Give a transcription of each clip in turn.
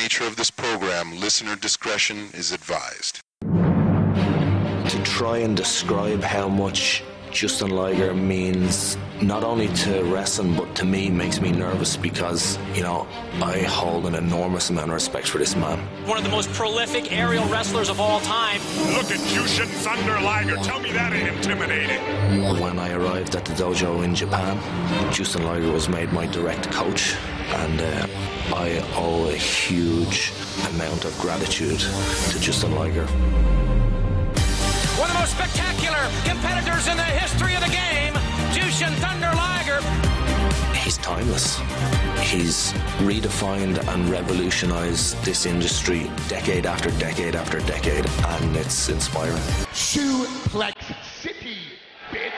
nature of this program, listener discretion is advised. To try and describe how much Justin Liger means not only to wrestling but to me makes me nervous because, I hold an enormous amount of respect for this man. One of the most prolific aerial wrestlers of all time. Look at Jushin Thunder Liger. Tell me that ain't intimidating. When I arrived at the dojo in Japan, Justin Liger was made my direct coach, and I owe a huge amount of gratitude to Justin Liger. One of the most spectacular competitors in the history of the game, Jushin Thunder Liger. He's timeless. He's redefined and revolutionized this industry decade after decade after decade, and it's inspiring. Suplex City, bitch.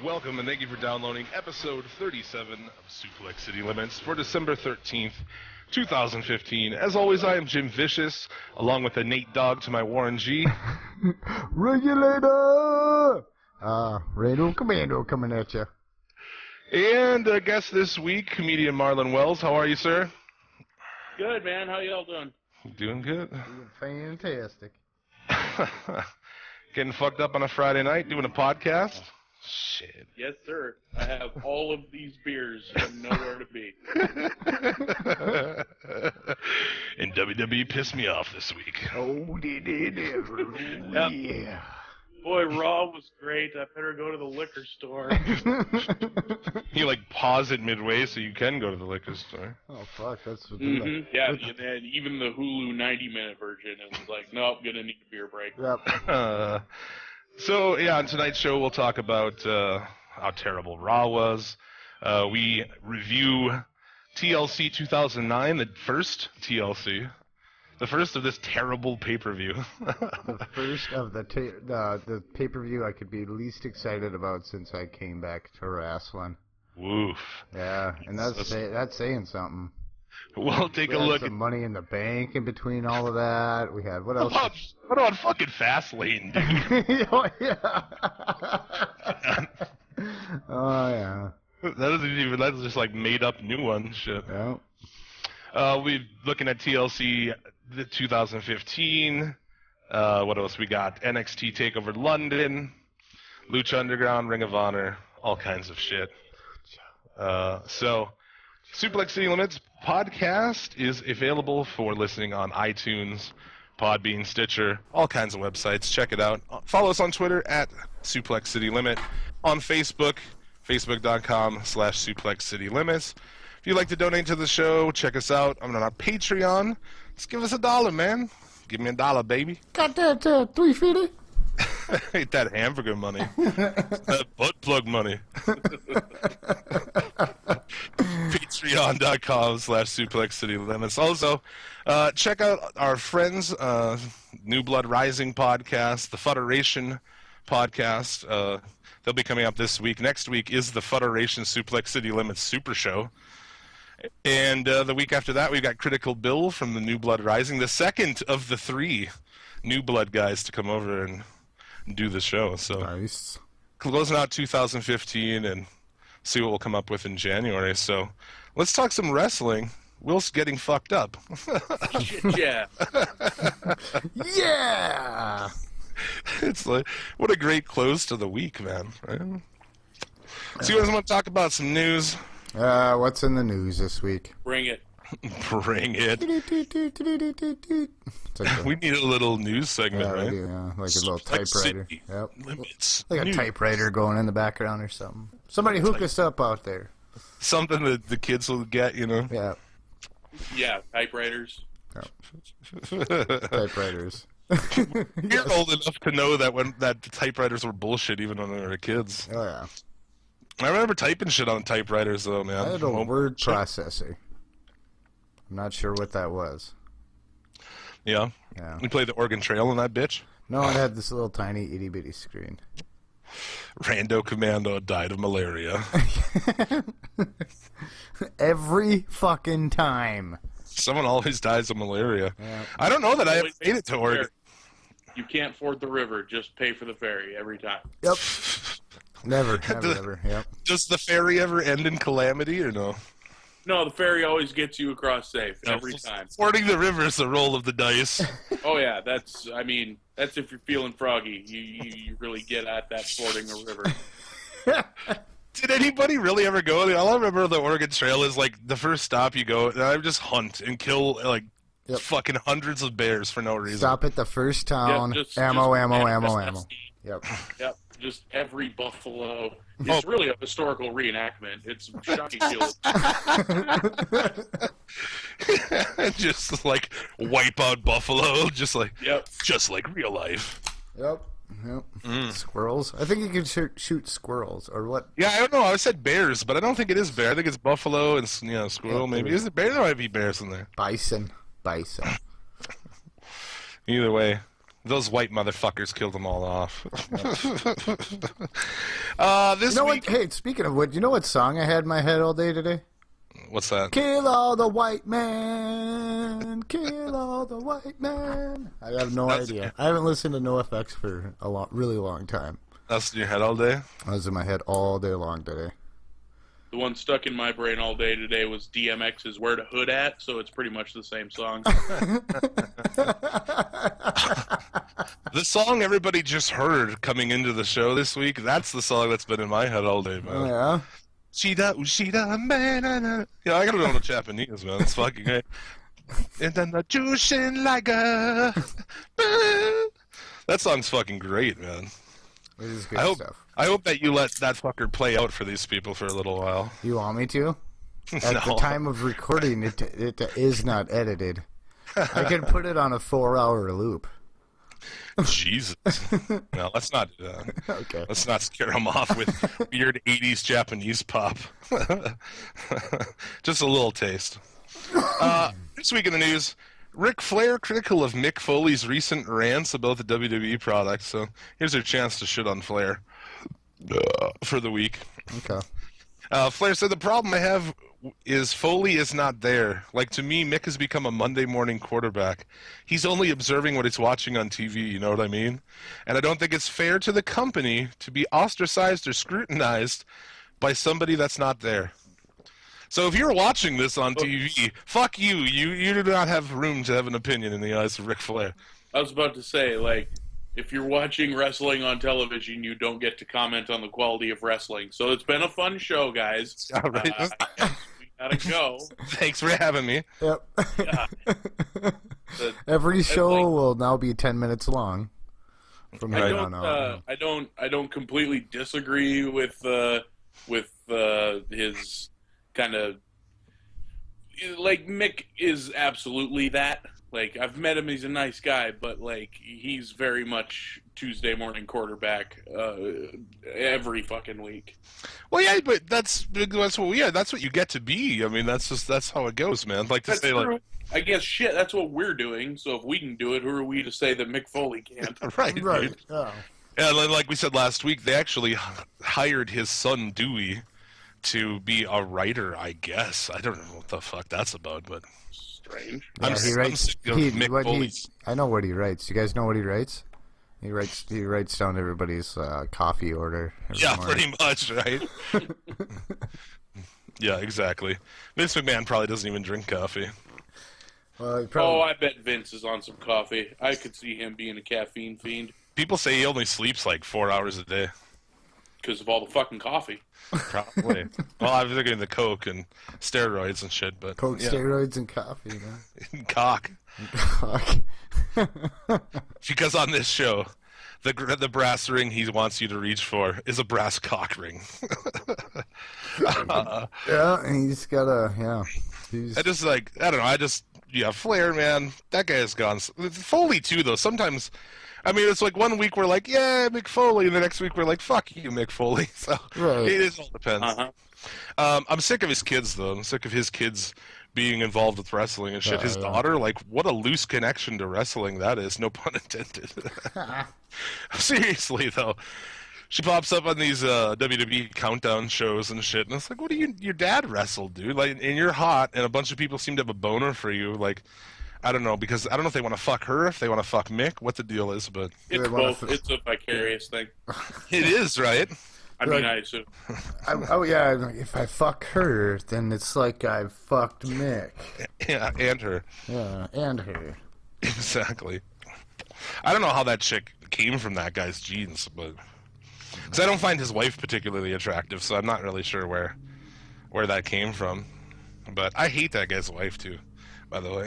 Welcome and thank you for downloading episode 37 of Suplex City Limits for December 13th, 2015. As always, I am Jim Vicious, along with the Nate Dogg to my Warren G. Regulator! Rando Commando coming at you. And a guest this week, comedian Marlin Wells. How are you, sir? Good, man. How y'all doing? Doing good. Fantastic. Getting fucked up on a Friday night, doing a podcast? Shit. Yes, sir. I have all of these beers and nowhere to be. And WWE pissed me off this week. Oh, did it ever? Yep. Yeah. Boy, Raw was great. I better go to the liquor store. You pause it midway so you can go to the liquor store. Oh, fuck. That's what Yeah, and even the Hulu 90-minute version is like, nope, gonna need a beer break. Yep. So, yeah, on tonight's show, we'll talk about how terrible Raw was. We review TLC 2009, the first TLC. The first of this terrible pay-per-view. The first of the pay-per-view I could be least excited about since I came back to wrestling. Woof. Yeah, and that's saying something. We'll take a look at some Money in the Bank in between all of that. We had what else? What about fucking Fastlane, dude? Oh yeah. Oh yeah. That's just like made up new one shit. Yeah. We're looking at TLC 2015. What else we got? NXT TakeOver London, Lucha Underground, Ring of Honor, all kinds of shit. So, Suplex City Limits podcast is available for listening on iTunes, Podbean, Stitcher, all kinds of websites. Check it out. Follow us on Twitter at Suplex City Limit. On Facebook, facebook.com/Suplex City Limits. If you'd like to donate to the show, check us out. I'm on our Patreon. Just give us $1, man. Give me $1, baby. Got that $3.50? Ain't that hamburger money. That butt plug money. Patreon.com/Suplex City Limits. Also, check out our friends, New Blood Rising podcast, the Federation podcast. They'll be coming up this week. Next week is the Federation Suplex City Limits Super Show. And the week after that, we got Critical Bill from the New Blood Rising, the second of the 3 New Blood guys to come over and do the show. So Nice. closing out 2015 and see what we'll come up with in January. So let's talk some wrestling. Will's getting fucked up. Yeah. Yeah! It's like, what a great close to the week, man. Right? So you guys want to talk about some news? What's in the news this week? Bring it. Bring it. It's like We need a little news segment, yeah, right? we do, yeah, like a little Suplex typewriter. City Yep. Limits. Like a News. typewriter going in the background or something. Somebody hook us up out there. Something that the kids will get, you know? Yeah, Yeah, typewriters. typewriters. You're old enough to know that typewriters were bullshit even when we were kids. Oh, yeah. I remember typing shit on typewriters, though, man. I had a Oh, word shit. processor. I'm not sure what that was. Yeah. Yeah. We played the Oregon Trail on that bitch. No, it had this little tiny itty bitty screen. Rando Commando died of malaria. Every fucking time. Someone always dies of malaria. Yeah. I don't know that I ever made it to Oregon. You can't ford the river. Just pay for the ferry every time. Yep. Never. Yep. Does the ferry ever end in calamity or no? No, the ferry always gets you across safe every time. Fording the river is the roll of the dice. Oh yeah, that's if you're feeling froggy. You really get at that fording the river. Did anybody really ever go? All I remember of the Oregon Trail is like the first stop you go, and I just hunt and kill like Yep. fucking hundreds of bears for no reason. Stop at the first town. Just ammo. NSC. Yep. Yep, just every buffalo. It's really a historical reenactment. It's shocking. Just like wipe out buffalo, just like Yep. just like real life. Yep. Squirrels. I think you can shoot squirrels or what? Yeah, I don't know. I said bears, but I don't think it is bear. I think it's buffalo and squirrel. Yeah, Maybe is it bear? There might be bears in there. Bison. Either way, those white motherfuckers killed them all off. This You know week, what? Hey, speaking of what, you know what song I had in my head all day today? what's that? Kill all the white man. Kill all the white man. I have no idea. I haven't listened to NoFX for a really long time. That's in your head all day. I was in my head all day long today. The one stuck in my brain all day today was DMX's "Where the Hood At," so it's pretty much the same song. The song everybody just heard coming into the show this week, that's the song that's been in my head all day, man. Oh, yeah? Ushida, man. Yeah, I gotta know the Japanese, man. It's fucking great. And then the Jushin Liger. That song's fucking great, man. It is good stuff. I hope that you let that fucker play out for these people for a little while. You want me to? At the time of recording, it is not edited. I can put it on a 4-hour loop. Jesus. No, let's not do that. Okay. Let's not scare them off with weird 80s Japanese pop. Just a little taste. This week in the news, Ric Flair critical of Mick Foley's recent rants about the WWE product. So here's your chance to shit on Flair for the week. Okay. Flair said, the problem I have is Foley is not there. Like, to me, Mick has become a Monday morning quarterback. He's only observing what he's watching on TV, you know what I mean? And I don't think it's fair to the company to be ostracized or scrutinized by somebody that's not there. So if you're watching this on TV, fuck you. You do not have room to have an opinion in the eyes of Ric Flair. I was about to say, like, if you're watching wrestling on television, you don't get to comment on the quality of wrestling. So it's been a fun show, guys. All right. We gotta go. Thanks for having me. Yep. Yeah. Every show will now be 10 minutes long. From I here on out. I don't completely disagree with his kind of, like, Mick is absolutely that. Like, I've met him, he's a nice guy, but, like, he's very much Tuesday morning quarterback every fucking week. Well, yeah, but that's what you get to be. I mean, that's how it goes, man. Like to That's say, true. like, I guess shit, that's what we're doing. So if we can do it, who are we to say that Mick Foley can't? right. Right. Oh. And like we said last week, they actually hired his son Dewey to be a writer, I guess. I don't know what the fuck that's about, but Strange. Yeah, I'm sick of Mick Foley's. I know what he writes. You guys know what he writes? He writes down everybody's coffee order. Yeah, pretty much, right? Yeah, exactly. Vince McMahon probably doesn't even drink coffee. Well, I bet Vince is on some coffee. I could see him being a caffeine fiend. People say he only sleeps like 4 hours a day. Because of all the fucking coffee. Probably. Well, I was thinking the Coke and steroids and shit, but Coke, yeah. steroids, and coffee. Man. Cock. Cock. Because on this show, the brass ring he wants you to reach for is a brass cock ring. Yeah, and he's got a I just like, I don't know, Flair, man, that guy is gone. Foley too, though. Sometimes, I mean, it's like one week we're like, yeah, Mick Foley, and the next week we're like, fuck you, Mick Foley. So right. It all depends. I'm sick of his kids, though. I'm sick of his kids being involved with wrestling and shit. His daughter, like, what a loose connection to wrestling that is. No pun intended. Seriously, though. She pops up on these WWE countdown shows and shit, and it's like, what do your dad wrestled, dude? Like, and you're hot, and a bunch of people seem to have a boner for you. Like, I don't know, because I don't know if they want to fuck her, if they want to fuck Mick, what the deal is, but it's both. It's a vicarious thing. It is, right? I mean, I assume. If I fuck her, then it's like I fucked Mick. Yeah, and her. Yeah, and her. Exactly. I don't know how that chick came from that guy's genes, but because I don't find his wife particularly attractive, so I'm not really sure where that came from. But I hate that guy's wife too, by the way.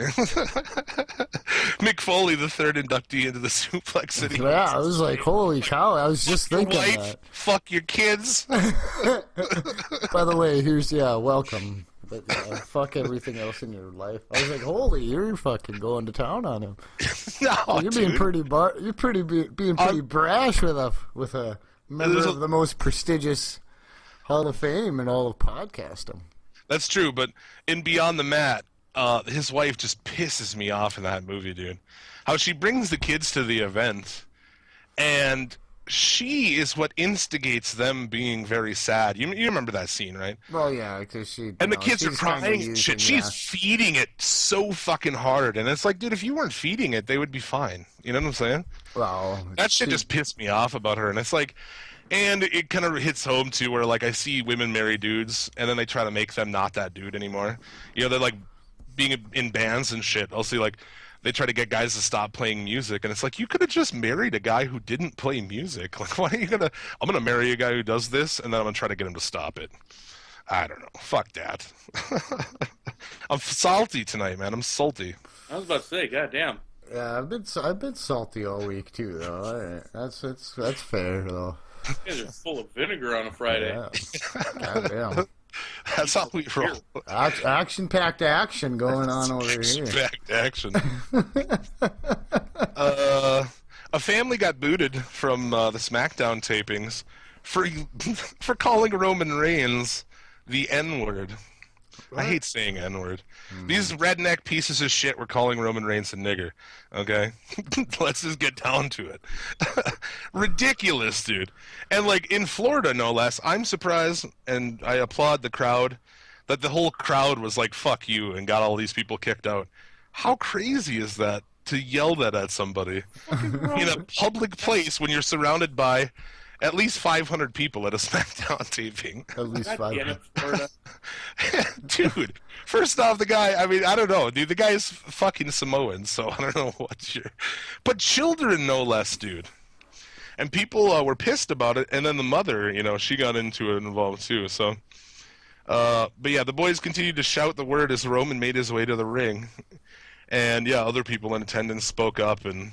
Mick Foley, the third inductee into the Suplex City. Yeah, I was like, holy cow! I was just Fuck thinking your wife, that. fuck your kids. By the way, here's welcome. But fuck everything else in your life. I was like, holy, you're fucking going to town on him. No, you're being dude. being pretty brash with a member of the most prestigious Hall of Fame in all of podcasting. That's true, but in Beyond the Mat, his wife just pisses me off in that movie, dude. How she brings the kids to the event, and she is what instigates them being very sad. You remember that scene, right? Well, yeah, because and the kids are crying and shit. She's feeding it so fucking hard, and it's like, dude, if you weren't feeding it, they would be fine. You know what I'm saying? Well, that shit just pissed me off about her, and it's like, and it kind of hits home too, where like I see women marry dudes, and then they try to make them not that dude anymore. You know, they're like being in bands and shit. I'll see like they try to get guys to stop playing music, and it's like, you could have just married a guy who didn't play music. Like, why are you gonna? I'm gonna marry a guy who does this, and then I'm gonna try to get him to stop it. I don't know. Fuck that. I'm salty tonight, man. I'm salty. I was about to say, goddamn. Yeah, I've been salty all week too, though. That's fair though. You guys are full of vinegar on a Friday. Yeah. Goddamn. That's how we roll. Action-packed action going on over here. Action-packed action. A family got booted from the SmackDown tapings for calling Roman Reigns the N-word. I hate saying N-word. These redneck pieces of shit were calling Roman Reigns a nigger. Okay? Let's just get down to it. Ridiculous, dude. And, like, in Florida, no less, I'm surprised, and I applaud the crowd, that the whole crowd was like, fuck you, and got all these people kicked out. How crazy is that, to yell that at somebody in a public place when you're surrounded by at least 500 people at a SmackDown taping? At least 500. Dude, first off, the guy, I mean, I don't know, dude, the guy is fucking Samoan, so I don't know what you're... But children, no less, dude. And people were pissed about it, and then the mother, you know, she got into it involved too, so... but yeah, the boys continued to shout the word as Roman made his way to the ring. And yeah, other people in attendance spoke up, and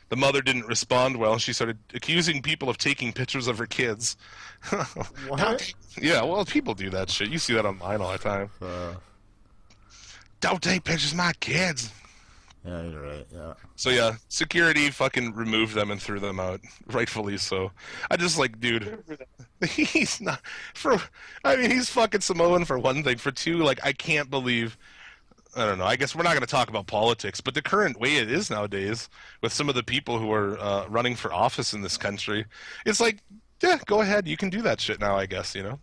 the mother didn't respond well. She started accusing people of taking pictures of her kids. What? Yeah, well, people do that shit. You see that online all the time. Don't take pictures of my kids. Yeah, you're right, yeah. So yeah, security fucking removed them and threw them out. Rightfully so. I just like, dude, he's not... I mean, he's fucking Samoan for one thing. For two, like, I can't believe... I don't know. I guess we're not going to talk about politics, but the current way it is nowadays, with some of the people who are running for office in this country, it's like, yeah, go ahead. You can do that shit now, I guess, you know?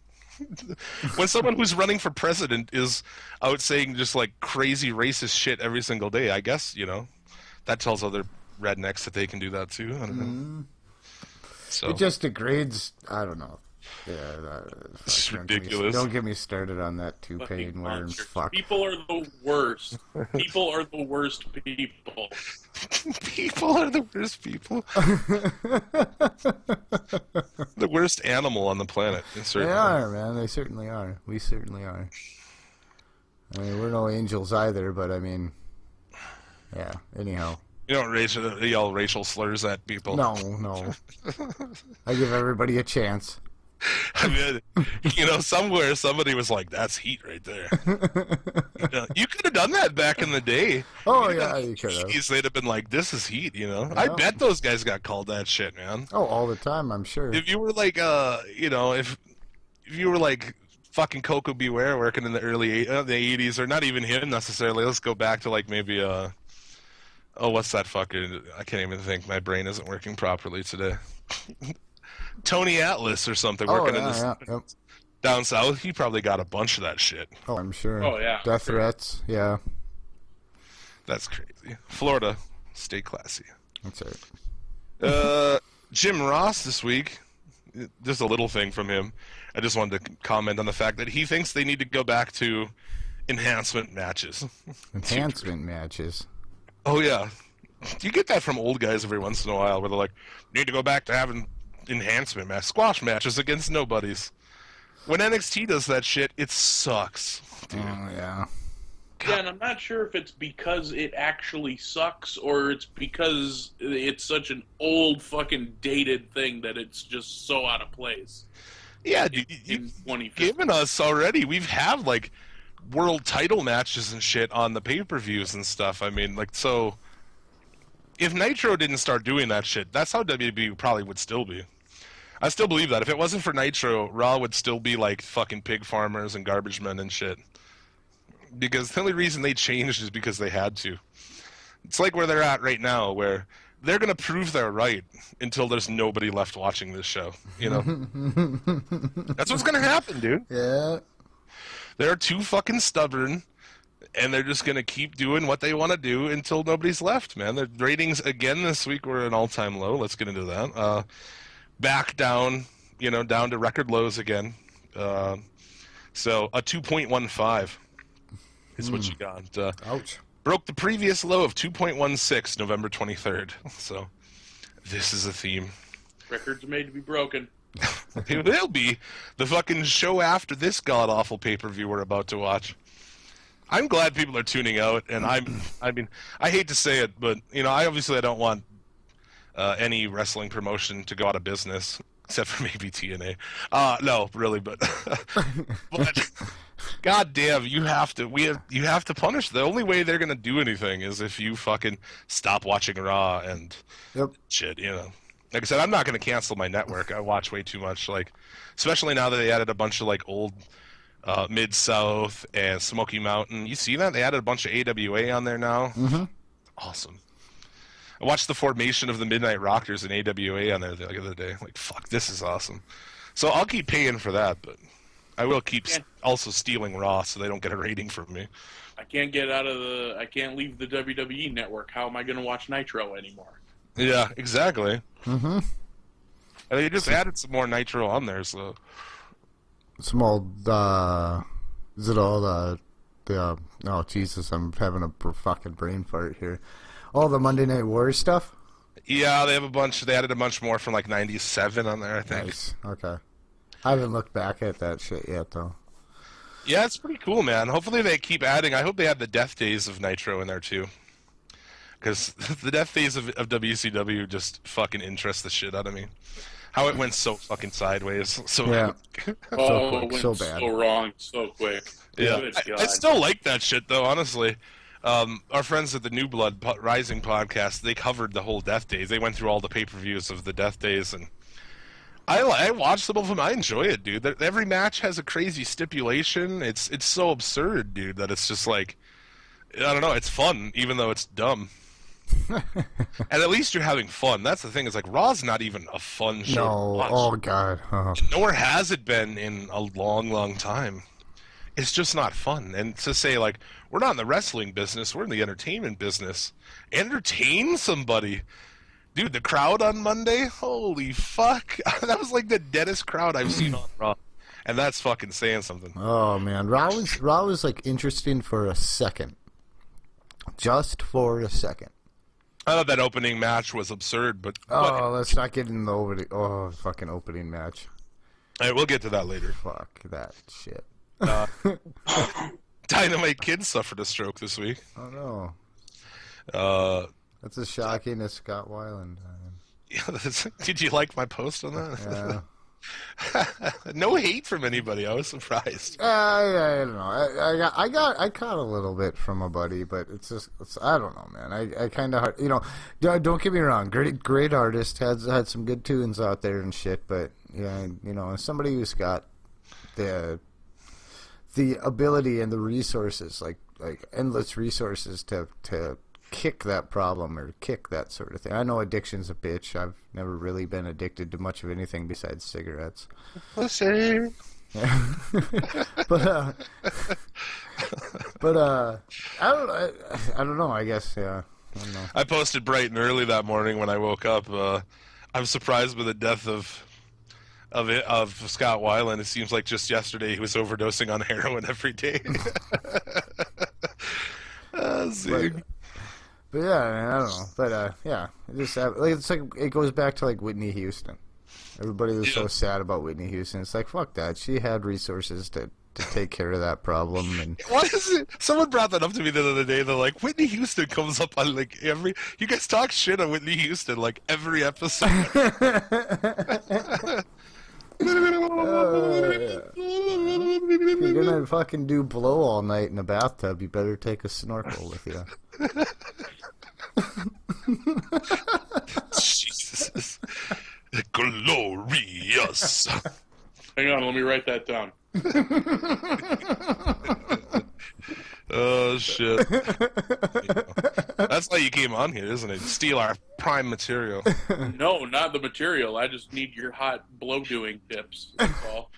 When someone who's running for president is out saying just like crazy racist shit every single day, I guess, that tells other rednecks that they can do that too. I don't know. So It just degrades. I don't know. Yeah, it's ridiculous. Don't get me started on that toupee Fucking and wearing monsters. fuck. People are the worst. People are the worst people. People are the worst people. The worst animal on the planet. They are, man. They certainly are. We certainly are. I mean, we're no angels either, but I mean, yeah. Anyhow. You don't yell racial slurs at people. No. I give everybody a chance. I mean, somewhere somebody was like, "That's heat right there." You could have done that back in the day. Oh yeah, you could have. They'd have been like, "This is heat," I bet those guys got called that shit, man. Oh, all the time, I'm sure. If you were like, if you were like fucking Coco Beware working in the early the 80s, or not even him necessarily. Let's go back to like maybe what's that fucking? I can't even think. My brain isn't working properly today. Tony Atlas or something working in this down south. He probably got a bunch of that shit. Oh, I'm sure. Oh yeah. Death threats. Yeah. That's crazy. Florida, stay classy. That's it. Jim Ross this week. Just a little thing from him. I just wanted to comment on the fact that he thinks they need to go back to enhancement matches. Enhancement matches. Oh yeah. Do you get that from old guys every once in a while where they're like, need to go back to having enhancement match, squash matches against nobodies? When NXT does that shit, it sucks. Dude. Oh yeah. Yeah, and I'm not sure if it's because it actually sucks or it's because it's such an old fucking dated thing that it's just so out of place. Yeah, dude, you've given us already. We've had like world title matches and shit on the pay-per-views and stuff. I mean, like, so if Nitro didn't start doing that shit, that's how WWE probably would still be. I still believe that. If it wasn't for Nitro, Raw would still be like fucking pig farmers and garbage men and shit. Because the only reason they changed is because they had to. It's like where they're at right now, where they're going to prove they're right until there's nobody left watching this show. That's what's going to happen, dude. Yeah. They're too fucking stubborn, and they're just going to keep doing what they want to do until nobody's left, man. The ratings, again, this week were an all-time low. Let's get into that. Back down, down to record lows again. So a 2.15 is what you got. Ouch. Broke the previous low of 2.16 November 23rd. So this is a theme. Records are made to be broken. It will be the fucking show after this god-awful pay-per-view we're about to watch. I'm glad people are tuning out, and I mean, I hate to say it, but, I don't want any wrestling promotion to go out of business, except for maybe TNA. No, really, but God damn, you have to punish. The only way they're gonna do anything is if you fucking stop watching Raw and shit. Like I said, I'm not gonna cancel my network. I watch way too much. Like, especially now that they added a bunch of like old Mid-South and Smoky Mountain. You see that they added a bunch of AWA on there now. Mm-hmm. Awesome. I watched the formation of the Midnight Rockers and AWA on there the other day. Like, fuck, this is awesome. So I'll keep paying for that, but I will keep also stealing Raw so they don't get a rating from me. I can't leave the WWE network. How am I going to watch Nitro anymore? Yeah, exactly. Mm-hmm. And they just added some more Nitro on there, so. Some old, is it all oh Jesus, I'm having a fucking brain fart here. All the Monday Night Wars stuff? Yeah, they added a bunch more from like 97 on there, I think. Nice, okay. I haven't looked back at that shit yet, though. Yeah, it's pretty cool, man. Hopefully they keep adding. I hope they have the Death Days of Nitro in there, too. Because the Death Days of WCW just fucking interest the shit out of me. How it went so fucking sideways. So yeah. It went so bad. So wrong, so quick. Yeah. I still like that shit, though, honestly. Our friends at the New Blood Rising podcast, they covered the whole Death Days. They went through all the pay-per-views of the Death Days, and I watched some of them. I enjoy it, dude. Every match has a crazy stipulation. It's so absurd, dude, that it's just like, I don't know, it's fun, even though it's dumb. And at least you're having fun. That's the thing. Is like Raw's not even a fun show to No, watch. oh god. Oh. Nor has it been in a long, long time. It's just not fun. And to say, like, we're not in the wrestling business, we're in the entertainment business. Entertain somebody. Dude, the crowd on Monday, holy fuck. That was like the deadest crowd I've seen on Raw. And that's fucking saying something. Oh man, Raw was like interesting for a second. Just for a second. I thought that opening match was absurd, but... let's not get in the fucking opening match. All right, we'll get to that later. Fuck that shit. Dynamite Kid suffered a stroke this week. Oh Uh, no. That's as shocking as Scott Weiland. Did you like my post on that? Yeah. No hate from anybody. I was surprised. I don't know. I caught a little bit from a buddy, but I don't know, man. I kind of, don't get me wrong. Great artist, had some good tunes out there and shit, but yeah, somebody who's got the ability and the resources, like endless resources to kick that problem or kick that sort of thing. I know addiction's a bitch. I've never really been addicted to much of anything besides cigarettes. Pussy. Yeah. but I don't know. I guess yeah. I don't know. I posted bright and early that morning when I woke up. I'm surprised by the death of Scott Weiland. It seems like just yesterday he was overdosing on heroin every day. But yeah, I don't know. But yeah, it's like it goes back to like Whitney Houston. Everybody was so sad about Whitney Houston. It's like fuck that. She had resources to take care of that problem. And why is it? Someone brought that up to me the other day. They're like, Whitney Houston comes up on like every. You guys talk shit on Whitney Houston like every episode. If you're gonna fucking do blow all night in a bathtub, you better take a snorkel with you. Jesus. Glorious. Hang on, let me write that down. Oh, shit. That's why you came on here, isn't it? Steal our prime material. No, not the material. I just need your hot blow-doing tips. That's all.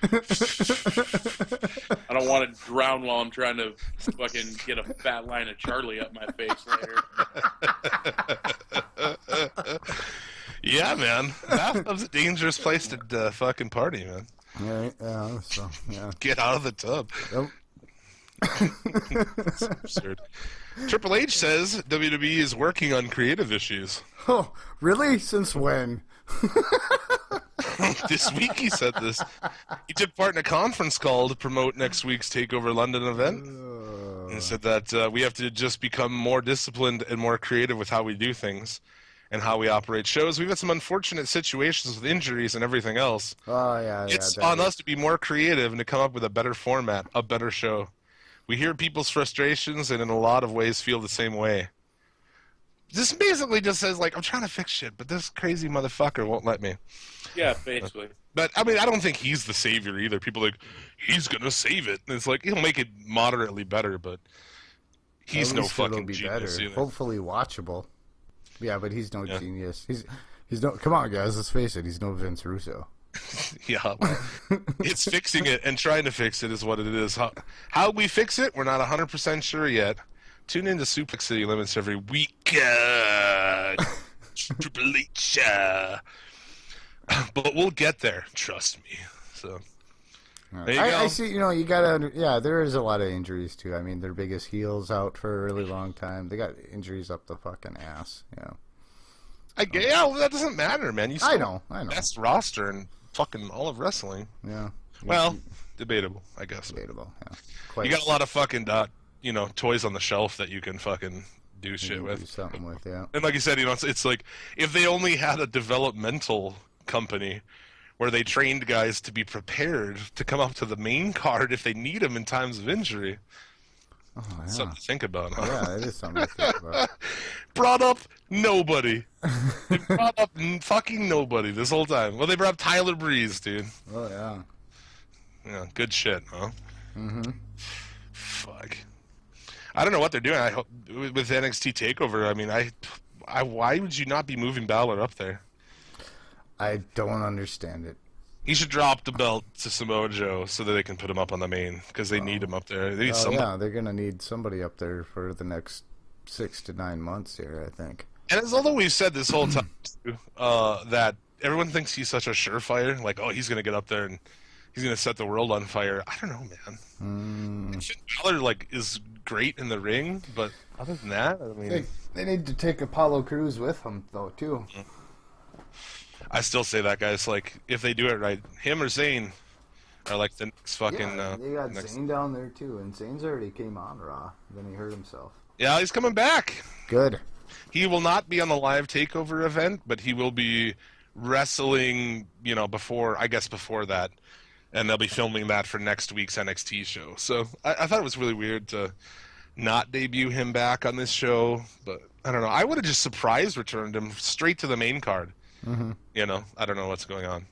I don't want to drown while I'm trying to fucking get a fat line of Charlie up my face later. Yeah, man. Bathtub's a dangerous place to fucking party, man. Yeah, so, yeah. Get out of the tub. Yep. That's absurd. Triple H says WWE is working on creative issues. Oh, really? Since when? This week he said this. He took part in a conference call to promote next week's TakeOver London event. And said that we have to just become more disciplined and more creative with how we do things and how we operate shows. We've had some unfortunate situations with injuries and everything else. Oh, yeah. It's on us to be more creative and to come up with a better format, a better show. We hear people's frustrations and in a lot of ways feel the same way. This basically just says, like, I'm trying to fix shit, but this crazy motherfucker won't let me. Yeah, basically. But, I mean, I don't think he's the savior either. People are like, he's going to save it. And it's like, he'll make it moderately better, but he's no fucking genius either. Hopefully watchable. Yeah, but he's no genius. He's no. Come on, guys. Let's face it. He's no Vince Russo. Yeah, it's fixing it and trying to fix it is what it is. How we fix it, we're not 100% sure yet. Tune in to Suplex City Limits every week. Triple H. But we'll get there. Trust me. So there you go. I see. You gotta. Yeah, there is a lot of injuries too. I mean, their biggest heel's out for a really long time. They got injuries up the fucking ass. Yeah. Well, that doesn't matter, man. I know. Best roster in fucking all of wrestling. Yeah. Well, debatable, I guess. Debatable. Yeah. You got a lot of fucking toys on the shelf that you can fucking do shit with. Do something with, yeah. And like you said, it's like if they only had a developmental company where they trained guys to be prepared to come up to the main card if they need them in times of injury. Oh, yeah. Something to think about. Huh? Yeah, it is something to think about. Brought up nobody. They brought up fucking nobody this whole time. Well, they brought up Tyler Breeze, dude. Oh, yeah. Yeah, good shit, huh? Mm-hmm. Fuck. I don't know what they're doing. I hope with NXT TakeOver. I mean, why would you not be moving Balor up there? I don't understand it. He should drop the belt to Samoa Joe so that they can put him up on the main, because they need him up there. They need somebody. Yeah, they're gonna need somebody up there for the next 6 to 9 months here, I think. And as although we've said this whole time that everyone thinks he's such a surefire, like, oh, he's gonna get up there and he's gonna set the world on fire. I don't know, man. Finn Balor like is great in the ring, but other than that, I mean, they need to take Apollo Crews with them though too. I still say that, guys. Like, if they do it right, him or Zayn are like the next fucking. Yeah, they got Zayn down there too, and Zayn's already came on Raw. Then he hurt himself. Yeah, he's coming back. Good. He will not be on the live takeover event, but he will be wrestling. You know, before that, and they'll be filming that for next week's NXT show. So I thought it was really weird to not debut him back on this show, but I don't know. I would have just surprise returned him straight to the main card. Mm-hmm. You know, I don't know what's going on.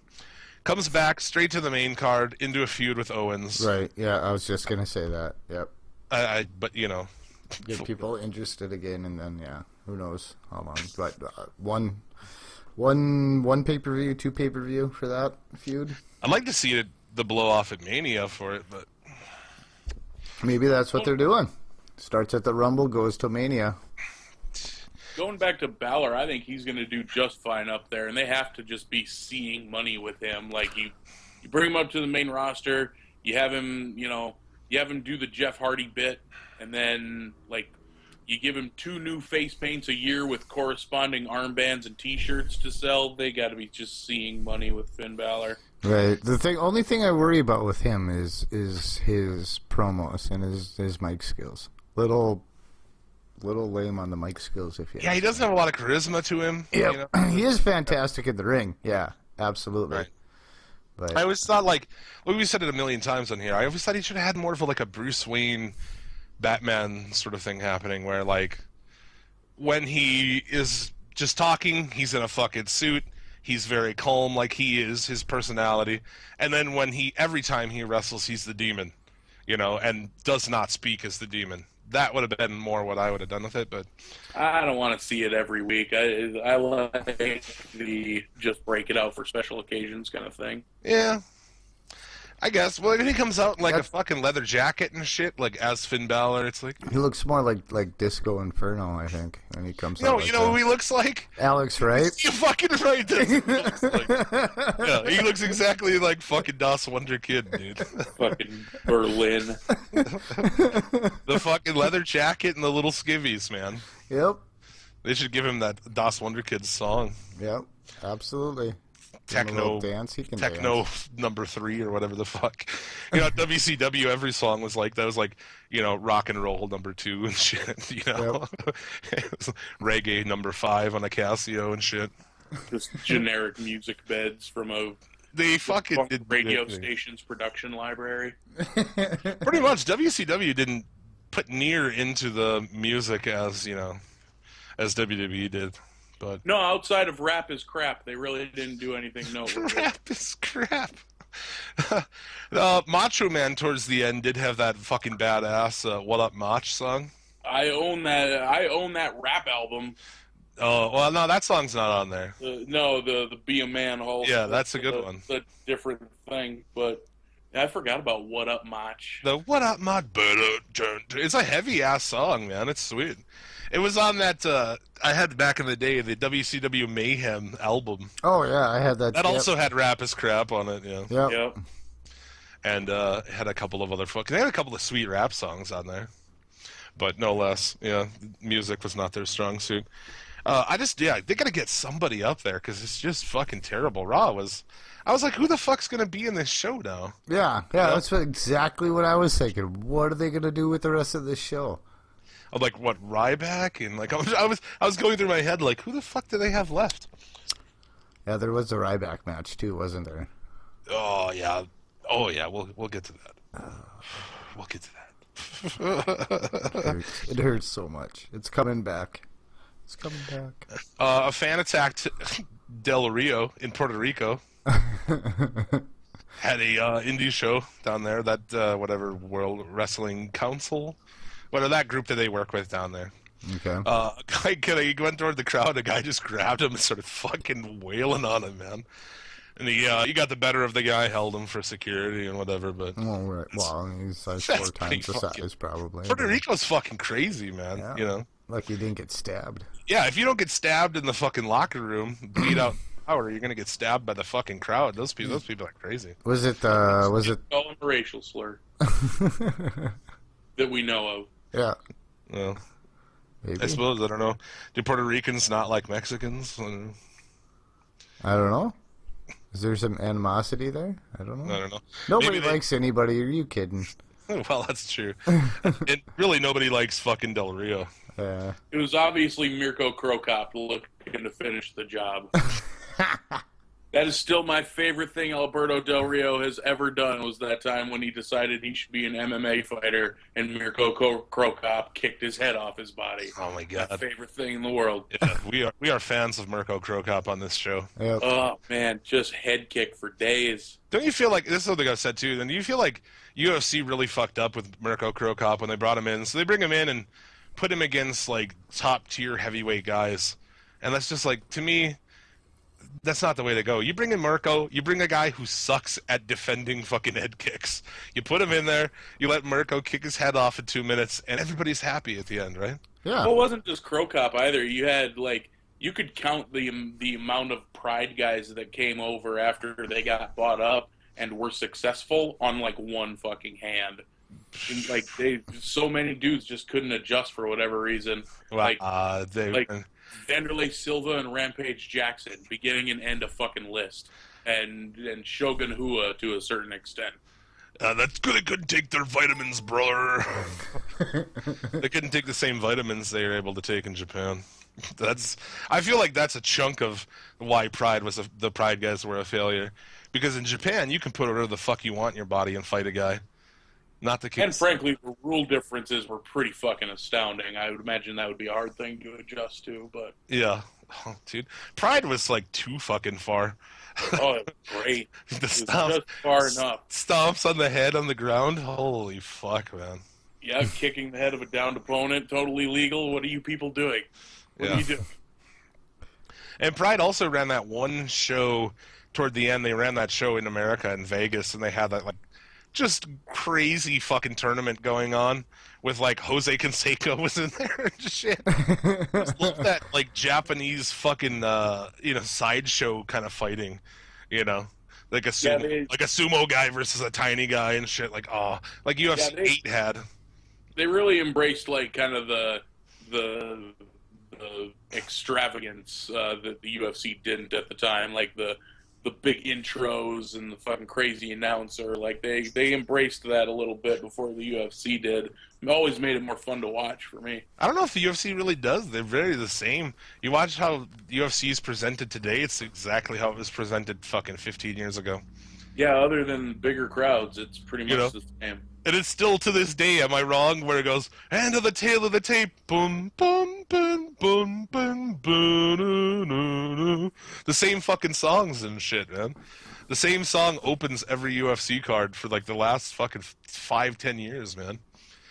Comes back straight to the main card into a feud with Owens. Right. Yeah, I was just gonna say that. Yep. But you know, get people interested again, and then who knows how long? But one pay-per-view, 2 pay-per-view for that feud. I'd like to see the blow off at Mania for it, but maybe that's what they're doing. Starts at the Rumble, goes to Mania. Going back to Balor, I think he's going to do just fine up there, and they have to just be seeing money with him. Like, you bring him up to the main roster, you have him do the Jeff Hardy bit, and then, like, you give him 2 new face paints a year with corresponding armbands and T-shirts to sell. They got to be just seeing money with Finn Balor. Right. Only thing I worry about with him is his promos and his mic skills. Little lame on the mic skills, if you. Yeah, he doesn't have a lot of charisma to him. Yeah, you know? He is fantastic in the ring. Yeah, absolutely. Right. But I always thought, like, we said it a million times on here. I always thought he should have had more of a Bruce Wayne, Batman sort of thing happening, where like when he is just talking, he's in a fucking suit. He's very calm, like he is his personality. And then every time he wrestles, he's the demon, you know, and does not speak as the demon. That would have been more what I would have done with it, but I don't want to see it every week. I like the just break it out for special occasions kind of thing. Yeah, I guess. Well, if he comes out in a fucking leather jacket and shit, like as Finn Balor, it's like he looks more like Disco Inferno, I think, when he comes out. You know who he looks like? Alex, right? You're fucking right. That's what he looks like. Yeah, he looks exactly like fucking Das Wonder Kid, dude. Fucking Berlin. The fucking leather jacket and the little skivvies, man. Yep. They should give him that Das Wonder Kid song. Yep, absolutely. Techno dance, he can Techno dance. number 3 or whatever the fuck. You know, at WCW, every song was like, that was like, you know, rock and roll number 2 and shit, you know. Yep. Reggae number 5 on a Casio and shit. Just generic music beds from they fucking did radio station's production library. Pretty much, WCW didn't put near into the music as, you know, as WWE did. But no, outside of Rap is Crap, they really didn't do anything noteworthy. Rap is Crap. Macho Man towards the end did have that fucking badass "What Up Mach" song. I own that rap album. Oh well, no, that song's not on there. No, the Be a Man whole. Yeah, that's a good one. It's a different thing, but I forgot about What Up Mach. The What Up Mach, it's a heavy ass song, man. It's sweet. It was on that I had back in the day, the WCW Mayhem album. Oh yeah, I had that. That also had Rap is Crap on it. Yeah. Yep. And it had a couple of other they had a couple of sweet rap songs on there, but no less. Yeah, music was not their strong suit. They gotta get somebody up there because it's just fucking terrible. I was like, who the fuck's gonna be in this show now? Yeah, that's exactly what I was thinking. What are they gonna do with the rest of this show? I'm like, what, Ryback? And like, I was going through my head like, who the fuck do they have left? Yeah, there was a Ryback match too, wasn't there? Oh yeah, We'll get to that. We'll get to that. It hurts so much. It's coming back. It's coming back. A fan attacked Del Rio in Puerto Rico. Had a indie show down there. That whatever World Wrestling Council. What are that group that they work with down there? Okay. A guy he went toward the crowd. A guy just grabbed him and started fucking wailing on him, man. And he got the better of the guy, held him for security and whatever. But Well, he's like That's 4 times the pretty size, probably. Puerto Rico's fucking crazy, man. Yeah. You know. Like he didn't get stabbed. Yeah, if you don't get stabbed in the fucking locker room, bleed out, or you're gonna get stabbed by the fucking crowd. Those people are crazy. Was it? Call him a racial slur that we know of. Yeah. Well, Maybe. I suppose I don't know. Do Puerto Ricans not like Mexicans? I don't know. Is there some animosity there? I don't know. I don't know. Nobody likes anybody. Are you kidding? Well, that's true. And really, nobody likes fucking Del Rio. It was obviously Mirko Krokop looking to finish the job. That is still my favorite thing Alberto Del Rio has ever done, was that time when he decided he should be an MMA fighter and Mirko Krokop kicked his head off his body. Oh my god. My favorite thing in the world. Yeah, we are fans of Mirko Krokop on this show. Yep. Oh man, just head kick for days. Don't you feel like, this is something I've said too, then do you feel like UFC really fucked up with Mirko Krokop when they brought him in? So they bring him in and put him against like top tier heavyweight guys. And that's just like, to me, that's not the way to go. You bring in Mirko, you bring a guy who sucks at defending fucking head kicks. You put him in there, you let Mirko kick his head off in 2 minutes, and everybody's happy at the end, right? Yeah. Well, it wasn't just Krokop either. You had, like, you could count the amount of Pride guys that came over after they got bought up and were successful on, like, one fucking hand. And, like, so many dudes just couldn't adjust for whatever reason. Well, like Vanderlei Silva and Rampage Jackson, beginning and end a fucking list, and Shogun Hua to a certain extent. That's good. They couldn't take their vitamins, brother. They couldn't take the same vitamins they were able to take in Japan. I feel like that's a chunk of why the Pride guys were a failure. Because in Japan, you can put whatever the fuck you want in your body and fight a guy. Not the case. And frankly, the rule differences were pretty fucking astounding. I would imagine that would be a hard thing to adjust to, but... Yeah. Oh, dude. Pride was, like, too fucking far. Oh, it was great. The It was just far enough. Stomps on the head on the ground? Holy fuck, man. Yeah, kicking the head of a downed opponent, totally legal. What are you people doing? What are you doing? And Pride also ran that one show toward the end. They ran that show in America in Vegas, and they had that, like, just crazy fucking tournament going on with, like, Jose Canseco was in there and just shit. Just love that, like, Japanese fucking, sideshow kind of fighting, like a sumo guy versus a tiny guy and shit. Like, like UFC 8 had. They really embraced, like, kind of the extravagance that the UFC didn't at the time, like the big intros and the fucking crazy announcer. Like, they embraced that a little bit before the UFC did. It always made it more fun to watch for me. I don't know if the UFC really does. They're very the same. You watch how the UFC is presented today, it's exactly how it was presented fucking 15 years ago. Yeah, other than bigger crowds, it's pretty much the same. And it's still to this day, am I wrong, where it goes, and to the tail of the tape, boom, boom, boom, boom, boom, boom, the same fucking songs and shit, man. The same song opens every UFC card for, like, the last fucking 5-10 years, man.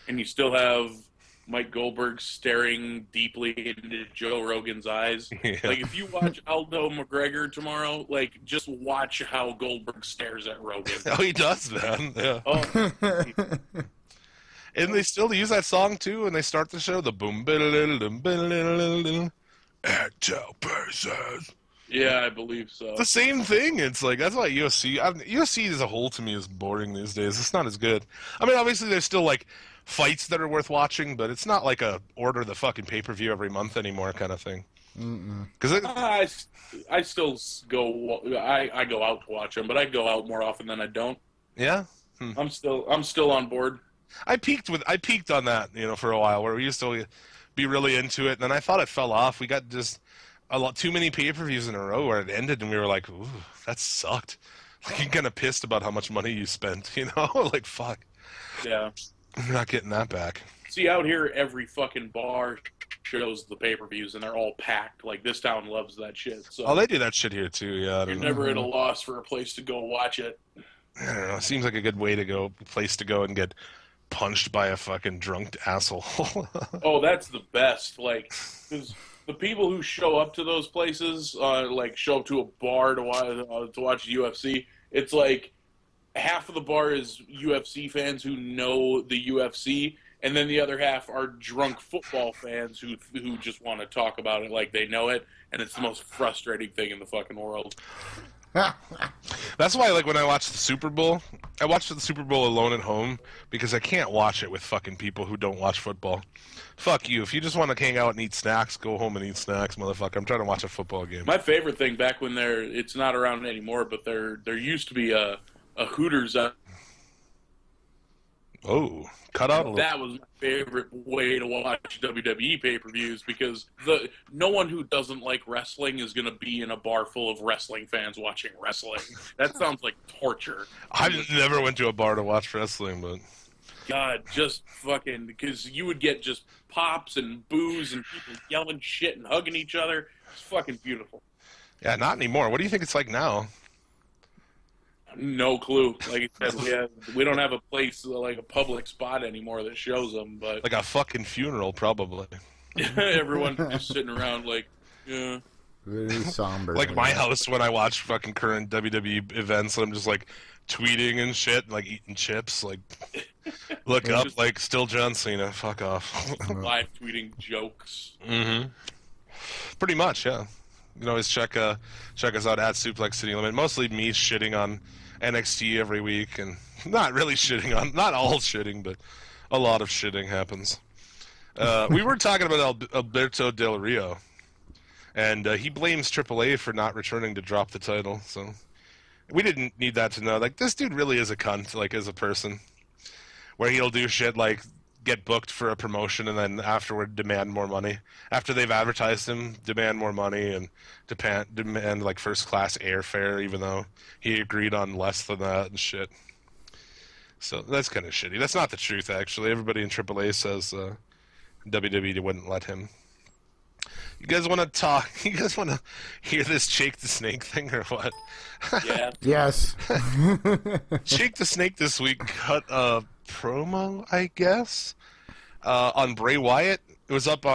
And you still have Mike Goldberg staring deeply into Joe Rogan's eyes. Yeah. Like, if you watch Aldo McGregor tomorrow, like, just watch how Goldberg stares at Rogan. Oh, he does, man. Yeah. Oh. And they still use that song, too, and they start the show, the boom, at Joe Purses. Yeah, I believe so. The same thing. It's like, that's why UFC as a whole to me is boring these days. It's not as good. I mean, obviously there's still, like, fights that are worth watching, but it's not like a order the fucking pay-per-view every month anymore kind of thing. Because I still go. I go out to watch them, but I go out more often than I don't. Yeah, I'm still on board. I peaked on that, for a while, where we used to be really into it, and then I thought it fell off. We got just a lot too many pay-per-views in a row where it ended, and we were like, ooh, that sucked. Like, you're kind of pissed about how much money you spent, like, fuck. Yeah. You're not getting that back. See, out here, every fucking bar shows the pay-per-views, and they're all packed. Like, this town loves that shit. So they do that shit here, too, yeah. You're never at a loss for a place to go watch it. I don't know. It seems like a good place to go and get punched by a fucking drunk asshole. Oh, that's the best. Like, 'cause the people who show up to those places, like show up to a bar to watch UFC, it's like half of the bar is UFC fans who know the UFC, and then the other half are drunk football fans who just want to talk about it like they know it, and it's the most frustrating thing in the fucking world. That's why, like, when I watch the Super Bowl, I watch the Super Bowl alone at home because I can't watch it with fucking people who don't watch football. Fuck you. If you just want to hang out and eat snacks, go home and eat snacks, motherfucker. I'm trying to watch a football game. My favorite thing back when it's not around anymore, but there used to be a Hooters. Oh, cut out a little. That was my favorite way to watch WWE pay-per-views because no one who doesn't like wrestling is going to be in a bar full of wrestling fans watching wrestling. That sounds like torture. I never went to a bar to watch wrestling, but... God, just fucking... Because you would get just pops and boos and people yelling shit and hugging each other. It's fucking beautiful. Yeah, not anymore. What do you think it's like now? No clue. Like I said, we don't have a place, like a public spot anymore that shows them. But Like a fucking funeral, probably. everyone's just sitting around like, yeah. Very somber. Like my house when I watch fucking current WWE events, I'm just like tweeting and shit, like eating chips, like look up, like still John Cena, fuck off. Live tweeting jokes. Mm-hmm. Pretty much, yeah. You can always check us out at Suplex City Limit. Mostly me shitting on NXT every week, and not really shitting on, not all shitting, but a lot of shitting happens. We were talking about Alberto Del Rio, and he blames AAA for not returning to drop the title, so we didn't need that to know. Like, this dude really is a cunt, like, as a person, where he'll do shit like get booked for a promotion and then afterward demand more money. After they've advertised him, demand more money and demand like first-class airfare, even though he agreed on less than that and shit. So that's kind of shitty. That's not the truth, actually. Everybody in AAA says WWE wouldn't let him. You guys want to talk? You guys want to hear this Jake the Snake thing or what? Yeah. Yes. Jake the Snake this week cut a promo, I guess, on Bray Wyatt. It was up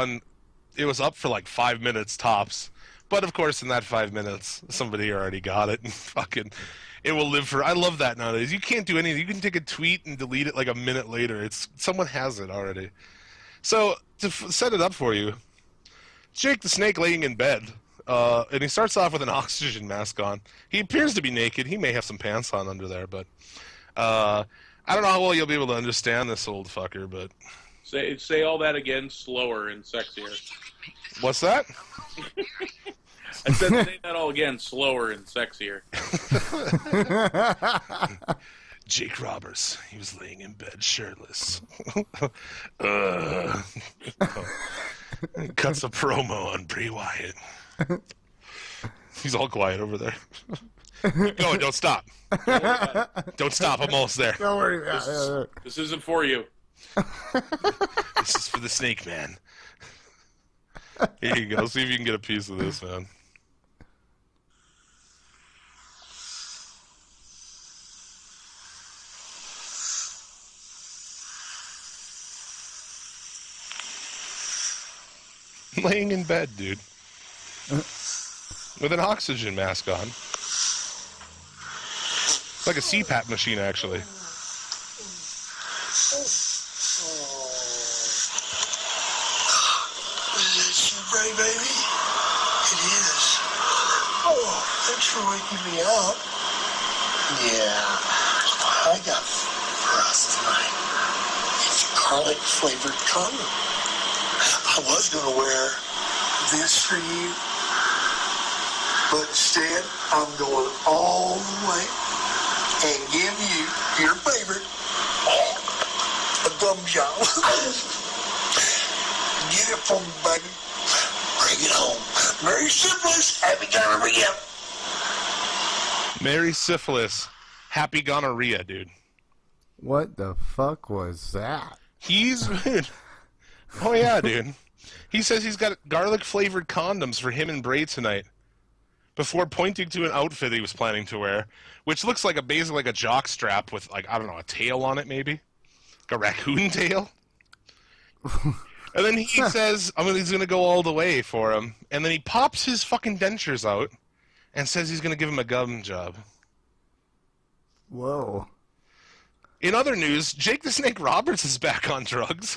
for like 5 minutes tops. But of course, in that 5 minutes, somebody already got it and fucking it will live for. I love that nowadays. You can't do anything. You can take a tweet and delete it like a minute later. Someone has it already. So to set it up for you, Jake the Snake laying in bed, and he starts off with an oxygen mask on. He appears to be naked. He may have some pants on under there, but I don't know how well you'll be able to understand this old fucker. But Say all that again, slower and sexier. What's that? I said say that all again, slower and sexier. Jake Roberts, he was laying in bed shirtless. Cuts a promo on Bray Wyatt. He's all quiet over there. Keep going, don't stop. Don't stop, I'm almost there. Don't worry about it. This isn't for you. This is for the Snake Man. Here you go, see if you can get a piece of this, man. Laying in bed, dude. With an oxygen mask on. It's like a CPAP machine, actually. Is it Bray, baby? It is. Oh, thanks for waking me up. Yeah, I got for us tonight. It's a garlic-flavored condom. I was going to wear this for you, but instead I'm going all the way and give you your favorite, a gum job. Get it from me, baby. Bring it home. Merry Syphilis, happy gonorrhea. Merry Syphilis, happy gonorrhea, dude. What the fuck was that? He's been... Oh, yeah, dude. He says he's got garlic-flavored condoms for him and Bray tonight, before pointing to an outfit he was planning to wear, which looks like basically like a jock strap with, like, I don't know, a tail on it, maybe? a raccoon tail. And then he says, he's going to go all the way for him. And then he pops his fucking dentures out and says he's going to give him a gum job. Whoa. In other news, Jake the Snake Roberts is back on drugs.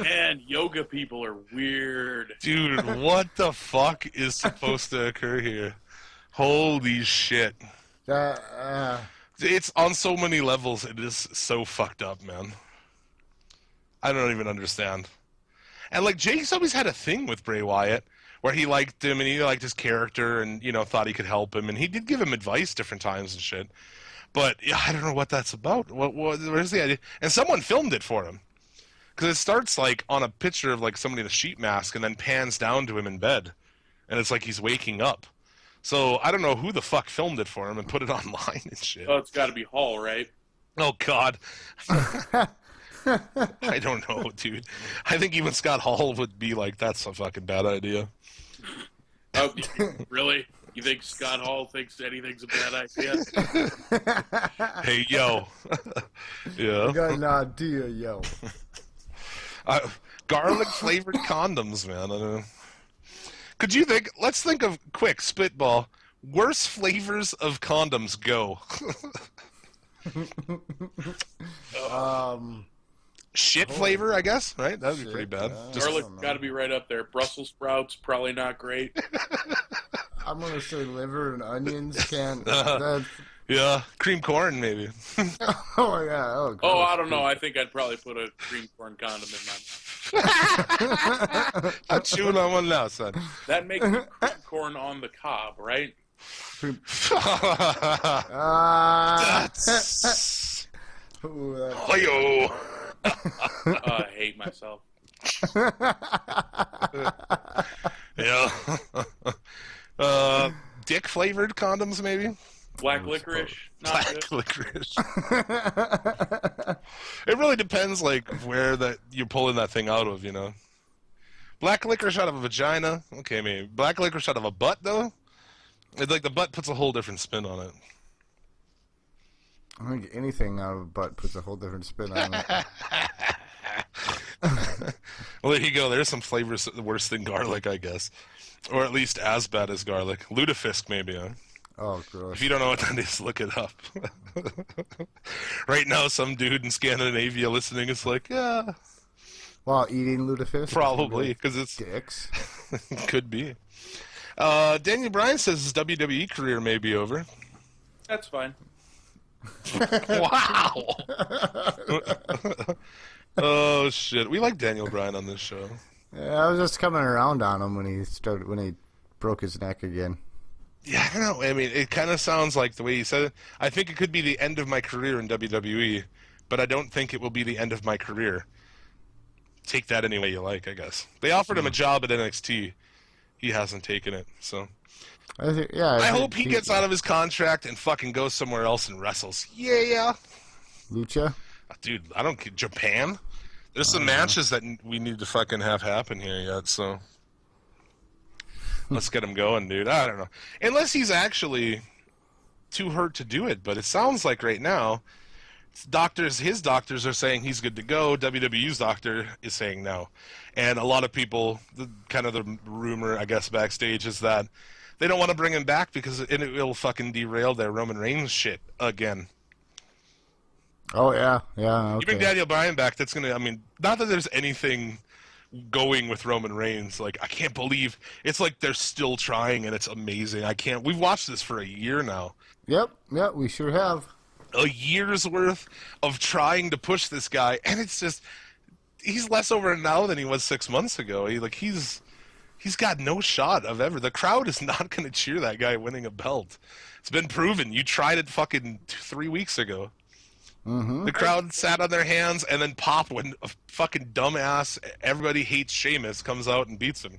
Man, yoga people are weird. Dude, what the fuck is supposed to occur here? Holy shit. It's on so many levels, it is so fucked up, man. I don't even understand. And, like, Jake's always had a thing with Bray Wyatt, where he liked him, and he liked his character, and, you know, thought he could help him, and he did give him advice different times and shit. But, yeah, I don't know what that's about. Where's the idea? And someone filmed it for him. Because it starts, like, on a picture of, like, somebody in a sheet mask, and then pans down to him in bed. And it's like he's waking up. So, I don't know who the fuck filmed it for him and put it online and shit. Oh, it's got to be Hall, right? Oh, God. I don't know, dude. I think even Scott Hall would be like, that's a fucking bad idea. Oh, really? You think Scott Hall thinks anything's a bad idea? Hey, yo. Yeah. I got an idea, yo. Garlic-flavored condoms, man. I don't know. Could you think, let's think of, quick, spitball, worst flavors of condoms, go. Shit flavor, I guess, right? That would be pretty bad. Garlic got to be right up there. Brussels sprouts, probably not great. I'm going to say liver and onions can't... Yeah, cream corn, maybe. Oh, yeah. Oh, I don't know. I think I'd probably put a cream corn condom in my mouth. I'm chewing on one now, son. That makes cream corn on the cob, right? That's... Ooh, I hate myself. Yeah. Dick-flavored condoms, maybe? Black licorice? Black licorice. It really depends, like, where that you're pulling that thing out of, you know? Black licorice out of a vagina? Okay, maybe. Black licorice out of a butt, though? It's like the butt puts a whole different spin on it. I think anything out of a butt puts a whole different spin on it. Well, there you go. There's some flavors worse than garlic, I guess. Or at least as bad as garlic. Lutefisk, maybe, huh? Oh, gross. If you don't know what that is, look it up. Right now, some dude in Scandinavia listening is like, yeah. While eating lutefisk? Probably, because it's... Dicks. Could be. Daniel Bryan says his WWE career may be over. That's fine. Wow! Oh, shit. We like Daniel Bryan on this show. Yeah, I was just coming around on him when he broke his neck again. Yeah, I don't know. I mean, it kind of sounds like the way he said it. I think it could be the end of my career in WWE, but I don't think it will be the end of my career. Take that any way you like, I guess. They offered him a job at NXT. He hasn't taken it, so... I hope he gets out of his contract and fucking goes somewhere else and wrestles. Yeah. Lucha? Dude, I don't... Japan? There's some matches that we need to fucking have happen here yet, so... Let's get him going, dude. I don't know. Unless he's actually too hurt to do it, but it sounds like right now, his doctors are saying he's good to go. WWE's doctor is saying no. And a lot of people, the rumor, I guess, backstage is that they don't want to bring him back because it will fucking derail their Roman Reigns shit again. Oh, yeah. Okay. You bring Daniel Bryan back, that's going to, I mean, not that there's anything going with Roman Reigns. Like, I can't believe, it's like they're still trying and it's amazing. We've watched this for a year now. Yep, we sure have. A year's worth of trying to push this guy, and it's just, he's less over now than he was 6 months ago. He's got no shot of ever. The crowd is not going to cheer that guy winning a belt. It's been proven. You tried it fucking 3 weeks ago. Mm-hmm. The crowd sat on their hands and then popped when a fucking dumbass, everybody hates Sheamus, comes out and beats him.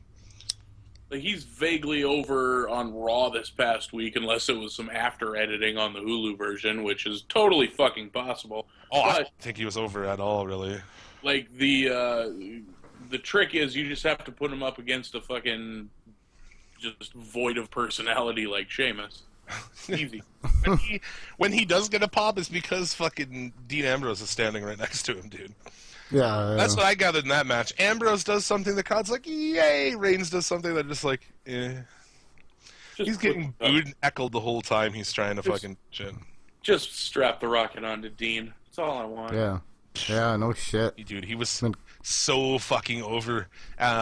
Like, he's vaguely over on Raw this past week, unless it was some after editing on the Hulu version, which is totally fucking possible. Oh, I don't think he was over at all, really. Like, the trick is you just have to put him up against a fucking just void of personality like Sheamus. Easy. When he does get a pop, it's because fucking Dean Ambrose is standing right next to him, dude. Yeah, That's what I gathered in that match. Ambrose does something, the crowd's like, yay! Reigns does something, they're just like, eh. He's getting booed and heckled the whole time he's trying to fucking shit. Just strap the rocket onto Dean. That's all I want. Yeah. Yeah, no shit. Dude, he was so fucking over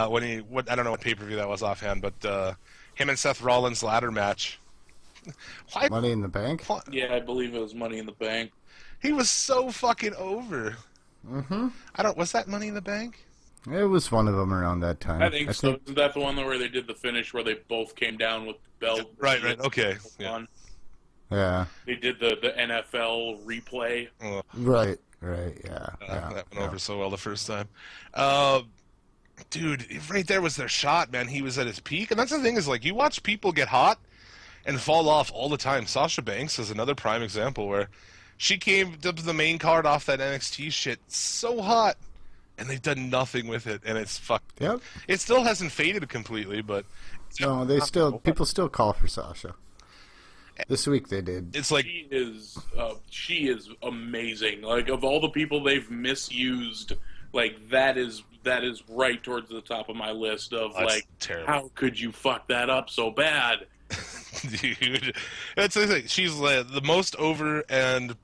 when he... I don't know what pay-per-view that was offhand, but him and Seth Rollins' ladder match. Why? Money in the Bank? Yeah, I believe it was Money in the Bank. He was so fucking over. Mm-hmm. Was that Money in the Bank? It was one of them around that time. I think so. Isn't that the one where they did the finish where they both came down with the belt? Right, okay. Yeah. Yeah. They did the NFL replay. Right, yeah. That went over so well the first time. Dude, right there was their shot, man. He was at his peak. And that's the thing is, like, you watch people get hot and fall off all the time. Sasha Banks is another prime example where she came to the main card off that NXT shit so hot, and they've done nothing with it, and it's fucked. Yep. It still hasn't faded completely, but... No, people still call for Sasha. This week they did. It's like... She is amazing. Like, of all the people they've misused, like, that is right towards the top of my list of, like, terrible. How could you fuck that up so bad? Dude, that's the thing. She's the most over and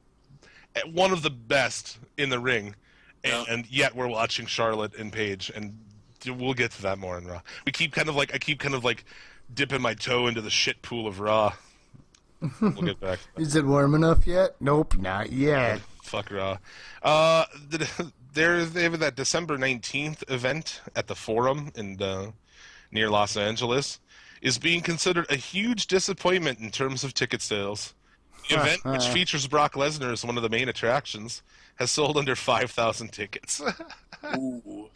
one of the best in the ring, and yet we're watching Charlotte and Paige, and we'll get to that more in Raw. I keep kind of dipping my toe into the shit pool of Raw. We'll get back. Is it warm enough yet? Nope, not yet. Fuck Raw. They have that December 19th event at the Forum in near Los Angeles. Is being considered a huge disappointment in terms of ticket sales. The event, which features Brock Lesnar as one of the main attractions, has sold under 5,000 tickets. Ooh.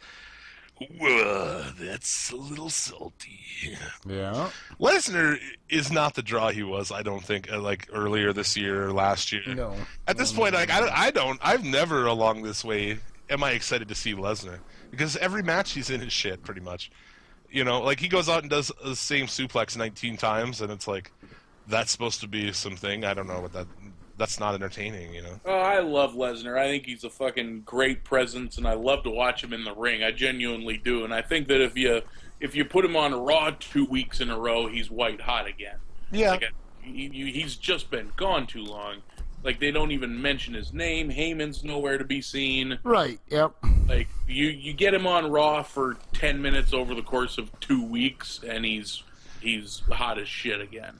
That's a little salty. Yeah. Lesnar is not the draw he was, I don't think, like earlier this year or last year. No. At this point, like I've never along this way am I excited to see Lesnar, because every match he's in is shit, pretty much. You know, like, he goes out and does the same suplex 19 times, and it's like, that's supposed to be something. I don't know what that's not entertaining, you know? Oh, I love Lesnar. I think he's a fucking great presence, and I love to watch him in the ring. I genuinely do. And I think that if you put him on Raw 2 weeks in a row, he's white hot again. Yeah. Like, he's just been gone too long. Like, they don't even mention his name. Heyman's nowhere to be seen. Right, yep. Like, you get him on Raw for 10 minutes over the course of 2 weeks, and he's hot as shit again.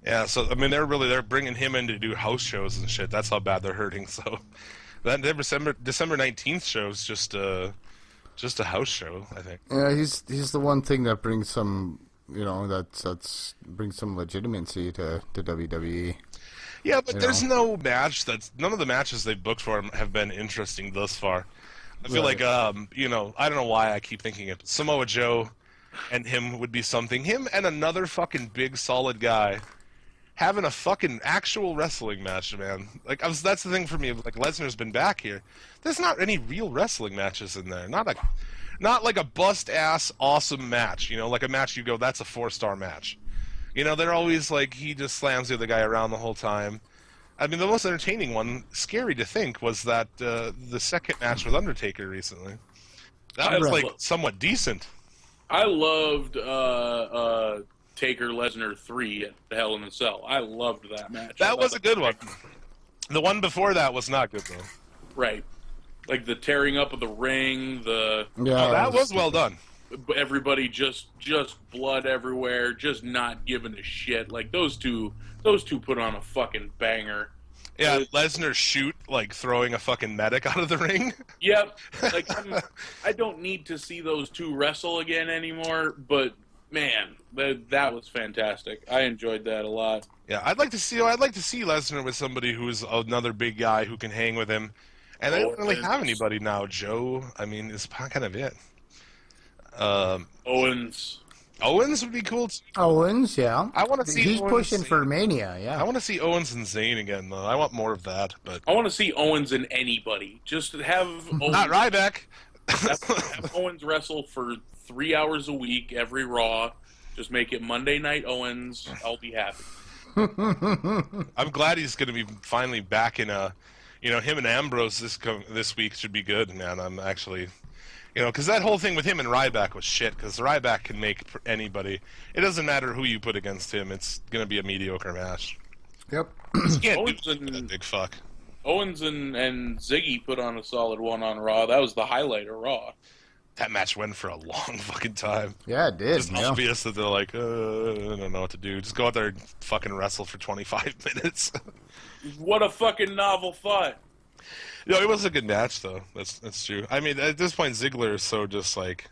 Yeah, so, I mean, they're bringing him in to do house shows and shit. That's how bad they're hurting, so... That December 19th show is just a house show, I think. Yeah, he's the one thing that brings some, you know, that's brings some legitimacy to WWE. Yeah, but there's no match none of the matches they've booked for him have been interesting thus far. I feel like, you know, I don't know why I keep thinking it. Samoa Joe and him would be something. Him and another fucking big, solid guy having a fucking actual wrestling match, man. Like, that's the thing for me. Like, Lesnar's been back here. There's not any real wrestling matches in there. Not like a bust-ass awesome match, you know? Like a match you go, that's a 4-star match. You know, they're always like, he just slams the other guy around the whole time. I mean, the most entertaining one, scary to think, was that the second match with Undertaker recently. That was, like, somewhat decent. I loved Taker Lesnar 3 at the Hell in a Cell. I loved that match. That was a good one. The one before that was not good, though. Right. Like, the tearing up of the ring, that was well done. Everybody just blood everywhere, just not giving a shit. Like, those two put on a fucking banger. Yeah, Lesnar shoot, like, throwing a fucking medic out of the ring. Yep. Like, I don't need to see those two wrestle again anymore, but man, that was fantastic. I enjoyed that a lot. Yeah, I'd like to see Lesnar with somebody who's another big guy who can hang with him. And they don't really have anybody now. Joe, I mean, is kind of it. Owens would be cool too. Owens, yeah. I want to see. He's pushing for Mania, yeah. I want to see Owens and Zayn again, though. I want more of that. But I want to see Owens and anybody. Just have Owens, not Ryback. have Owens wrestle for 3 hours a week every Raw. Just make it Monday Night Owens. I'll be happy. I'm glad he's going to be finally back in a, him and Ambrose this week should be good, man. I'm actually, because that whole thing with him and Ryback was shit. Because Ryback can make anybody. It doesn't matter who you put against him. It's going to be a mediocre match. Yep. Owens and big fuck. Owens and Ziggy put on a solid one on Raw. That was the highlight of Raw. That match went for a long fucking time. Yeah, it did. It's obvious that they're like, I don't know what to do. Just go out there and fucking wrestle for 25 minutes. What a fucking novel thought. It was a good match, though. That's true. I mean, at this point, Ziggler is so just, like,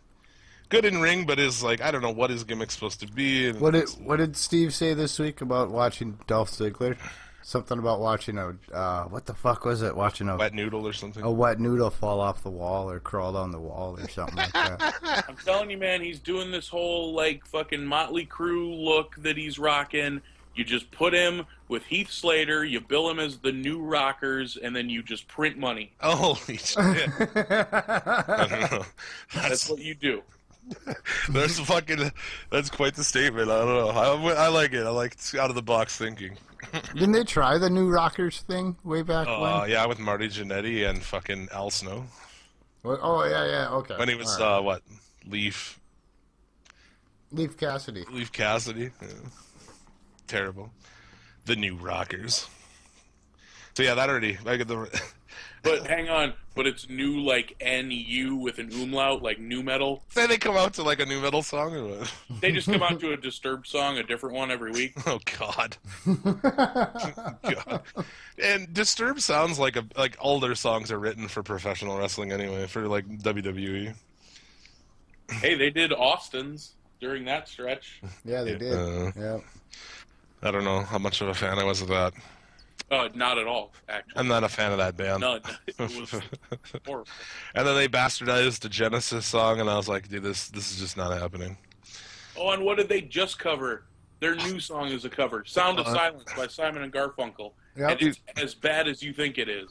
good in ring, but is, like, I don't know what his gimmick's supposed to be. And what did Steve say this week about watching Dolph Ziggler? Something about watching what the fuck was it? Watching a wet noodle or something. A wet noodle fall off the wall or crawl down the wall or something like that. I'm telling you, man, he's doing this whole, like, fucking Motley Crue look that he's rocking. You just put him with Heath Slater, you bill him as the New Rockers, and then you just print money. Holy shit. I don't know. That's what you do. That's quite the statement. I don't know. I like it. I like out-of-the-box thinking. Didn't they try the New Rockers thing way back when? Yeah, with Marty Jannetty and fucking Al Snow. Oh, yeah, okay. When he was, Leaf Cassidy. Leaf Cassidy. Yeah. Terrible. The New Rockers. So yeah, that already. I get the. But hang on, but it's new like NU with an umlaut, like new metal. Say they come out to like a new metal song or what? They just come out to a Disturbed song, a different one every week. Oh God. God. And Disturbed sounds like all their songs are written for professional wrestling anyway, for like WWE. Hey, they did Austin's during that stretch. Yeah, they did. Yeah. I don't know how much of a fan I was of that. Not at all, actually. I'm not a fan of that band. No, it was horrible. And then they bastardized the Genesis song, and I was like, dude, this is just not happening. Oh, and what did they just cover? Their new song is a cover. Sound of Silence by Simon and Garfunkel. Yep. And it's as bad as you think it is.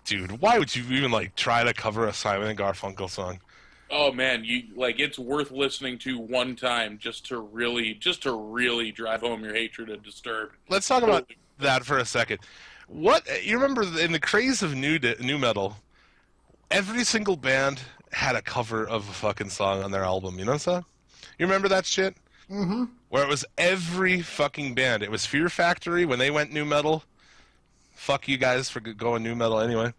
Dude, why would you even, like, try to cover a Simon and Garfunkel song? Oh, man, it's worth listening to one time just to really drive home your hatred of Disturbed. Let's talk about that for a second. You remember in the craze of new metal, every single band had a cover of a fucking song on their album. You know that? You remember that shit? Mm-hmm. Where it was every fucking band. It was Fear Factory when they went new metal. Fuck you guys for going new metal anyway.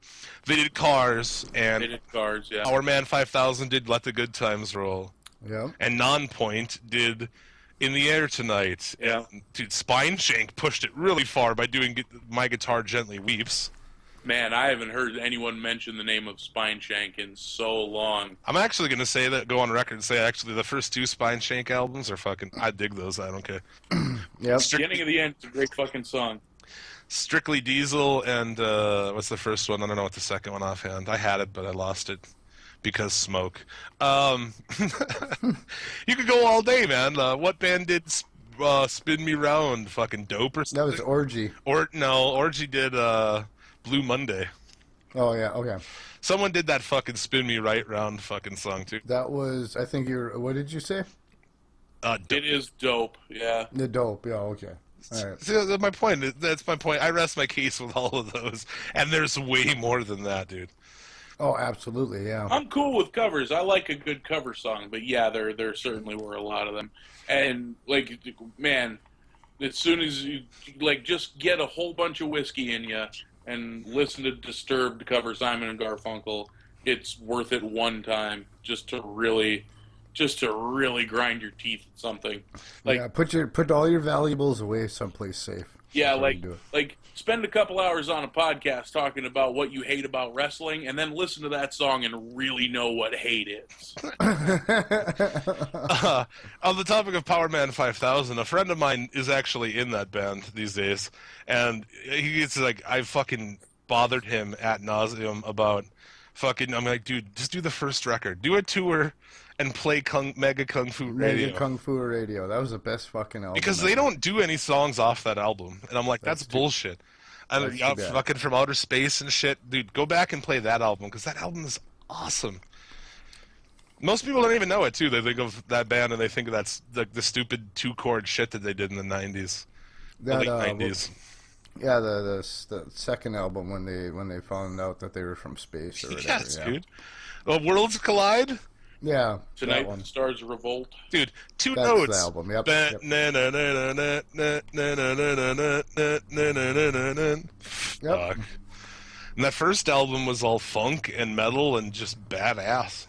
They did Cars, and yeah. Our Man 5000 did Let the Good Times Roll. Yeah. And Nonpoint did In the Air Tonight. Yeah. And, dude, Spineshank pushed it really far by doing My Guitar Gently Weeps. Man, I haven't heard anyone mention the name of Spineshank in so long. I'm actually going to go on record and say, actually, the first two Spineshank albums are fucking, I dig those, I don't care. Yep. Beginning of the End is a great fucking song. Strictly Diesel and, what's the first one? I don't know what the second one offhand. I had it, but I lost it because smoke. You could go all day, man. What band did Spin Me Round? Fucking Dope or something? That was Orgy. Orgy did Blue Monday. Oh, yeah, okay. Someone did that fucking Spin Me Right Round fucking song, too. That was, I think what did you say? It is Dope, yeah. The Dope, yeah, okay. All right. See, that's my point. That's my point. I rest my case with all of those, and there's way more than that, dude. Oh, absolutely, yeah. I'm cool with covers. I like a good cover song, but yeah, there certainly were a lot of them. And like, man, as soon as you just get a whole bunch of whiskey in you and listen to Disturbed cover Simon and Garfunkel, it's worth it one time just to really grind your teeth at something. Like, yeah, put all your valuables away someplace safe. Yeah, like spend a couple hours on a podcast talking about what you hate about wrestling, and then listen to that song and really know what hate is. On the topic of Power Man 5000, a friend of mine is actually in that band these days, and he's like, I fucking bothered him ad nauseum about fucking. I'm like, dude, just do the first record, do a tour. And play Mega Kung Fu Radio. Mega Kung Fu Radio. That was the best fucking album. Because they don't do any songs off that album. And I'm like, that's bullshit. And fucking From Outer Space and shit. Dude, go back and play that album, because that album is awesome. Most people don't even know it, too. They think of that band and they think that's the stupid two-chord shit that they did in the 90s. The late 90s. Yeah, the second album when they found out that they were from space or whatever. Yes, yeah. dude. Worlds Collide? Yeah, Tonight the Stars Revolt. Dude, two That's notes. the album, yep. Fuck. And that first album was all funk and metal and just badass.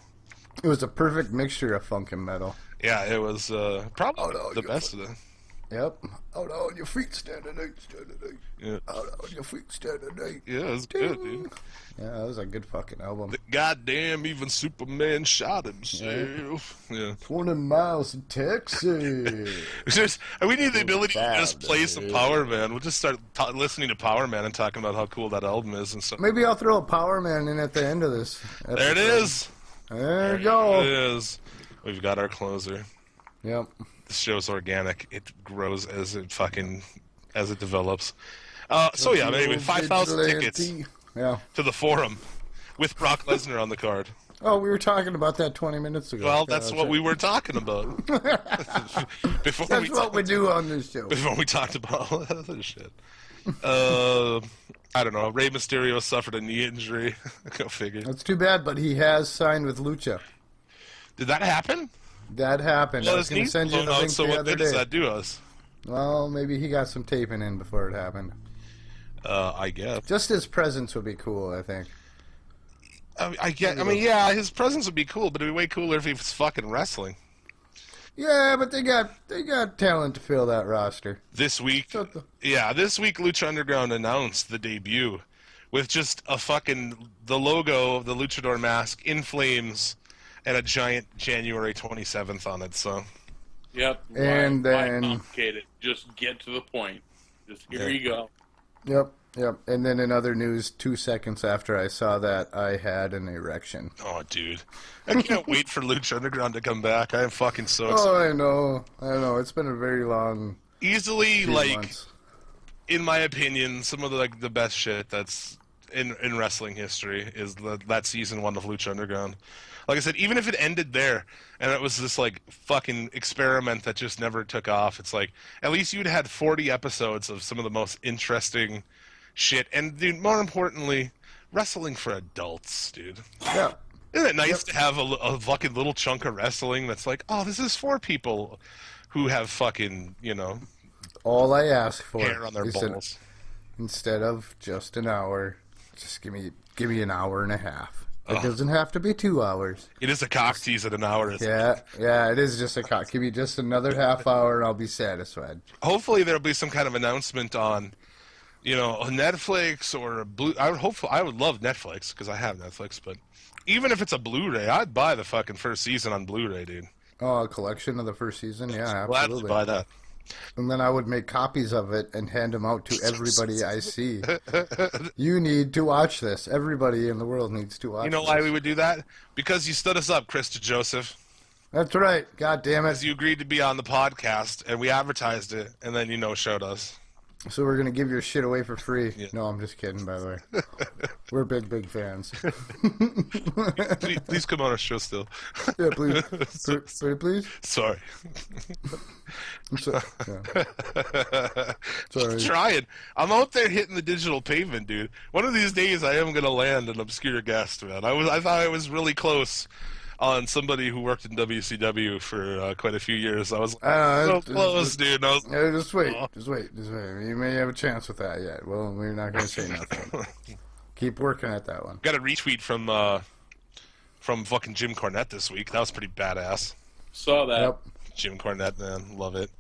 It was a perfect mixture of funk and metal. Yeah, it was probably the best of them. Yep. Out on your feet, standing eight. Yeah. Out on your feet, standing eight. Yeah, it was good, dude. Yeah, that was a good fucking album. Goddamn, even Superman shot himself. Yeah. 20 miles in Texas. We need the ability to just play some Power Man. We'll just start listening to Power Man and talking about how cool that album is and stuff. Maybe I'll throw a Power Man in at the end of this episode. There it is. There you go. It is. We've got our closer. Yep. The show's organic. It grows as it develops. So yeah, anyway, 5,000 tickets to the Forum with Brock Lesnar on the card. Oh, we were talking about that 20 minutes ago. Well, that's what we were talking about. That's what we do on this show. Before we talked about all that other shit. I don't know. Rey Mysterio suffered a knee injury. Go figure. That's too bad, but he has signed with Lucha. Did that happen? That happened. Well, I was going to send you the link so the what other good day. does that do us? Well, maybe he got some taping in before it happened. I guess. Just his presence would be cool, I think. Yeah, his presence would be cool, but it'd be way cooler if he was fucking wrestling. Yeah, but they got talent to fill that roster. This week, Lucha Underground announced the debut with just the logo of the Luchador mask in flames and a giant January 27th on it. So, yep. And then complicated. Just get to the point. Just here you go. Yep. And then in other news, 2 seconds after I saw that, I had an erection. Oh, dude. I can't wait for Lucha Underground to come back. I am fucking so excited. Oh, I know. It's been a very long Easily, months. In my opinion, some of the best shit that's in wrestling history is that season 1 of Lucha Underground. Like I said, even if it ended there and it was this fucking experiment that just never took off, it's like at least you'd had 40 episodes of some of the most interesting shit. And dude, more importantly, wrestling for adults, dude. Yeah. Isn't it nice to have a fucking little chunk of wrestling that's like, oh, this is for people who have fucking, all I ask for hair on their is balls. Instead of just an hour, just give me an hour and a half. It doesn't have to be 2 hours. It is a cock tease at an hour. Yeah, it is just a cock. Give me just another half hour and I'll be satisfied. Hopefully there'll be some kind of announcement on, Netflix or I would love Netflix because I have Netflix, but even if it's a Blu-ray, I'd buy the fucking first season on Blu-ray, dude. Oh, a collection of the first season? Yeah, Glad absolutely. to buy that. And then I would make copies of it and hand them out to everybody I see. You need to watch this. Everybody in the world needs to watch this. You know why we would do that? Because you stood us up, Krista Joseph. That's right. God damn it. Because you agreed to be on the podcast, and we advertised it, and then you no-showed us. So we're going to give your shit away for free. Yeah. No, I'm just kidding, by the way. We're big fans. please come on our show still. Yeah, please. Please? Sorry. Yeah. Sorry. I'm trying. I'm out there hitting the digital pavement, dude. One of these days I am going to land an obscure guest, man. I thought I was really close on somebody who worked in WCW for quite a few years. I was so close, dude. Just wait. You may have a chance with that yet. Well, we're not going to say nothing. Keep working at that one. Got a retweet from fucking Jim Cornette this week. That was pretty badass. Saw that. Yep. Jim Cornette, man. Love it.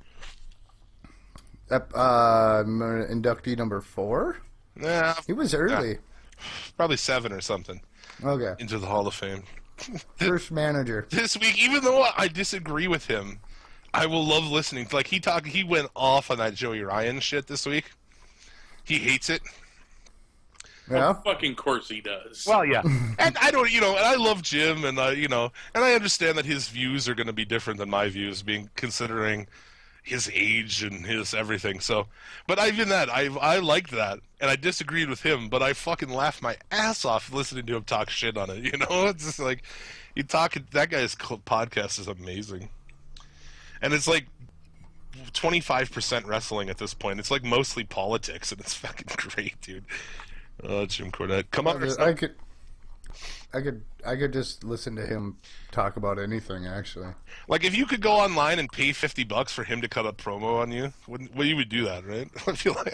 Inductee number 4? Yeah. He was early. Probably 7 or something. Okay. Into the Hall of Fame. First manager. This week, even though I disagree with him, I will love listening. He went off on that Joey Ryan shit this week. He hates it. Yeah. Of fucking course he does. Well, yeah. And I don't, and I love Jim, and and I understand that his views are going to be different than my views, considering his age and his everything. So, but even that, I liked that, and I disagreed with him, but I fucking laughed my ass off listening to him talk shit on it. It's just like that guy's podcast is amazing, and it's like 25% wrestling at this point. It's like mostly politics, and it's fucking great, dude. Oh, Jim Cornette. Come on. I could just listen to him talk about anything, actually. Like, if you could go online and pay $50 for him to cut a promo on you, you would do that, right? I feel like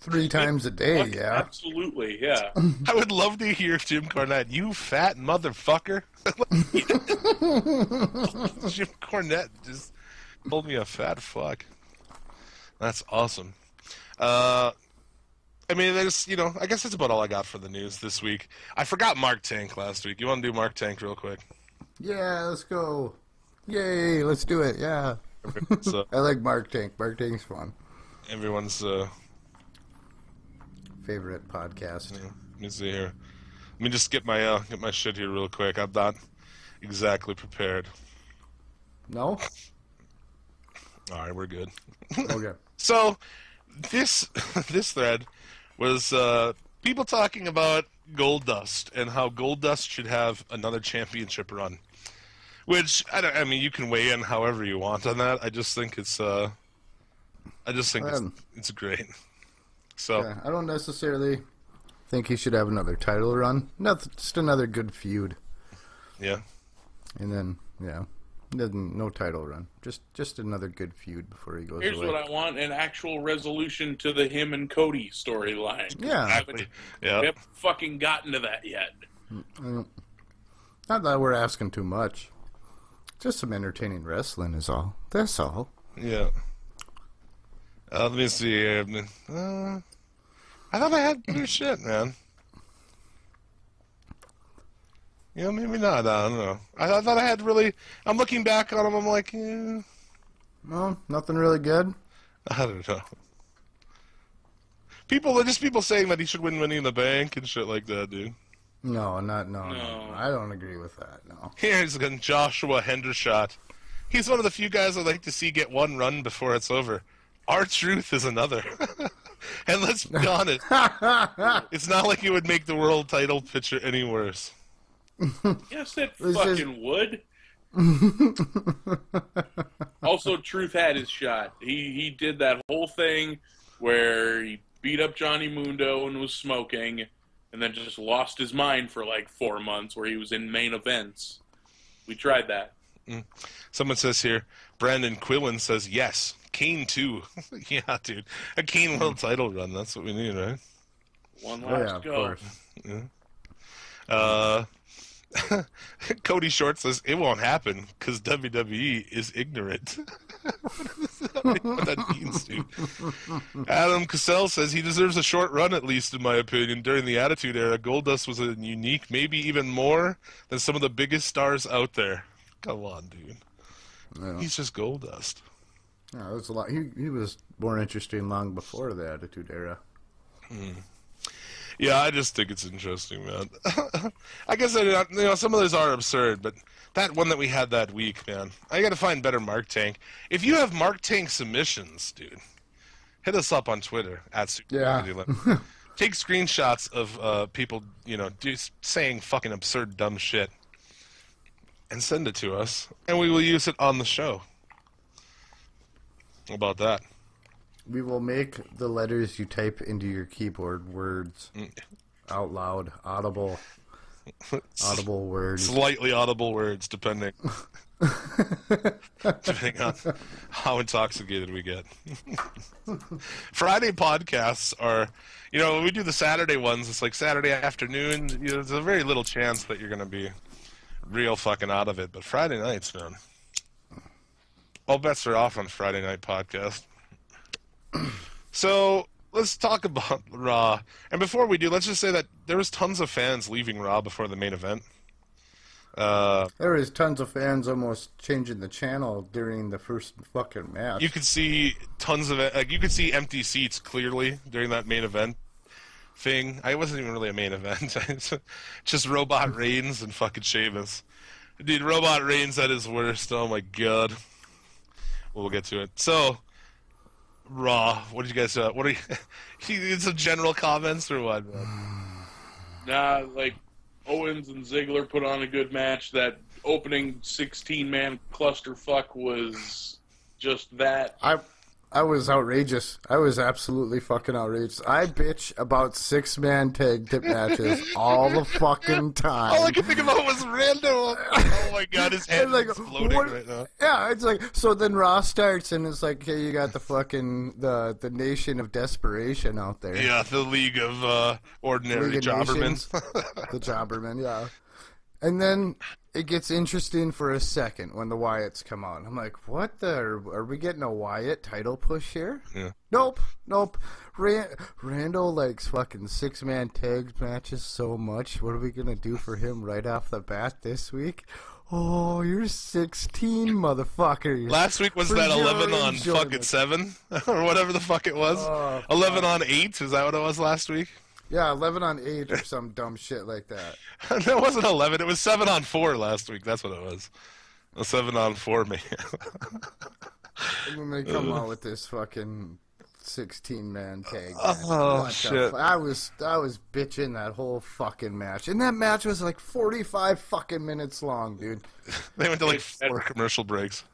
three times a day, yeah. Absolutely, yeah. I would love to hear Jim Cornette. You fat motherfucker. Jim Cornette just told me a fat fuck. That's awesome. I mean, there's, I guess that's about all I got for the news this week. I forgot Mark Tank last week. You want to do Mark Tank real quick? Yeah, let's go. Yay, let's do it, yeah. So, I like Mark Tank. Mark Tank's fun. Everyone's favorite podcast. Yeah, let me see here. Let me just get my shit here real quick. I'm not exactly prepared. No? All right, we're good. Okay. So, this thread was people talking about Goldust and how Goldust should have another championship run. Which I mean, you can weigh in however you want on that. I just think it's it's great. So yeah, I don't necessarily think he should have another title run. Just another good feud. Yeah. And then no title run. Just another good feud before he goes Here's away. what I want: an actual resolution to the him and Cody storyline. Yeah. We haven't fucking gotten to that yet. Not that we're asking too much. Just some entertaining wrestling is all. That's all. Yeah. Let me see. I thought I had new shit, man. Maybe not. I don't know. I thought I had really... I'm looking back on them, I'm like, No, nothing really good. I don't know. People saying that he should win Money in the Bank and shit like that, dude. No. I don't agree with that, no. Here's Joshua Hendershot. He's one of the few guys I'd like to see get one run before it's over. R-Truth is another. And let's be honest, it's not like it would make the world title picture any worse. Yes, it fucking would. Also, Truth had his shot. He did that whole thing where he beat up Johnny Mundo and was smoking, and then just lost his mind for like 4 months where he was in main events. We tried that. Someone says here, Brandon Quillen says, yes, Kane too. Yeah, dude. A Kane world title run, that's what we need, right? One last go. Of course. Yeah. Cody Short says, it won't happen because WWE is ignorant. What that means, dude. Adam Cassell says he deserves a short run, at least in my opinion. During the Attitude Era, Goldust was a unique, maybe even more than some of the biggest stars out there. Come on, dude. Yeah. He's just Goldust. Yeah, there's a lot. He was more interesting long before the Attitude Era. Yeah, I just think it's interesting, man. I guess some of those are absurd, but that one that we had that week, man, I got to find better Mark Tank. If you have Mark Tank submissions, dude, hit us up on Twitter at Yeah. Take screenshots of people, saying fucking absurd, dumb shit, and send it to us, and we will use it on the show. How about that? We will make the letters you type into your keyboard words out loud, audible words. Slightly audible words, depending on how intoxicated we get. Friday podcasts are, when we do the Saturday ones, it's like Saturday afternoon. There's a very little chance that you're going to be real fucking out of it. But Friday nights, man. All bets are off on Friday night podcast. So let's talk about Raw. And before we do, let's just say that there was tons of fans leaving Raw before the main event. There was tons of fans almost changing the channel during the first fucking match. You could see tons of it. Like, you could see empty seats clearly during that main event thing. I wasn't even really a main event. Just Robot Reigns and fucking Sheamus. Dude, Robot Reigns at his worst. Oh my god. We'll get to it. So, Raw. What did you guys? What are you? Some general comments or what? Nah, like Owens and Ziggler put on a good match. That opening 16-man clusterfuck was just that. I was outrageous. I was absolutely fucking outrageous. I bitch about 6-man tag tip matches all the fucking time. All I could think about was Rando. Oh my god, his head is floating right now. Yeah, it's like, so then Raw starts and it's like, hey, you got the fucking, the Nation of Desperation out there. Yeah, the League of Ordinary League of Jobbermen. Nations. The Jobbermen, yeah. And then it gets interesting for a second when the Wyatts come out. I'm like, what the? Are we getting a Wyatt title push here? Yeah. Nope. Rando likes fucking 6-man tag matches so much. What are we going to do for him right off the bat this week? Oh, you're 16, motherfucker. Last week was that 11 on fucking 7? Or whatever the fuck it was? 11 on 8? Is that what it was last week? Yeah, 11 on 8 or some dumb shit like that. That wasn't 11. It was 7 on 4 last week. That's what it was. A 7 on 4, man. And when they come out with this fucking 16-man tag. Oh, shit. I was bitching that whole fucking match. And that match was like 45 fucking minutes long, dude. They went to like 4 commercial breaks.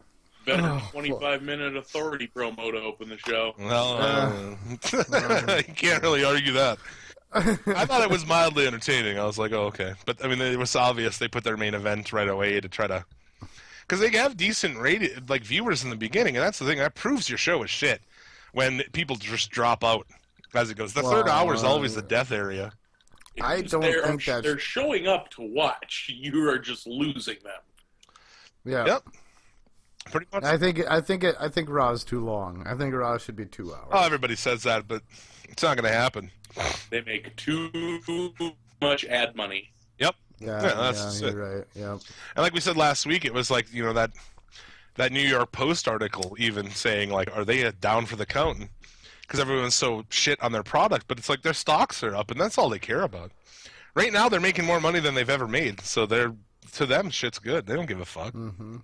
Better than 25-minute authority promo to open the show. Well, you can't really argue that. I thought it was mildly entertaining. I was like, oh, okay. But, I mean, it was obvious they put their main event right away to try to... Because they have decent rated, like, viewers in the beginning, and that's the thing. That proves your show is shit when people just drop out as it goes. The third hour is always the death area. I don't think that... They're showing up to watch. You are just losing them. Yeah. Yep. Pretty much. I think Raw is too long. I think Raw should be 2 hours. Oh, everybody says that, but it's not going to happen. They make too much ad money. Yep. Yeah, you're right. Yep. And like we said last week, it was like, you know, that New York Post article even saying, like, are they down for the count? Because everyone's so shit on their product, but it's like their stocks are up, and that's all they care about. Right now, they're making more money than they've ever made, so to them, shit's good. They don't give a fuck. Mm-hmm.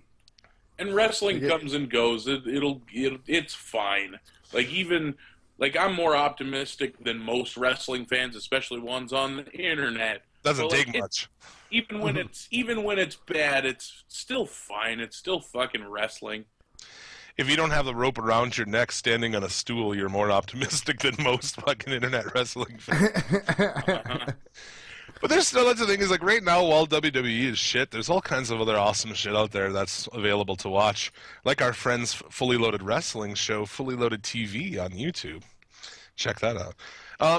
And wrestling comes and goes. It's fine. Like I'm more optimistic than most wrestling fans, especially ones on the internet. Doesn't take much. Even when it's bad, it's still fine. It's still fucking wrestling. If you don't have the rope around your neck standing on a stool, you're more optimistic than most fucking internet wrestling fans. But there's still, that's the thing, is like right now, while WWE is shit, there's all kinds of other awesome shit out there that's available to watch. Like our friends' Fully Loaded Wrestling show, Fully Loaded TV on YouTube. Check that out.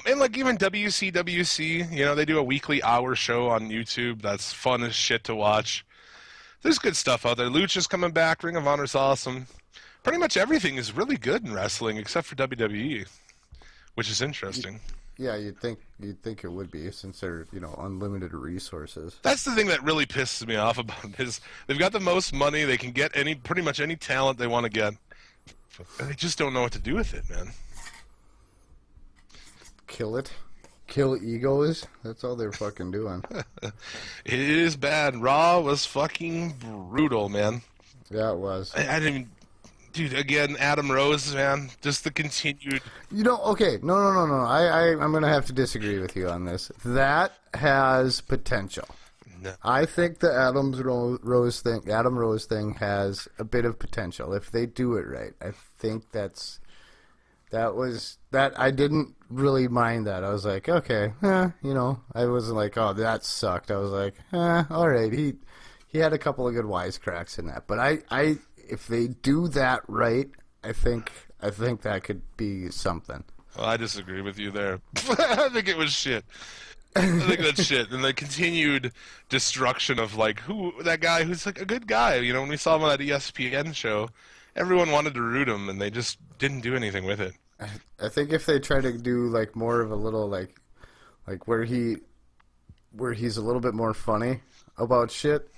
And like even WCWC, you know, they do a weekly hour show on YouTube that's fun as shit to watch. There's good stuff out there. Lucha's coming back. Ring of Honor's awesome. Pretty much everything is really good in wrestling except for WWE, which is interesting. Yeah, you'd think it would be, since they're, you know, unlimited resources. That's the thing that really pisses me off about it, is they've got the most money, they can get pretty much any talent they want to get. They just don't know what to do with it, man. Kill it. Kill egos. That's all they're fucking doing. It is bad. Raw was fucking brutal, man. Yeah, it was. I didn't... Dude, again, Adam Rose, man, just the continued... You know, okay, no. I'm going to have to disagree with you on this. That has potential. No. I think the Adam Rose thing has a bit of potential if they do it right. I think that I didn't really mind that. I was like, okay, you know, I wasn't like, oh, that sucked. I was like, all right, he had a couple of good wisecracks in that. But I if they do that right, I think that could be something. Well, I disagree with you there. I think it was shit. I think that's shit. And the continued destruction of, like, that guy who's, like, a good guy. You know, when we saw him on that ESPN show, everyone wanted to root him, and they just didn't do anything with it. I think if they try to do, like, more of a little, like where he's a little bit more funny about shit,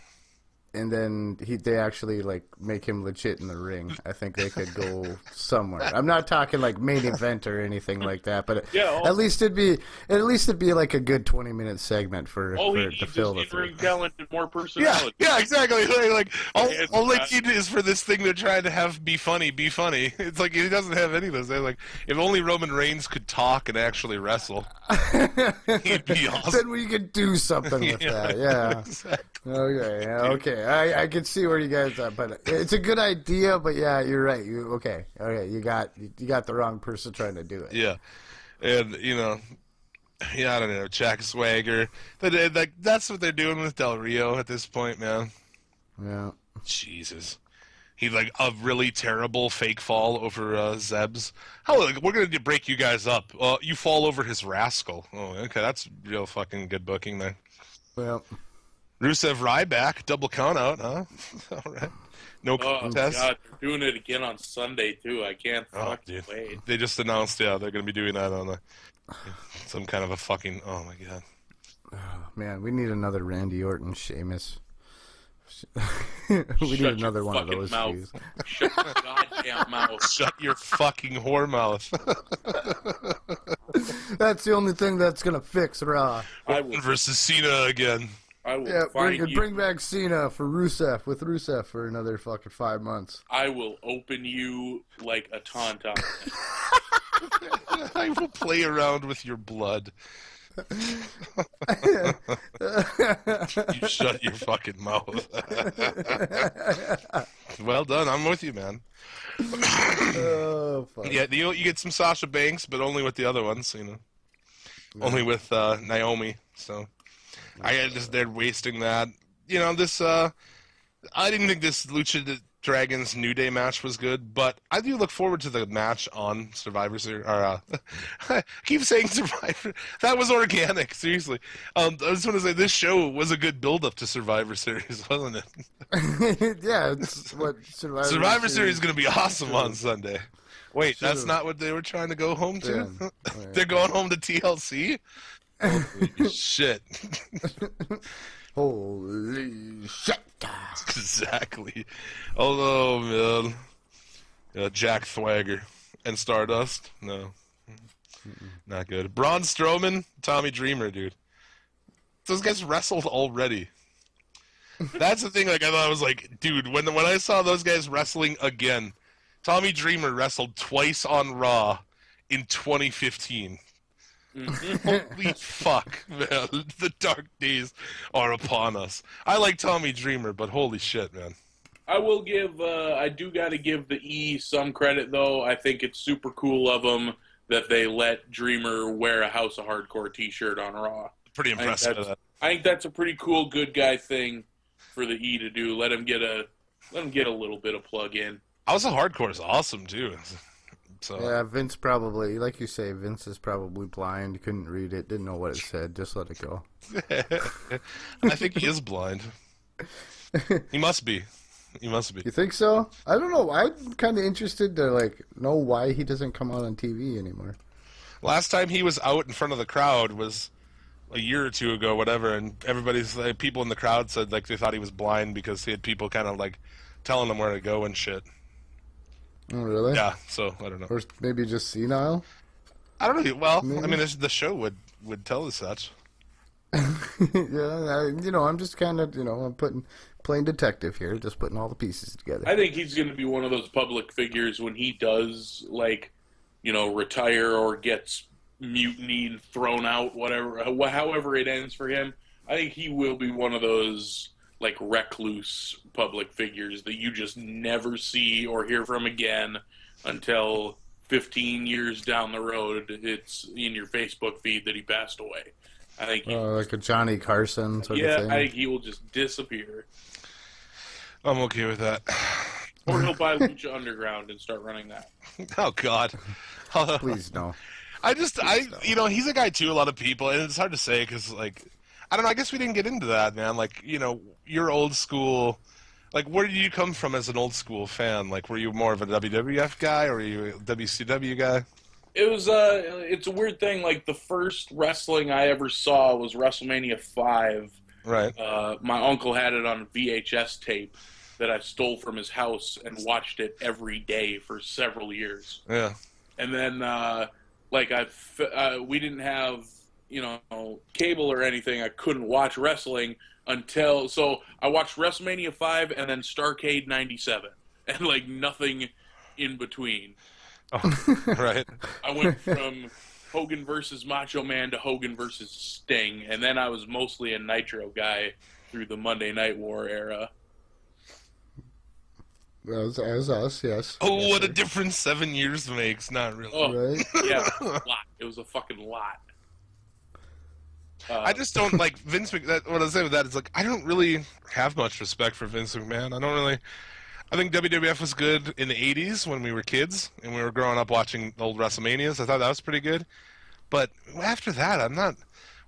and then they actually, like, make him legit in the ring, I think they could go somewhere. I'm not talking, like, main event or anything like that, but at least it'd be like a good 20-minute segment for to fill the ring talent and more personality. Yeah, exactly. Like all they need is for this thing they're trying to have be funny. It's like he doesn't have any of those. They're like, if only Roman Reigns could talk and actually wrestle, he'd be awesome. Then we could do something with that. Yeah. Exactly. Okay. I can see where you guys are, but it's a good idea. But yeah, you're right. Okay, you got the wrong person trying to do it. Yeah, and I don't know, Jack Swagger. But that's what they're doing with Del Rio at this point, man. Yeah. Jesus. He a really terrible fake fall over Zeb's. We're gonna break you guys up. You fall over his rascal. Oh, okay, that's real fucking good booking there. Well, Rusev Ryback, double count out, huh? All right. No contest. Oh God, they're doing it again on Sunday too. I can't fucking wait. They just announced, they're gonna be doing that on some kind of a fucking. Oh my God. Oh, man, we need another Randy Orton Sheamus. We need another one of those. Mouth. Shut your goddamn mouth. Shut your fucking whore mouth. That's the only thing that's gonna fix Raw. Versus Cena again. I will bring back Cena for Rusev with Rusev for another fucking 5 months. I will open you like a tauntaun. I will play around with your blood. You shut your fucking mouth. Well done. I'm with you, man. Oh, fuck. Yeah, you get some Sasha Banks, but only with the other ones, Only with Naomi. So they're wasting that. This I didn't think this Lucha Dragons New Day match was good, but I do look forward to the match on Survivor Series. I keep saying Survivor. That was organic, seriously. I just want to say this show was a good build-up to Survivor Series, wasn't it? Yeah, it's what Survivor Series is going to be awesome on Sunday. Wait, that's not what they were trying to go home to? Yeah. They're going home to TLC? Holy shit. Holy shit. Exactly. Although, man. Jack Swagger and Stardust? No. Not good. Braun Strowman, Tommy Dreamer, dude. Those guys wrestled already. That's the thing, I thought I was dude, when I saw those guys wrestling again, Tommy Dreamer wrestled twice on Raw in 2015. Holy fuck, man. The dark days are upon us. I like Tommy Dreamer, but holy shit, man. I will give, I do got to give the E some credit, though. I think it's super cool of them that they let Dreamer wear a House of Hardcore t-shirt on Raw. Pretty impressive. I think that's a pretty cool good guy thing for the E to do. Let him get a little bit of plug in. House of Hardcore is awesome, too. So. Yeah, Vince probably, like you say, Vince is probably blind, couldn't read it, didn't know what it said, just let it go. I think he is blind. He must be. You think so? I don't know. I'm kind of interested to know why he doesn't come out on TV anymore. Last time he was out in front of the crowd was a year or two ago, whatever, and people in the crowd said they thought he was blind because he had people kind of telling him where to go and shit. Oh, really? Yeah, so I don't know. Or maybe just senile? I don't know. Well, maybe. I mean, the show would tell us such. Yeah, I'm just kind of, I'm playing detective here, just putting all the pieces together. I think he's going to be one of those public figures when he does, retire or gets mutinied, thrown out, whatever, however it ends for him. I think he will be one of those recluse public figures that you just never see or hear from again until 15 years down the road it's in your Facebook feed that he passed away. I think like a Johnny Carson sort of thing. I think he will just disappear. I'm okay with that. Or he'll buy Lucha Underground and start running that. Oh God. Please no. He's a guy too, a lot of people, and it's hard to say because I don't know. I guess we didn't get into that, man. You're old school. Where did you come from as an old school fan? Were you more of a WWF guy or were you a WCW guy? It was it's a weird thing. The first wrestling I ever saw was WrestleMania 5. Right. My uncle had it on VHS tape that I stole from his house and watched it every day for several years. Yeah. And then we didn't have cable or anything. I couldn't watch wrestling so I watched WrestleMania 5 and then Starrcade 97 and nothing in between. Oh, right. I went from Hogan versus Macho Man to Hogan versus Sting, and then I was mostly a Nitro guy through the Monday Night War era. as us, yes. Oh, yes, what sir. a difference 7 years makes. Not really. Oh, Right? yeah, it was a lot. It was a fucking lot. I just don't like Vince McMahon. What I say with that is like I don't really have much respect for Vince McMahon. I don't really. I think WWF was good in the '80s when we were kids and we were growing up watching old WrestleManias. I thought that was pretty good. But after that, I'm not.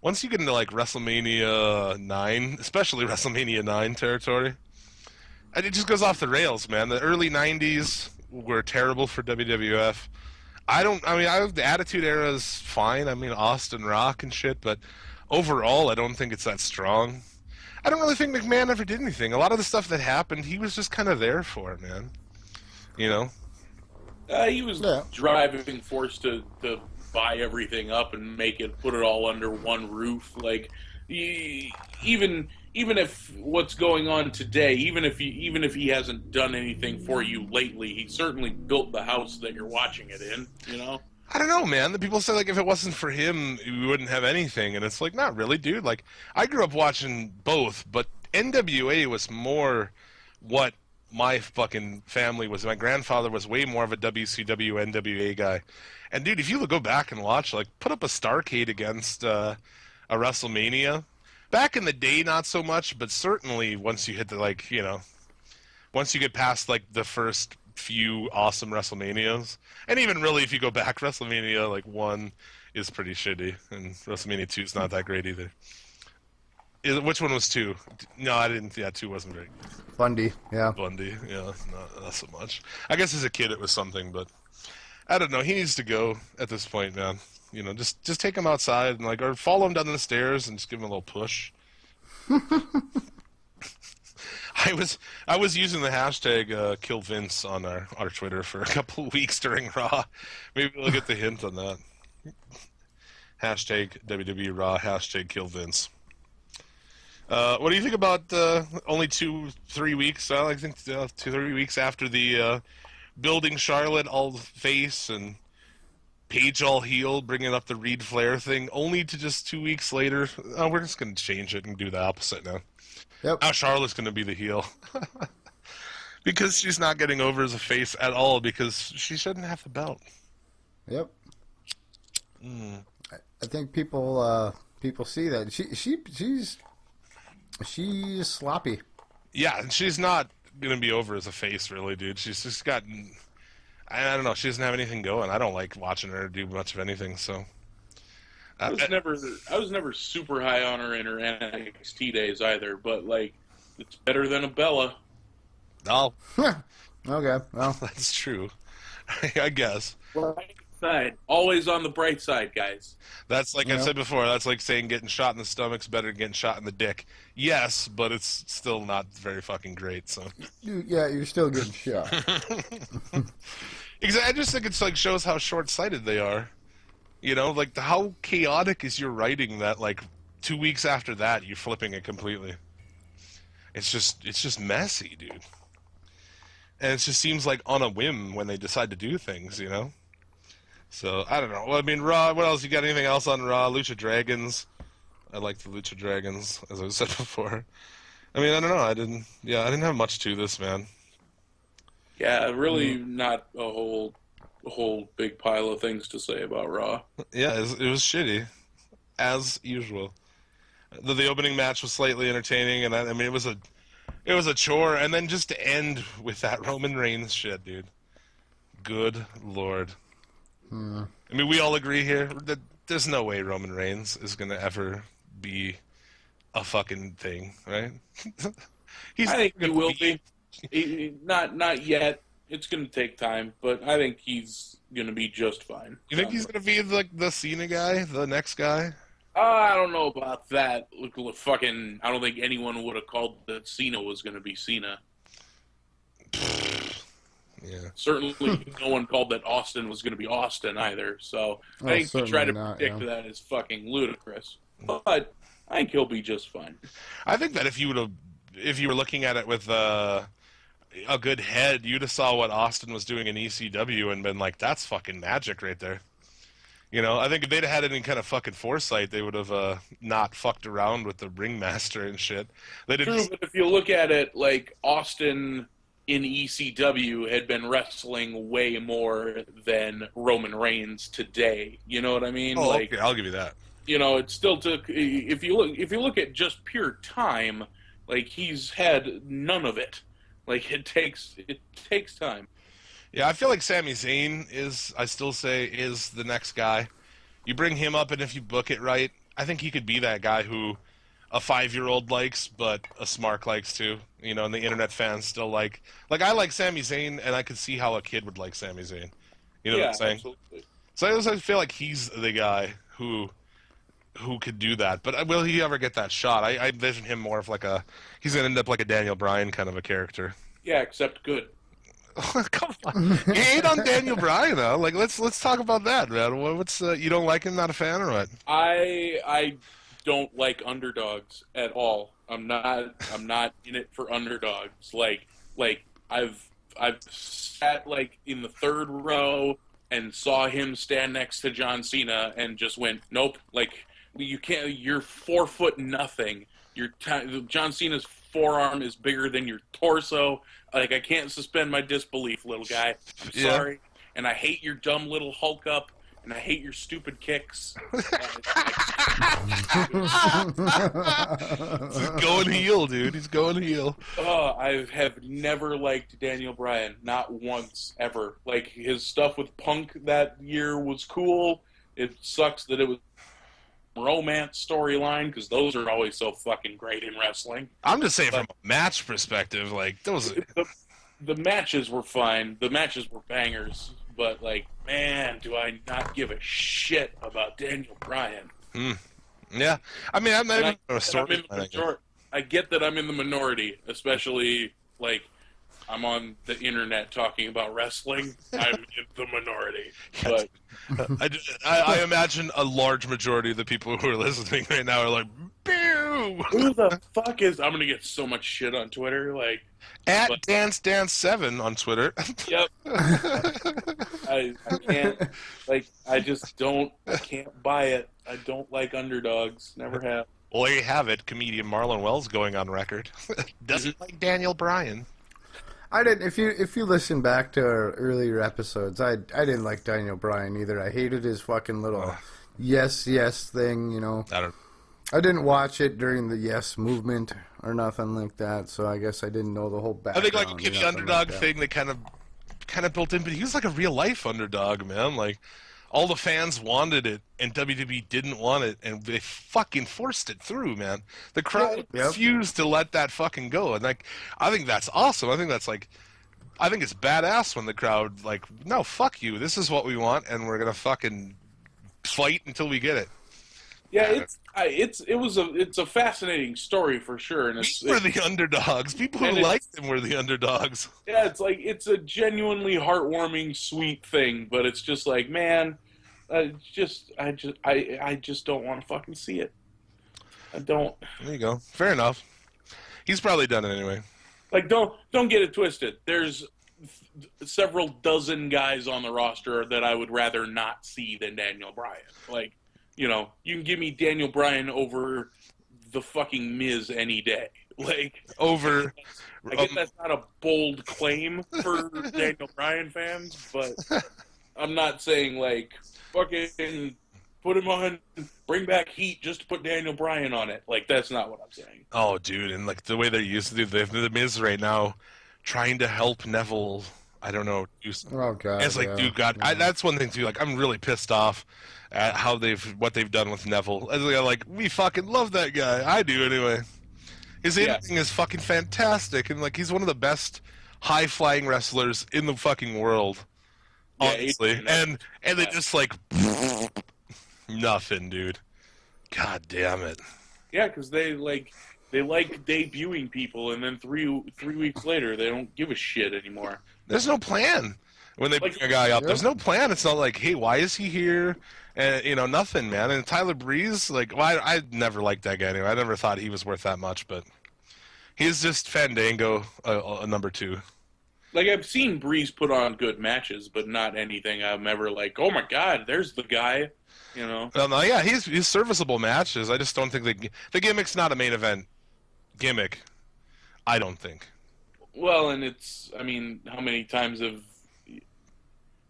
Once you get into like WrestleMania 9, especially WrestleMania 9 territory, it just goes off the rails, man. The early '90s were terrible for WWF. The Attitude Era is fine. I mean, Austin Rock and shit, but overall, I don't think it's that strong. I don't really think McMahon ever did anything. A lot of the stuff that happened, he was just kind of there for, man. You know? He was driving force to buy everything up and put it all under one roof. Like, even if what's going on today, even if he hasn't done anything for you lately, he certainly built the house that you're watching it in. You know. I don't know, man. The people say, like, if it wasn't for him, we wouldn't have anything. And it's like, not really, dude. Like, I grew up watching both, but NWA was more what my fucking family was. My grandfather was way more of a WCW, NWA guy. And, dude, if you go back and watch, like, put up a Starrcade against a WrestleMania. Back in the day, not so much, but certainly once you hit the, like, you know, once you get past, like, the first few awesome WrestleManias, and even really if you go back, WrestleMania like 1 is pretty shitty, and WrestleMania 2 is not that great either. Which one was 2? No, I didn't. Yeah, 2 wasn't very good. Bundy, yeah. Bundy, yeah, not so much. I guess as a kid it was something, but I don't know. He needs to go at this point, man. You know, just take him outside and like, or follow him down the stairs and just give him a little push. I was using the hashtag Kill Vince on our Twitter for a couple of weeks during Raw. Maybe we'll get the hint on that. Hashtag WWE Raw, hashtag Kill Vince. What do you think about only 2-3 weeks? I think 2-3 weeks after the building Charlotte all face and Paige all heel, bringing up the Reed Flair thing, only to just 2 weeks later, we're just going to change it and do the opposite now. Yep. Now Charlotte's going to be the heel. Because she's not getting over as a face at all because she shouldn't have the belt. Yep. I think people see that. She's sloppy. Yeah, and she's not going to be over as a face, really, dude. She's just got... I don't know. She doesn't have anything going. I don't like watching her do much of anything, so... I was never super high on her in her NXT days either, but like it's better than a Bella. Oh, okay, well that's true. I guess. Bright side, always on the bright side, guys. That's like I said before. That's like saying getting shot in the stomach's better than getting shot in the dick. Yes, but it's still not very fucking great. So. You're still getting shot. Exactly. I just think it's like shows how short-sighted they are. You know, like how chaotic is your writing that like 2 weeks after that you're flipping it completely. It's just messy, dude. And it just seems like on a whim when they decide to do things, you know. So I don't know. Well, I mean, Raw. What else? You got anything else on Raw? Lucha Dragons. I like the Lucha Dragons, as I said before. I mean, I don't know. I didn't have much to this, man. Yeah, really, not a whole big pile of things to say about Raw. Yeah, it was shitty, as usual. The opening match was slightly entertaining, and I mean, it was a chore, and then just to end with that Roman Reigns shit, dude. Good Lord. I mean, we all agree here that there's no way Roman Reigns is going to ever be a fucking thing, right? I think he will be. Not yet. It's going to take time, but I think he's going to be just fine. You think he's going to be like the Cena guy, the next guy? I don't know about that. Look, fucking, I don't think anyone would have called that Cena was going to be Cena. Yeah. Certainly no one called that Austin was going to be Austin either. So I think to try to predict that is fucking ludicrous. But I think he'll be just fine. I think that if you were looking at it with a good head, you'd have saw what Austin was doing in ECW and been like, that's fucking magic right there. You know, I think if they'd have had any kind of fucking foresight, they would have not fucked around with the ringmaster and shit. True, but if you look at it, like, Austin in ECW had been wrestling way more than Roman Reigns today. You know what I mean? Oh, okay, I'll give you that. You know, it still took. If you look at just pure time, like he's had none of it. Like it takes time. Yeah, I feel like Sami Zayn I still say, is the next guy. You bring him up, and if you book it right, I think he could be that guy who a 5-year-old likes, but a Smark likes too. You know, and the internet fans still like. Like, I like Sami Zayn, and I could see how a kid would like Sami Zayn. You know what I'm saying? Absolutely. So I also feel like he's the guy who could do that. But will he ever get that shot? I envision him more of like he's going to end up like a Daniel Bryan kind of a character. Yeah, except good. Come on. You hate on Daniel Bryan, though. Like, let's talk about that, man. What's you don't like him? Not a fan, or what? I don't like underdogs at all. I'm not in it for underdogs. Like I've sat like in the third row and saw him stand next to John Cena and just went, nope. Like, you can't. You're 4 foot nothing. John Cena's forearm is bigger than your torso. Like, I can't suspend my disbelief, little guy. I'm sorry. And I hate your dumb little Hulk up, and I hate your stupid kicks. He's going heel, dude. He's going heel. I have never liked Daniel Bryan. Not once, ever. Like, his stuff with Punk that year was cool. It sucks that it was romance storyline, because those are always so fucking great in wrestling. I'm just saying, from a match perspective, like, those... The matches were fine. The matches were bangers. But, like, man, do I not give a shit about Daniel Bryan. Yeah. I mean, I'm not even a story. I get that I'm in the minority, especially, like, I'm on the internet talking about wrestling. I'm in the minority. But I imagine a large majority of the people who are listening right now are like, boo! Who the fuck is... I'm going to get so much shit on Twitter, like... At DanceDance7 on Twitter. Yep. I can't... Like, I can't buy it. I don't like underdogs. Never have. Well, there you have it. Comedian Marlon Wells going on record. Doesn't like Daniel Bryan. I didn't. If you listen back to our earlier episodes, I didn't like Daniel Bryan either. I hated his fucking little yes thing. You know. I didn't watch it during the Yes movement or nothing like that, so I guess I didn't know the whole background. I think like the underdog thing that kind of built in, but he was like a real life underdog, man. Like, all the fans wanted it, and WWE didn't want it, and they fucking forced it through, man. The crowd refused to let that fucking go, and like, I think that's awesome. I think it's badass when the crowd like, no, fuck you. This is what we want, and we're gonna fucking fight until we get it. Yeah, it's a fascinating story for sure, and we're the underdogs. People who like them were the underdogs. Yeah, it's a genuinely heartwarming, sweet thing, but it's just like, man, I just don't want to fucking see it. I don't. There you go. Fair enough. He's probably done it anyway. Like, don't get it twisted. There's several dozen guys on the roster that I would rather not see than Daniel Bryan. Like, you know, you can give me Daniel Bryan over the fucking Miz any day. Like, over. I guess that's not a bold claim for Daniel Bryan fans, but I'm not saying, like, fucking put him on, bring back heat just to put Daniel Bryan on it. Like, that's not what I'm saying. Oh, dude, and like the way they used to do the Miz right now, trying to help Neville. I don't know. Oh God! It's like, dude, God, that's one thing too. Like, I'm really pissed off at what they've done with Neville. Like, we fucking love that guy. I do anyway. His in-ring is fucking fantastic, and like, he's one of the best high-flying wrestlers in the fucking world. Honestly, and they just like nothing, dude. God damn it. Yeah, because they like debuting people, and then three weeks later, they don't give a shit anymore. There's no plan when they bring a guy up. There's no plan. It's not like, hey, why is he here? And you know, nothing, man. And Tyler Breeze, like, well, I never liked that guy anyway. I never thought he was worth that much, but he's just Fandango, a number 2. Like, I've seen Breeze put on good matches, but not anything I'm ever like, oh my God, there's the guy. You know? No, yeah, he's serviceable matches. I just don't think the gimmick's not a main event gimmick. I don't think. Well, and it's, I mean, how many times have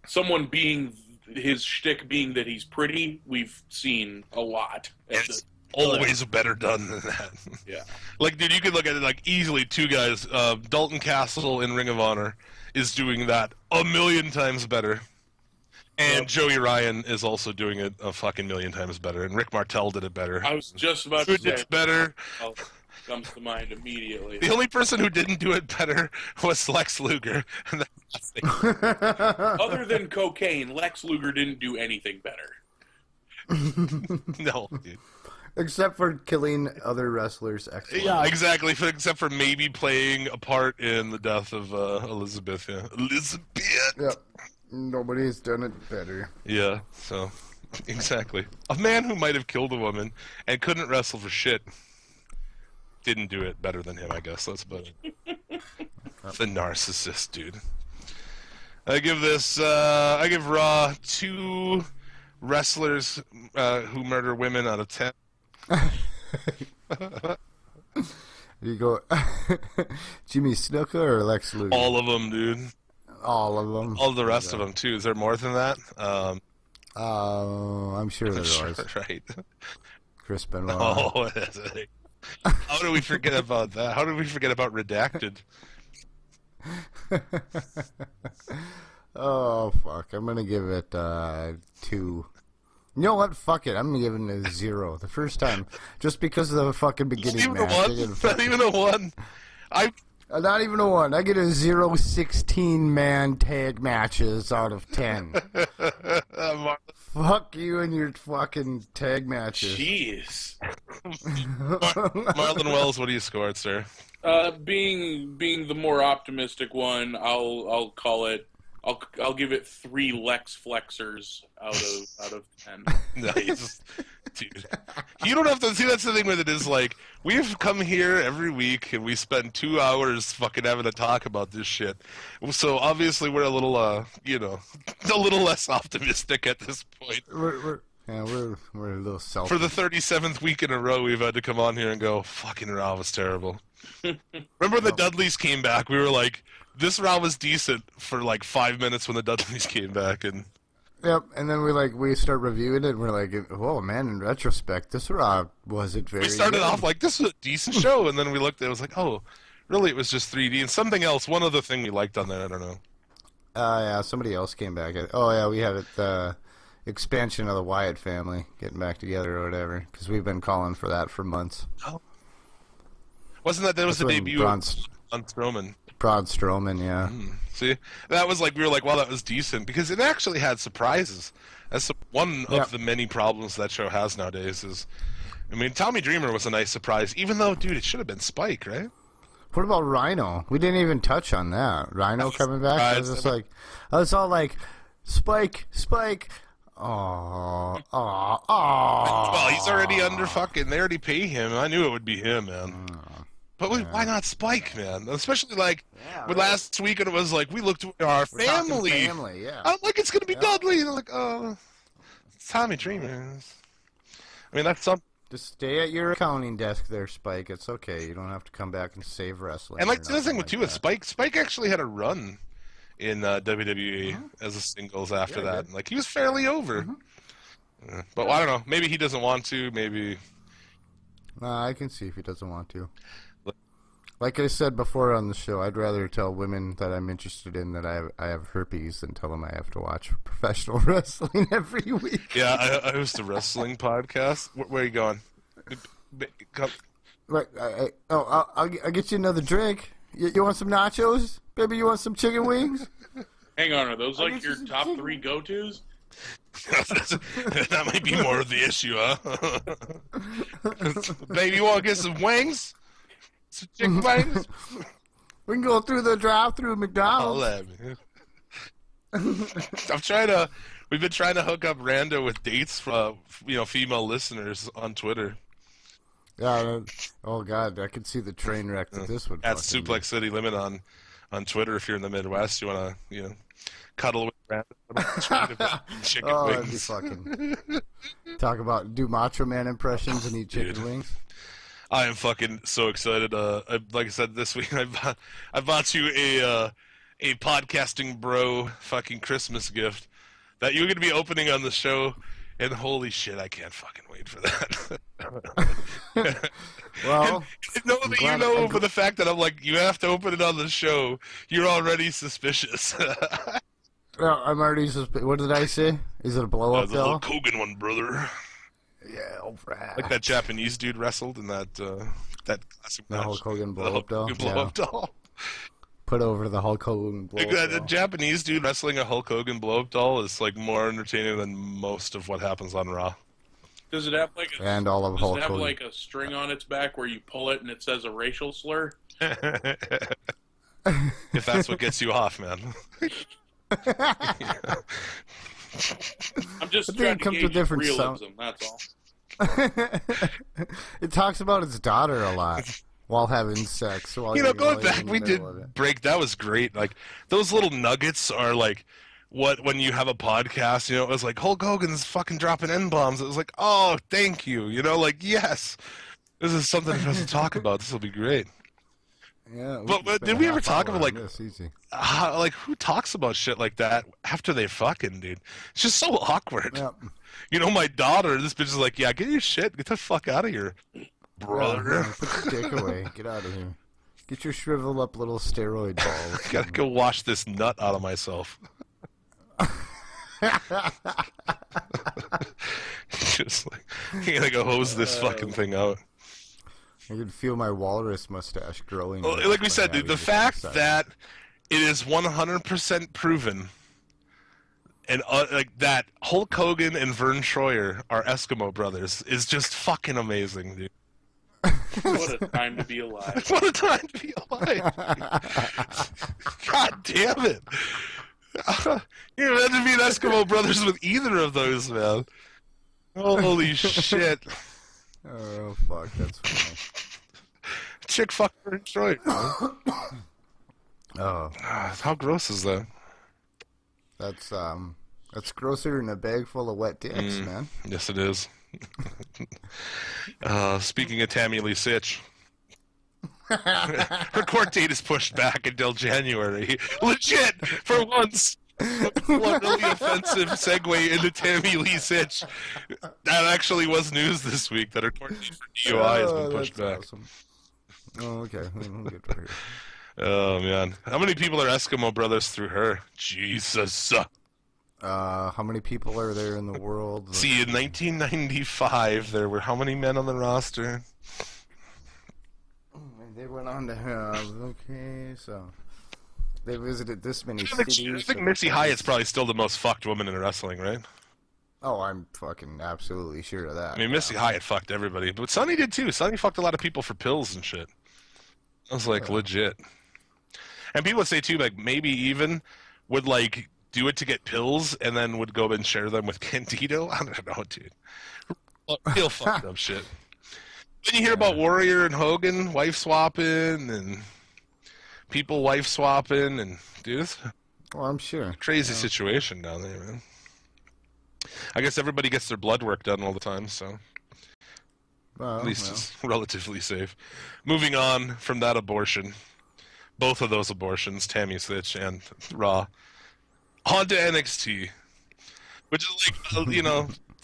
someone being his shtick being that he's pretty? We've seen a lot. It's always better done than that. Yeah. Like, dude, you could look at it like easily two guys. Dalton Castle in Ring of Honor is doing that a million times better. And Joey Ryan is also doing it a fucking million times better. And Rick Martel did it better. I was just about to say. It's better. Comes to mind immediately. The only person who didn't do it better was Lex Luger. And that's Other than cocaine, Lex Luger didn't do anything better. No, dude. Except for killing other wrestlers. Excellent. Yeah, exactly. Except for maybe playing a part in the death of Elizabeth. Yeah. Elizabeth! Yep. Nobody's done it better. Yeah, so, exactly. A man who might have killed a woman and couldn't wrestle for shit didn't do it better than him, I guess. That's about it. The narcissist, dude. I give Raw 2 wrestlers who murder women out of 10. You go Jimmy Snuka or Lex Luger? All of them, dude. All of them. All the rest of them, too. Is there more than that? I'm sure there was. Right. Chris Benoit. Oh, how do we forget about that? How did we forget about Redacted? Oh, fuck. I'm going to give it 2. You know what? Fuck it. I'm giving it a 0. The first time. Just because of the fucking beginning match. Not even a 1. Not even a 1. I get a 0-16-man tag matches out of 10. Fuck you and your fucking tag matches. Jeez. Marlon Wells, what do you score it, sir? Being the more optimistic one, I'll call it. I'll give it 3 Lex Flexers out of 10. Nice. Dude. You don't have to see. That's the thing with it is like we've come here every week and we spend 2 hours fucking having a talk about this shit. So obviously we're a little a little less optimistic at this point. We're a little selfish. For the 37th week in a row, we've had to come on here and go, fucking Raw was terrible. Remember when the Dudleys came back? We were like, this Raw was decent for like 5 minutes when the Dudleys came back, and yep. And then we start reviewing it, and we're like, oh man, in retrospect, this Raw wasn't very. We started good. off like this was a decent show, and then we looked at it, was like, oh, really? It was just 3D and something else. One other thing we liked on there, I don't know. Yeah, somebody else came back. Oh yeah, we had it. Expansion of the Wyatt family getting back together or whatever, because we've been calling for that for months. Oh. Wasn't that was the debut of Strowman? Braun Strowman, yeah. See, that was like, we were like, wow, that was decent, because it actually had surprises. That's one of the many problems that show has nowadays is, I mean, Tommy Dreamer was a nice surprise, even though, dude, it should have been Spike, right? What about Rhino? We didn't even touch on that. Rhino coming back? I was just like, I was all like, Spike. Oh. Well, he's already under fucking, they already pay him. I knew it would be him, man. But why not Spike, man? Especially like with last week, and it was like we looked at our family. Yeah. I'm like, it's gonna be Dudley. And they're like, oh, it's Tommy Dreamer. I mean, that's something. Just stay at your accounting desk there, Spike. It's okay. You don't have to come back and save wrestling. And like the other thing with Spike. Spike actually had a run in WWE as a singles after that. And, like, he was fairly over. But I don't know. Maybe he doesn't want to. Maybe. I can see if he doesn't want to. Like I said before on the show, I'd rather tell women that I'm interested in that I have herpes than tell them I have to watch professional wrestling every week. Yeah, I host a wrestling podcast. Where are you going? I'll get you another drink. You want some nachos? Baby, you want some chicken wings? Hang on, are those like your top 3 go-tos? That might be more of the issue, huh? Baby, you want to get some wings? Some chicken wings? We can go through the drive-through McDonald's. We've been trying to hook up Rando with dates for female listeners on Twitter. Yeah. Oh God, I could see the train wreck that this would. At Suplex City Limit on Twitter. If you're in the Midwest, you want to cuddle with Rando. Chicken wings. That'd be fucking. Do Macho Man impressions and eat chicken wings. I am fucking so excited. Like I said this week, I bought you a podcasting bro fucking Christmas gift that you're gonna be opening on the show, and holy shit, I can't fucking wait for that. Well, and for the fact that I'm like, you have to open it on the show, you're already suspicious. no, I'm already what did I say? Is it a blow up the doll? Hulk Hogan one, brother. Yeah, alright. Like that Japanese dude wrestled in that classic match. The Hulk Hogan blow up doll. Blow-up doll. Put over the Hulk Hogan blow up doll. The Japanese dude wrestling a Hulk Hogan blow-up doll is like more entertaining than most of what happens on Raw. Does it have like and all of Hulk Hogan. like a string on its back where you pull it and it says a racial slur? If that's what gets you off, man. I'm just I think trying it to comes gauge with different realism, that's all. It talks about its daughter a lot while having sex. While Going back, we did break. That was great. Like those little nuggets are like what when you have a podcast. It was like Hulk Hogan's fucking dropping N-bombs. It was like, oh, thank you. Like yes, this is something for us to talk about. This will be great. Yeah, but did we ever talk about easy. Like who talks about shit like that after they fucking, dude? It's just so awkward. Yep. My daughter, this bitch is like, yeah, get your shit, get the fuck out of here, brother. Put your dick away, get out of here. Get your shriveled up little steroid balls. Gotta go wash this nut out of myself. Just like, you gotta go hose this fucking thing out. I can feel my walrus mustache growing. Well, like we said, dude, the fact that it is 100% proven, and like that Hulk Hogan and Vern Troyer are Eskimo brothers is just fucking amazing, dude. What a time to be alive. What a time to be alive. God damn it. You imagine being Eskimo brothers with either of those, man. Holy shit. Oh, fuck, that's funny. Chick fuck Vern Troyer. Oh. How gross is that? That's grosser than a bag full of wet dicks, man. Yes, it is. Speaking of Tammy Lee Sitch, her court date is pushed back until January. Legit, for once. One really offensive segue into Tammy Lee Sitch. That actually was news this week that her court date for DUI has been pushed back. Awesome. Oh, okay. We'll get right here. Oh man, how many people are Eskimo brothers through her? Jesus. How many people are there in the world? See, in 1995, there were how many men on the roster? They went on to have, okay, so they visited this many I cities. think Missy Hyatt's probably still the most fucked woman in wrestling, right? Oh, I'm fucking absolutely sure of that. I mean, Missy Hyatt fucked everybody, but Sonny did too. Sonny fucked a lot of people for pills and shit. I was like, legit. And people would say too, like, maybe even would like do it to get pills and then would go and share them with Candido. I don't know, dude. Real fucked up shit. Then you hear about Warrior and Hogan wife swapping and people wife swapping and dude, Well, I'm sure. Crazy situation down there, man. I guess everybody gets their blood work done all the time, so at least it's relatively safe. Moving on from that abortion, both of those abortions, Tammy Sitch and Raw, on to NXT, which is like,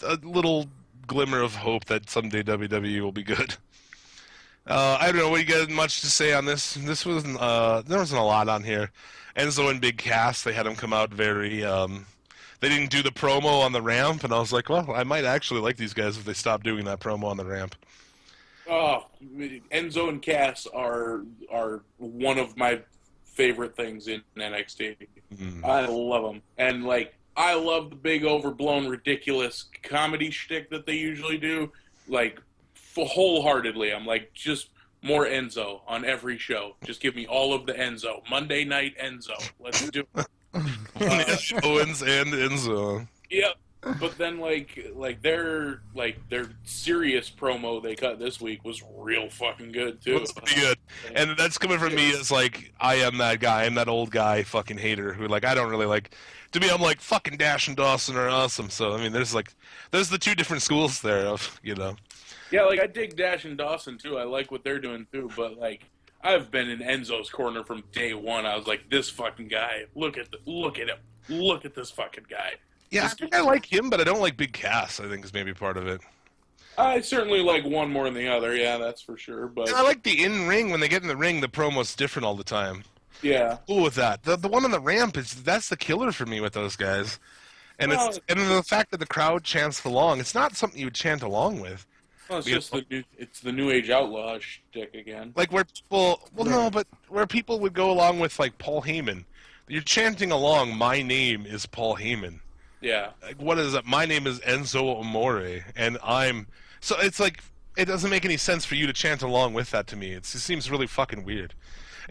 a little glimmer of hope that someday WWE will be good. I don't know. We got much to say on this. This wasn't. There wasn't a lot on here. Enzo and Big Cass. They had him come out very. They didn't do the promo on the ramp, and I was like, well, I might actually like these guys if they stop doing that promo on the ramp. Oh, Enzo and Cass are one of my favorite things in NXT. I love them, and like I love the big overblown ridiculous comedy shtick that they usually do. Like wholeheartedly, I'm like just more Enzo on every show. Just give me all of the Enzo. Monday Night Enzo. Let's do it. Owens and Enzo. Yep. But then their serious promo they cut this week was real fucking good too. It's pretty good. And that's coming from me as like I am that guy. I'm that old guy fucking hater who like I don't really like. To me, I'm like fucking Dash and Dawson are awesome. So I mean, there's the two different schools there of Yeah, like, I dig Dash and Dawson, too. I like what they're doing, too. But, like, I've been in Enzo's corner from day one. I was like, this fucking guy. Look at him. Look at this fucking guy. Yeah, I like him, but I don't like Big Cass, I think is maybe part of it. I certainly like one more than the other, yeah, that's for sure. But And I like the in-ring. When they get in the ring, the promo's different all the time. yeah. Cool with that. The one on the ramp, that's the killer for me with those guys. And Well, and the fact that the crowd chants along, it's not something you would chant along with. Well, it's just the new age outlaw shtick again. Like where people, no, but where people would go along with like Paul Heyman. You're chanting along, my name is Paul Heyman. Yeah. Like, what is it? My name is Enzo Amore, and I'm... So it's like, it doesn't make any sense for you to chant along with that to me. It seems really fucking weird.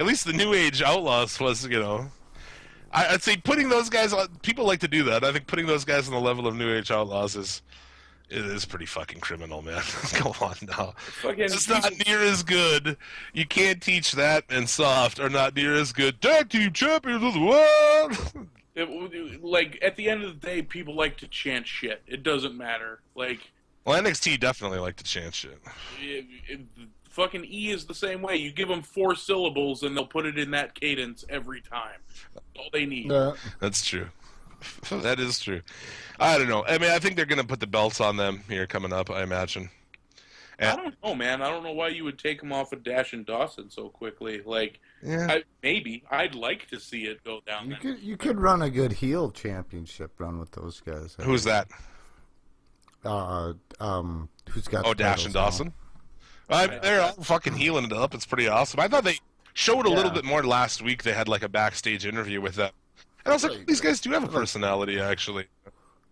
At least the New Age Outlaws was, I'd say putting those guys on... People like to do that. I think putting those guys on the level of New Age Outlaws is pretty fucking criminal, man. Come on now. It's not near as good. You can't teach that, and Soft are not near as good. Tag team champions of the world! Like, at the end of the day, people like to chant shit. It doesn't matter. Like... Well, NXT definitely like to chant shit. Fucking E is the same way. You give them 4 syllables, and they'll put it in that cadence every time. That's all they need. That's true. That is true. I don't know. I mean, I think they're going to put the belts on them here coming up, I imagine. I don't know, man. I don't know why you would take them off of Dash and Dawson so quickly. Like, yeah. Maybe. I'd like to see it go down there. You could run a good heel championship run with those guys. Who's that? Who's got? Oh, Dash and Dawson. They're all fucking healing it up. It's pretty awesome. I thought they showed a little bit more last week. They had like a backstage interview with them, and I was like, these guys do have a personality, actually.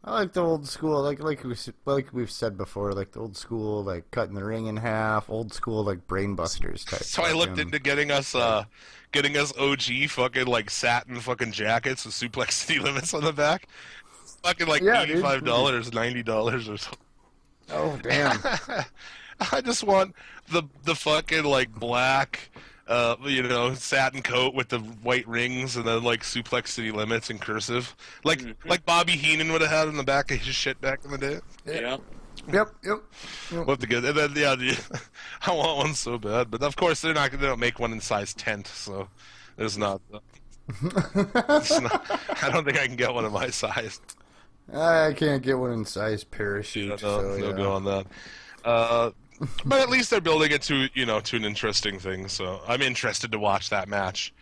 I like the old school, like we've said before, like the old school, like cutting the ring in half, old school, like brainbusters type. So I looked into getting us OG fucking like satin fucking jackets with Suplex City Limits on the back. Fucking like $85, $90 or something. Oh damn! I just want the fucking like black, satin coat with the white rings, and then like Suplex City Limits in cursive, like Bobby Heenan would have had in the back of his shit back in the day. Yeah. Yep. We'll have to get, and then I want one so bad, but of course they don't make one in size 10, so there's not. I don't think I can get one in my size. I can't get one in size parachute. No go on that. But at least they're building it to an interesting thing. So I'm interested to watch that match.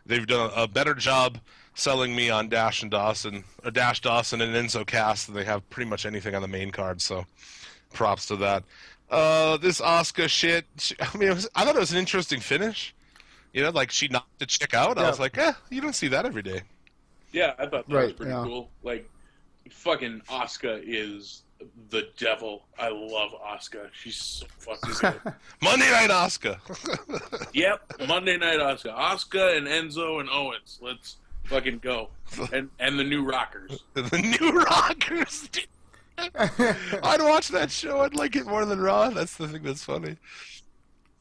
They've done a better job selling me on Dash Dawson and Enzo Cass than they have pretty much anything on the main card. So props to that. This Asuka shit. I thought it was an interesting finish. Like she knocked the chick out. I was like, you don't see that every day. Yeah, I thought that was pretty cool. Like, fucking Asuka is the devil. I love Asuka. She's so fucking good. Monday Night Asuka. Yep, Monday Night Asuka. Asuka and Enzo and Owens. Let's fucking go. And the New Rockers. The New Rockers. I'd watch that show. I'd like it more than Raw. That's the thing that's funny.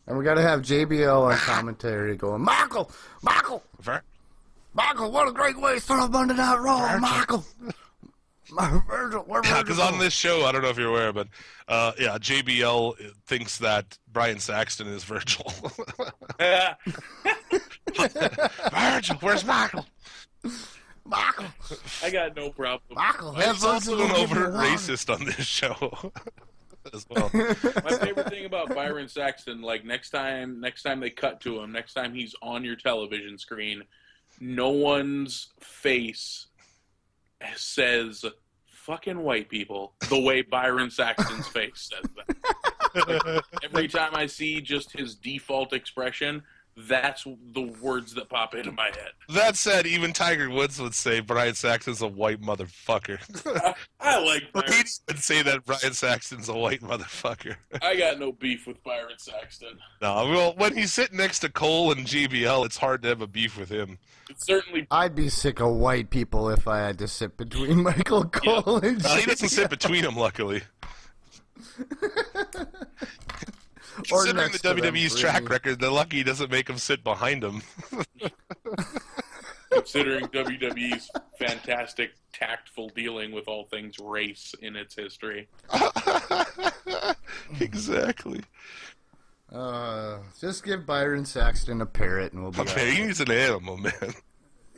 And we got to have JBL on commentary going, Michael, what a great way to start off Monday Night Raw, Michael. Virgil, because on this show, I don't know if you're aware, but JBL thinks that Brian Saxton is Virgil. Virgil, where's Michael? Michael. I got no problem. Michael, he's also an overt racist on this show as well. My favorite thing about Byron Saxton, like next time they cut to him, next time he's on your television screen, no one's face says fucking white people the way Byron Saxton's face says that. Like, every time I see just his default expression, that's the words that pop into my head. That said, even Tiger Woods would say Brian Saxton's a white motherfucker. I like Byron. He would say that Brian Saxton's a white motherfucker. I got no beef with Byron Saxton. No, well, when he's sitting next to Cole and JBL, it's hard to have a beef with him. It's certainly. I'd be sick of white people if I had to sit between Michael Cole and JBL. He doesn't sit between them, luckily. Considering the WWE's track record, they're lucky he doesn't make him sit behind him. considering WWE's fantastic, tactful dealing with all things race in its history. Exactly. Just give Byron Saxton a parrot and we'll be all right. He's an animal, man.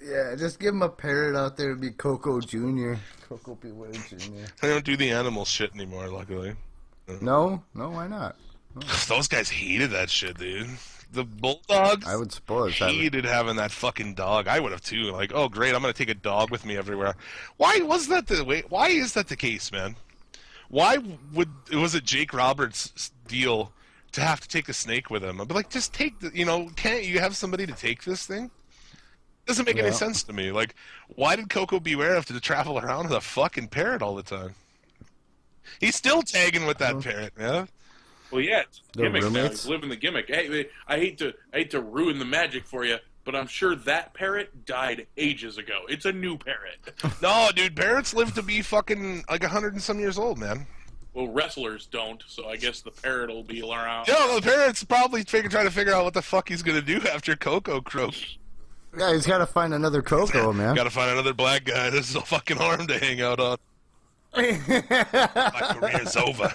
Yeah, just give him a parrot out there to be Coco Jr. Coco Beware Jr. I don't do the animal shit anymore, luckily. No, why not? No. Those guys hated that shit, dude. The Bulldogs, I would suppose. hated having that fucking dog. I would have too. Like, oh great, I'm gonna take a dog with me everywhere. Why was that the way? Why is that the case, man? Why was it Jake Roberts' deal to have to take a snake with him? I'd be like, just take the, can't you have somebody to take this thing? Doesn't make any sense to me. Like, why did Coco Beware have to travel around with a fucking parrot all the time? He's still tagging with that parrot, man. Well, yeah, it's a gimmick now. roommates? He's living the gimmick. Hey, I hate to ruin the magic for you, but I'm sure that parrot died ages ago. It's a new parrot. No, dude, parrots live to be fucking like 100 and some years old, man. Well, wrestlers don't, so I guess the parrot will be around. Yeah, the parrot's probably trying to figure out what the fuck he's gonna do after Coco croaks. Yeah, he's got to find another Coco, man. Gotta find another black guy. This is a fucking arm to hang out on. My career's over.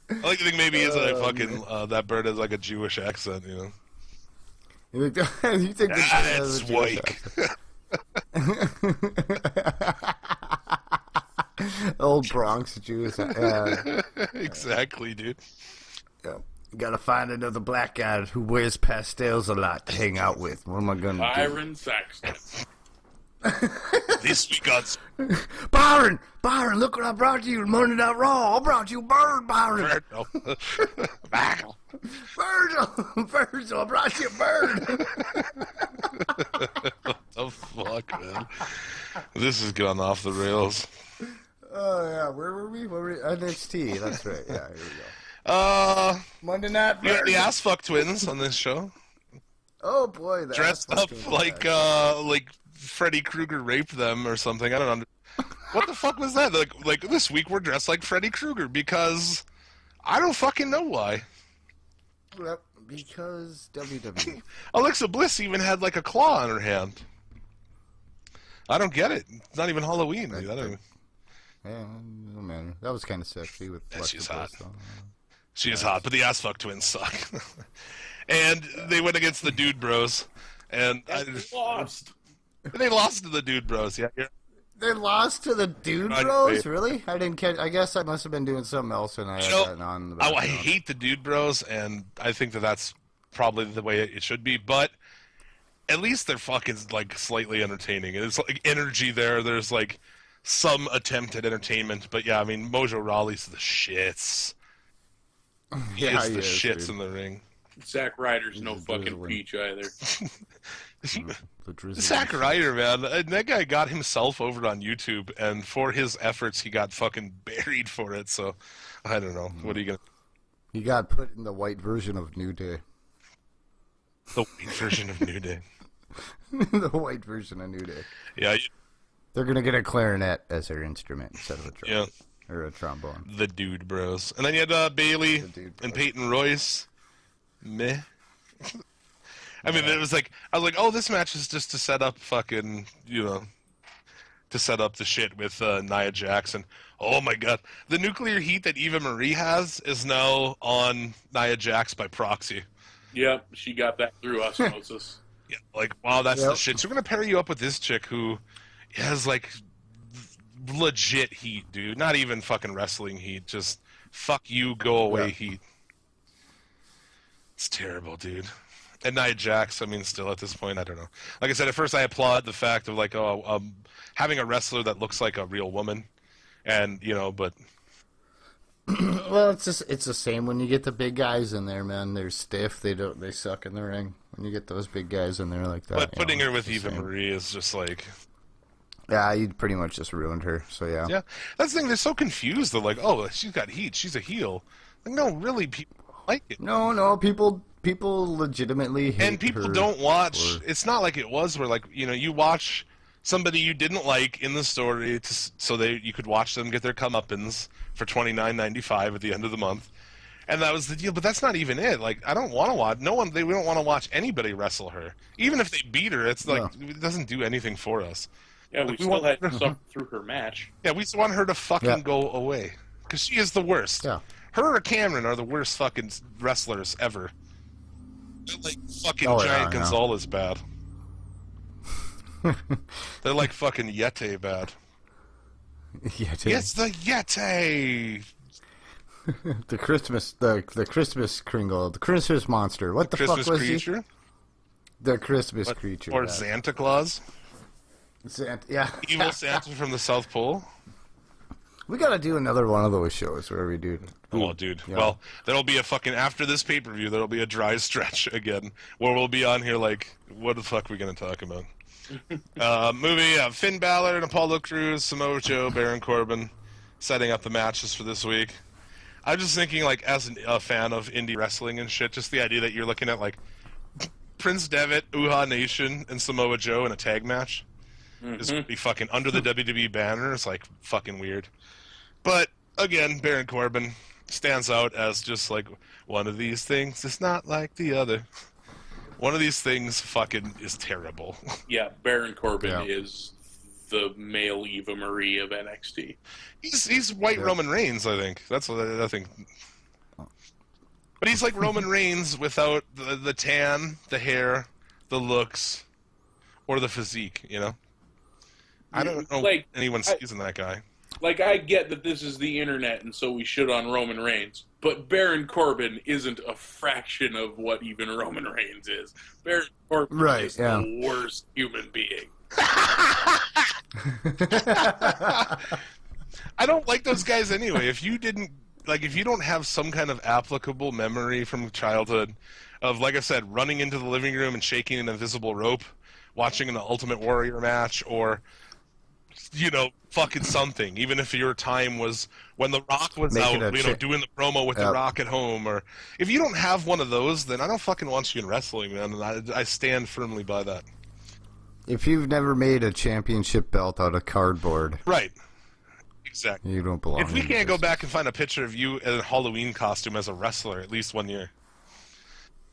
I like to think maybe he's like fucking that bird has like a Jewish accent, You think the That's Wake. Old Bronx Jews. Exactly, dude. Yeah. You gotta find another black guy who wears pastels a lot to hang out with. What am I gonna do? Byron Saxton. This week on Byron, look what I brought you in Monday Night Raw. I brought you a bird, Byron. Virgil, I brought you a bird. What the fuck, man? This is going off the rails. Oh yeah, where were we? NXT. That's right. Yeah, here we go. Monday Night. We got the ass fuck twins on this show. Oh boy, Dressed up like Freddy Krueger raped them or something. I don't know. What the fuck was that? Like this week we're dressed like Freddy Krueger because I don't fucking know why. Yep, because WWE. Alexa Bliss even had like a claw on her hand. I don't get it. It's not even Halloween. Dude. I don't even... Yeah, no matter. That was kind of sexy with. Yeah, she's hot. She is hot, but the ass fuck twins suck. And they went against the Dude Bros, and Lost. They lost to the Dude Bros. Yeah. They lost to the Dude Bros? Really? I didn't catch. I guess I must have been doing something else and I had that on. I hate the Dude Bros, and I think that's probably the way it should be. But at least they're fucking like slightly entertaining. It's like energy there. There's like some attempt at entertainment. But yeah, I mean Mojo Rawley's the shits. Yeah, he is the shits dude. In the ring. Zack Ryder's no fucking peach either. Zack Ryder, man, that guy got himself over on YouTube, and for his efforts, he got fucking buried for it. So, I don't know. What are you gonna? He got put in the white version of New Day. The white version of New Day. The white version of New Day. Yeah. They're gonna get a clarinet as their instrument instead of a drum. Yeah. Or a trombone. The Dude Bros, and then you had Bailey and Peyton Royce. Meh. I mean, it was like I was like, oh, this match is just to set up fucking, to set up the shit with Nia Jackson. Oh my god, the nuclear heat that Eva Marie has is now on Nia Jax by proxy. Yep, she got that through osmosis. Yeah, like wow, that's the shit. So we're gonna pair you up with this chick who has like legit heat, dude. Not even fucking wrestling heat, just fuck you, go away heat. It's terrible, dude. And Nia Jax, I mean, still at this point, I don't know. Like I said, at first I applaud the fact of like, having a wrestler that looks like a real woman, and but. Well, it's the same when you get the big guys in there, man. They're stiff. They suck in the ring when you get those big guys in there like that. But putting her with Eva Marie is just like. Yeah, you pretty much just ruined her. So yeah. Yeah, that's the thing. They're so confused. They're like, oh, she's got heat. She's a heel. Like, no, really, people like it. No, people legitimately hate and people don't watch. It's not like it was where like you watch somebody you didn't like in the story so you could watch them get their comeuppance for $29.95 at the end of the month, And that was the deal, but that's not even it. Like, I don't want to watch. We don't want to watch anybody wrestle her. Even if they beat her, it's like it doesn't do anything for us. Yeah, we still had to suffer through her match. Yeah, we just want her to fucking go away because she is the worst. Yeah. Her or Cameron are the worst fucking wrestlers ever. They're like fucking Giant Gonzalez bad. They're like fucking Yeti bad. Yeti. It's the Yeti. the Christmas Kringle, the Christmas monster. What the fuck was creature? he? The Christmas creature. Or Santa Claus? Yeah. Evil Santa from the South Pole? We gotta do another one of those shows where we do. Oh, dude. Yeah. Well, there'll be a fucking after this pay-per-view. There'll be a dry stretch again where we'll be on here like, what the fuck are we gonna talk about? Movie: Finn Balor and Apollo Crews, Samoa Joe, Baron Corbin, setting up the matches for this week. I'm just thinking, like, as a fan of indie wrestling and shit, just the idea that you're looking at like Prince Devitt, Uhaa Nation, and Samoa Joe in a tag match is gonna be fucking under the WWE banner. It's like fucking weird. But again, Baron Corbin stands out as just like one of these things. It's not like the other. One of these things fucking is terrible. Yeah, Baron Corbin is the male Eva Marie of NXT. He's white Roman Reigns, I think. That's what I think. But he's like Roman Reigns without the tan, the hair, the looks, or the physique, you know? I don't know like, anyone sees in that guy. Like, I get that this is the internet, and so we shit on Roman Reigns, but Baron Corbin isn't a fraction of what even Roman Reigns is. Baron Corbin is the worst human being. I don't like those guys anyway. If you don't have some kind of applicable memory from childhood of, like I said, running into the living room and shaking an invisible rope, watching an Ultimate Warrior match, or, you know, fucking something, even if your time was when The Rock was out, you know, doing the promo with The Rock at home, or if you don't have one of those, then I don't fucking want you in wrestling, man, and I stand firmly by that. If you've never made a championship belt out of cardboard. Right. Exactly. You don't belong. If we can't go back and find a picture of you in a Halloween costume as a wrestler at least 1 year.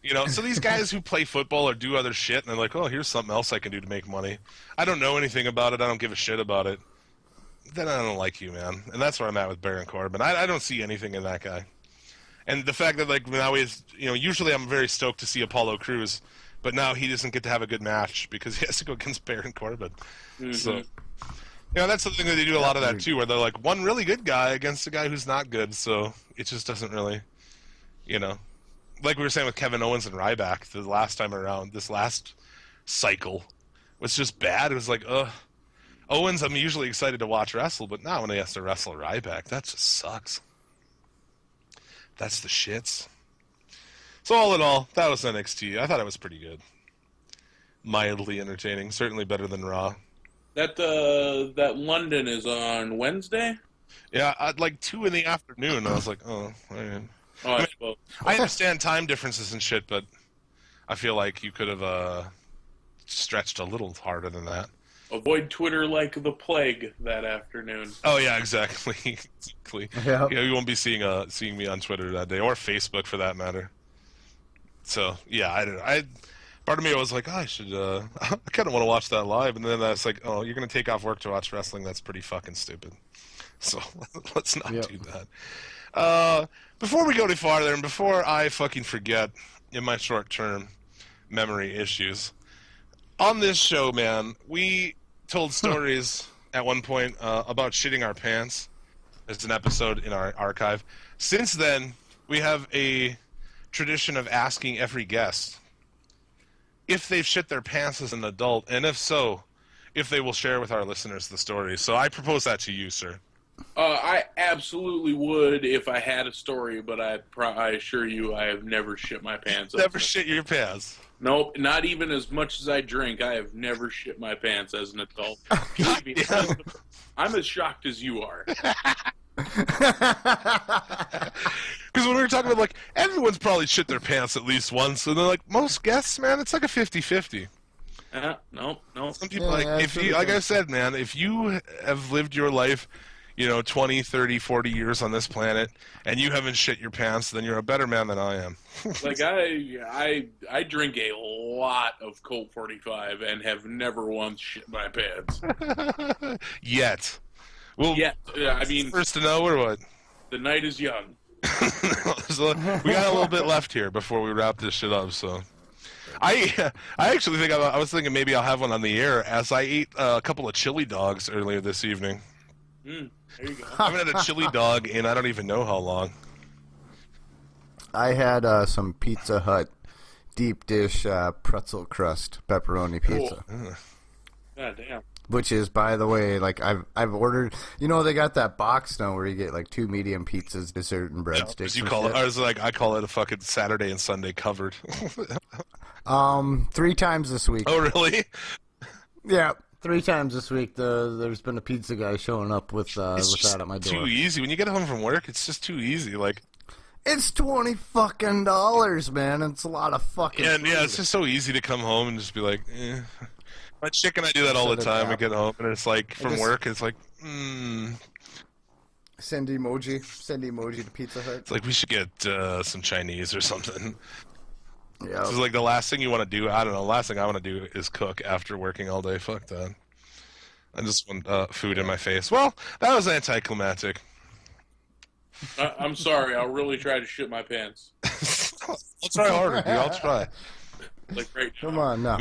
You know, so these guys who play football or do other shit, and they're like, oh, here's something else I can do to make money. I don't know anything about it. I don't give a shit about it. Then I don't like you, man. And that's where I'm at with Baron Corbin. I don't see anything in that guy. And the fact that, like, now he's, you know, usually I'm very stoked to see Apollo Crews, but now he doesn't get to have a good match because he has to go against Baron Corbin. Mm-hmm. So, you know, that's something that they do a lot of that, too, where they're like one really good guy against a guy who's not good, so it just doesn't really, you know. Like we were saying with Kevin Owens and Ryback the last time around, this last cycle was just bad. It was like, Owens, I'm usually excited to watch wrestle, but now when he has to wrestle Ryback, that just sucks. That's the shits. So all in all, that was NXT. I thought it was pretty good. Mildly entertaining. Certainly better than Raw. That London is on Wednesday? Yeah, at like 2 in the afternoon. I was like, oh, man. I understand time differences and shit, but I feel like you could have stretched a little harder than that. Avoid Twitter like the plague that afternoon. Oh yeah, exactly. Yeah, you won't be seeing me on Twitter that day, or Facebook for that matter. So yeah, I part of me was like, oh, I should. I kind of want to watch that live, and then I was like, oh, you're gonna take off work to watch wrestling? That's pretty fucking stupid. So let's not do that. Before we go any farther, and before I fucking forget in my short-term memory issues, on this show, man, we told stories at one point about shitting our pants. There's an episode in our archive. Since then, we have a tradition of asking every guest if they've shit their pants as an adult, and if so, if they will share with our listeners the story. So I propose that to you, sir. I absolutely would if I had a story, but I assure you I have never shit my pants. Never shit your pants? Nope, not even as much as I drink. I have never shit my pants as an adult. I'm as shocked as you are. Because when we were talking about, like, everyone's probably shit their pants at least once, and they're like, most guests, man, it's like a 50-50. No. Some people, like I said, man, if you have lived your life 20, 30, 40 years on this planet, and you haven't shit your pants, then you're a better man than I am. Like, I drink a lot of Colt 45 and have never once shit my pants. Yet. Well, Yeah, I mean, first to know or what? the night is young. So we got a little bit left here before we wrap this shit up, so... I actually think I was thinking maybe I'll have one on the air, as I ate a couple of chili dogs earlier this evening. There you go. I haven't had a chili dog in I don't even know how long. I had some Pizza Hut deep dish pretzel crust pepperoni pizza. God damn. Which is, by the way, like I've ordered. They got that box now where you get like 2 medium pizzas, dessert, and breadsticks. You call it? I call it a fucking Saturday and Sunday covered. 3 times this week. Oh, really? Yeah, 3 times this week. There's been a pizza guy showing up with that at my door. Too easy. When you get home from work, it's just too easy. Like, it's $20 fucking dollars, man. It's a lot of fucking. And food. yeah, it's just so easy to come home and just be like, eh. My chick and I do that all the time. I get home and it's like from work. It's like, Send emoji to Pizza Hut. It's like we should get some Chinese or something. Yeah. This is like the last thing you want to do. I don't know. The last thing I want to do is cook after working all day. Fuck that. I just want food in my face. Well, that was anticlimactic. I'm sorry. I'll really try to shit my pants. I'll try harder, dude. I'll try. Like right now. Come on, now.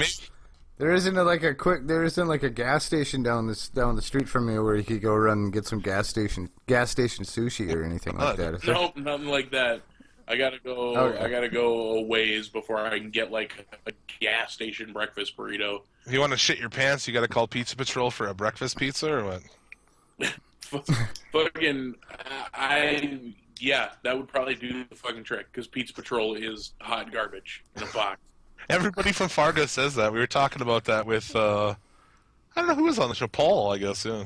There isn't like a gas station down the street from you where you could go run and get some gas station sushi or anything like that. Nope, nothing like that. I gotta go. Okay. I gotta go a ways before I can get like a gas station breakfast burrito. If you want to shit your pants, you got to call Pizza Patrol for a breakfast pizza or what? Fucking, yeah, that would probably do the fucking trick because Pizza Patrol is hot garbage in a box. Everybody from Fargo says that. We were talking about that with I don't know who was on the show. Paul, I guess. Yeah.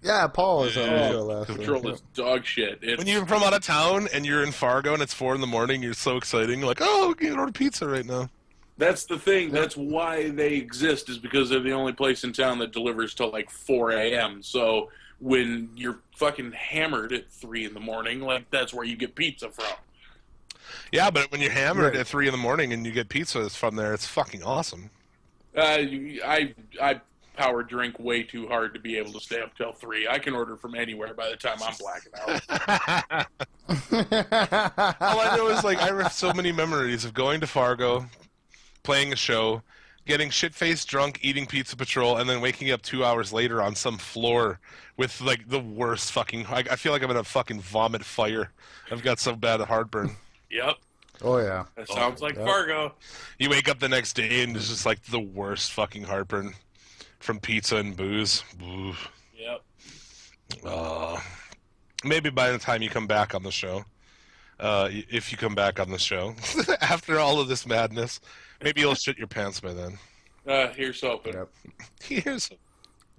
Yeah, Paul was on the show last week. Patrol is dog shit. When you're from out of town and you're in Fargo and it's 4 a.m, you're so exciting. You're like, oh, we can order pizza right now. That's the thing. That's why they exist, is because they're the only place in town that delivers till like 4 a.m. So when you're fucking hammered at 3 in, like that's where you get pizza from. Yeah, but when you're hammered at 3 a.m. and you get pizza from there, it's fucking awesome. I power drink way too hard to be able to stay up till 3. I can order from anywhere by the time I'm blacking out. All I know is like I have so many memories of going to Fargo, playing a show, getting shit-faced drunk, eating Pizza Patrol, and then waking up 2 hours later on some floor with like the worst fucking. I feel like I'm in a fucking vomit fire. I've got so bad heartburn. Yep. Oh yeah. That sounds like Fargo. You wake up the next day and it's just like the worst fucking heartburn from pizza and booze. Oof. Yep. Maybe by the time you come back on the show, if you come back on the show, after all of this madness, maybe you'll shit your pants by then. Here's hoping. Yep. Here's.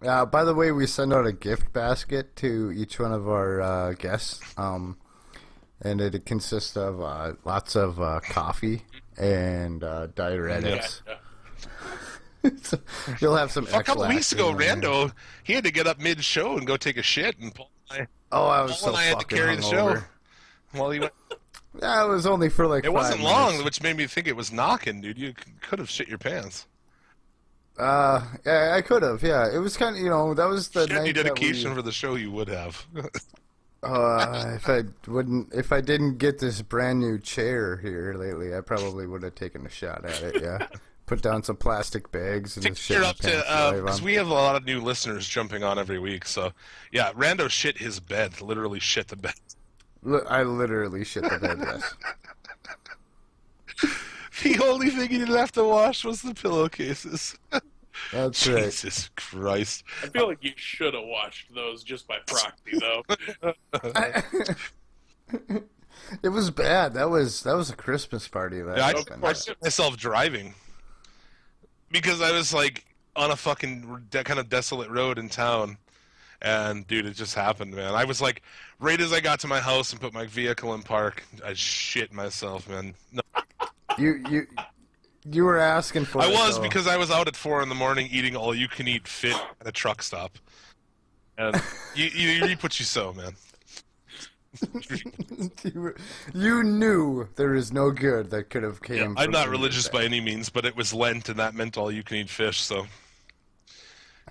By the way, we send out a gift basket to each one of our guests, and it consists of lots of coffee and diuretics. Yeah. So you'll have some. A couple of weeks ago, X-Lax in there. Rando, he had to get up mid-show and go take a shit, and Paul and I was so I had to fucking carry the show hungover. while he went. Yeah, it was only for like. It 5 wasn't minutes. long, which made me think it was knocking, dude. You could have shit your pants. Yeah, I could have. Yeah, it was kind of that was the Shit, night any dedication that we, for the show you would have. if I didn't get this brand new chair here lately, I probably would have taken a shot at it. Yeah, put down some plastic bags and Take just shit it my up pants to live because on. we have a lot of new listeners jumping on every week. So yeah, Rando shit his bed, literally shit the bed. I literally shit the bed. Yes. The only thing he didn't have to wash was the pillowcases. That's right. Jesus Christ! I feel like you should have watched those just by proxy, though. It was bad. That was a Christmas party. I shit myself driving because I was like on a fucking kind of desolate road in town, and dude, it just happened, man. I was like, right as I got to my house and put my vehicle in park, I shit myself, man. No. You were asking for I it, was though. because I was out at 4 a.m. eating all you can eat fit at a truck stop. And you reap what you sow, man. You knew there is no good that could have came. I'm from not any of religious that. by any means, but it was Lent, and that meant all you can eat fish. So,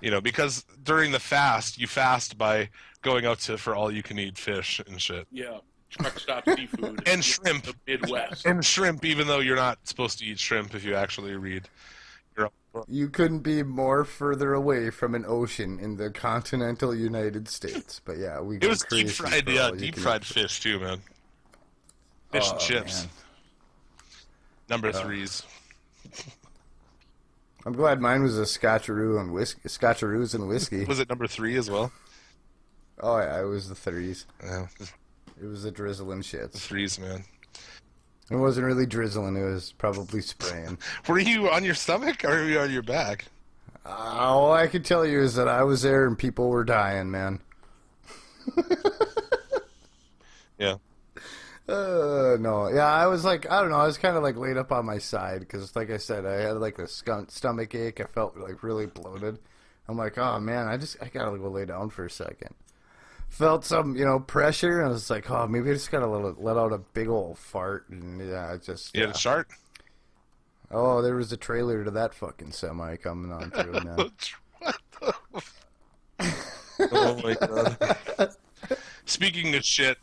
because during the fast, you fast by going out for all you can eat fish and shit. Yeah, truck stop seafood And shrimp. The Midwest. And shrimp, even though you're not supposed to eat shrimp if you actually read. You couldn't be more further away from an ocean in the continental United States. But yeah, we. It was deep fried fish too, man. Fish and chips. Man. Number threes. I'm glad mine was a Scotcheroo and whiskey. Scotcheroos and whiskey. Was it number 3 as well? Oh yeah, it was the threes. Yeah, It was the drizzling shits. the threes, man. It wasn't really drizzling. It was probably spraying. Were you on your stomach or were you on your back? All I can tell you is that I was there and people were dying, man. Yeah. No. Yeah, I was like, I don't know. I was kind of like laid up on my side because, like I said, I had like a stomach ache. I felt like really bloated. I'm like, oh man, I gotta go lay down for a second. Felt some, pressure, and I was like, oh, maybe I just gotta let out a big old fart, and yeah, it just. You had a shark? Oh, there was a trailer to that fucking semi coming on through now. Oh my god. Speaking of shit,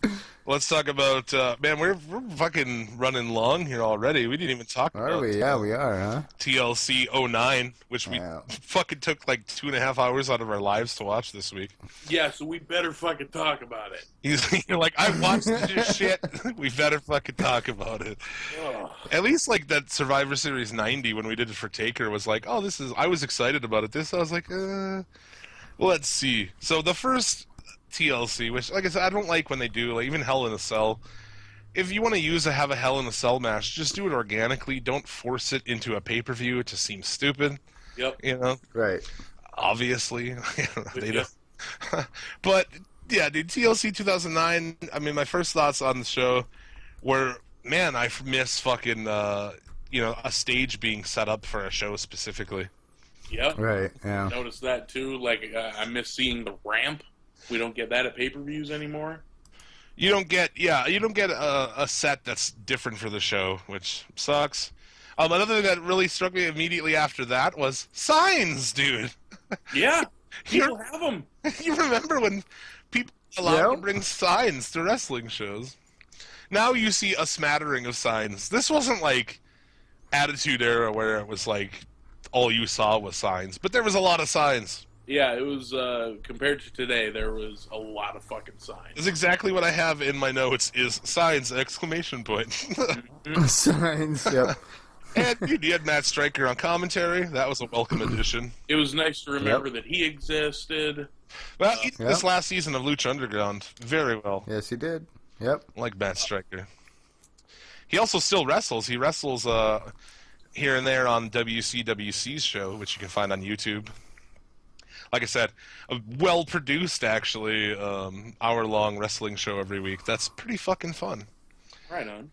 let's talk about man, we're fucking running long here already. We didn't even talk about Are we? Yeah, we are, huh? TLC 09, which we fucking took like 2.5 hours out of our lives to watch this week. Yeah, so we better fucking talk about it. You're like, I watched this shit. We better fucking talk about it. Ugh. At least like that Survivor Series 90 when we did it for Taker was like, oh, I was excited about it. This I was like, let's see. So the first TLC, which, like I said, I don't like when they do, like, even Hell in a Cell. If you want to have a Hell in a Cell match, just do it organically. Don't force it into a pay-per-view to seem stupid. Yep. Right. Obviously. They don't. But, yeah, dude, TLC 2009, I mean, my first thoughts on the show were, man, I miss fucking, a stage being set up for a show specifically. Yep. Right, yeah. Noticed that, too. Like, I miss seeing the ramp. We don't get that at pay-per-views anymore. You don't get a set that's different for the show, which sucks. Another thing that really struck me immediately after that was signs, dude. Yeah, people have them. You remember when people allowed to bring signs to wrestling shows? Now you see a smattering of signs. This wasn't like Attitude Era where it was like all you saw was signs, but there was a lot of signs. Yeah, it was, compared to today, there was a lot of fucking signs. It's exactly what I have in my notes is signs, ! Signs, yep. And you had Matt Stryker on commentary. That was a welcome addition. It was nice to remember that he existed. Well, he did this last season of Lucha Underground very well. Yes, he did. Yep. Like Matt Stryker. He also still wrestles. He wrestles here and there on WCWC's show, which you can find on YouTube. Like I said, a well-produced, actually, hour-long wrestling show every week. That's pretty fucking fun. Right on.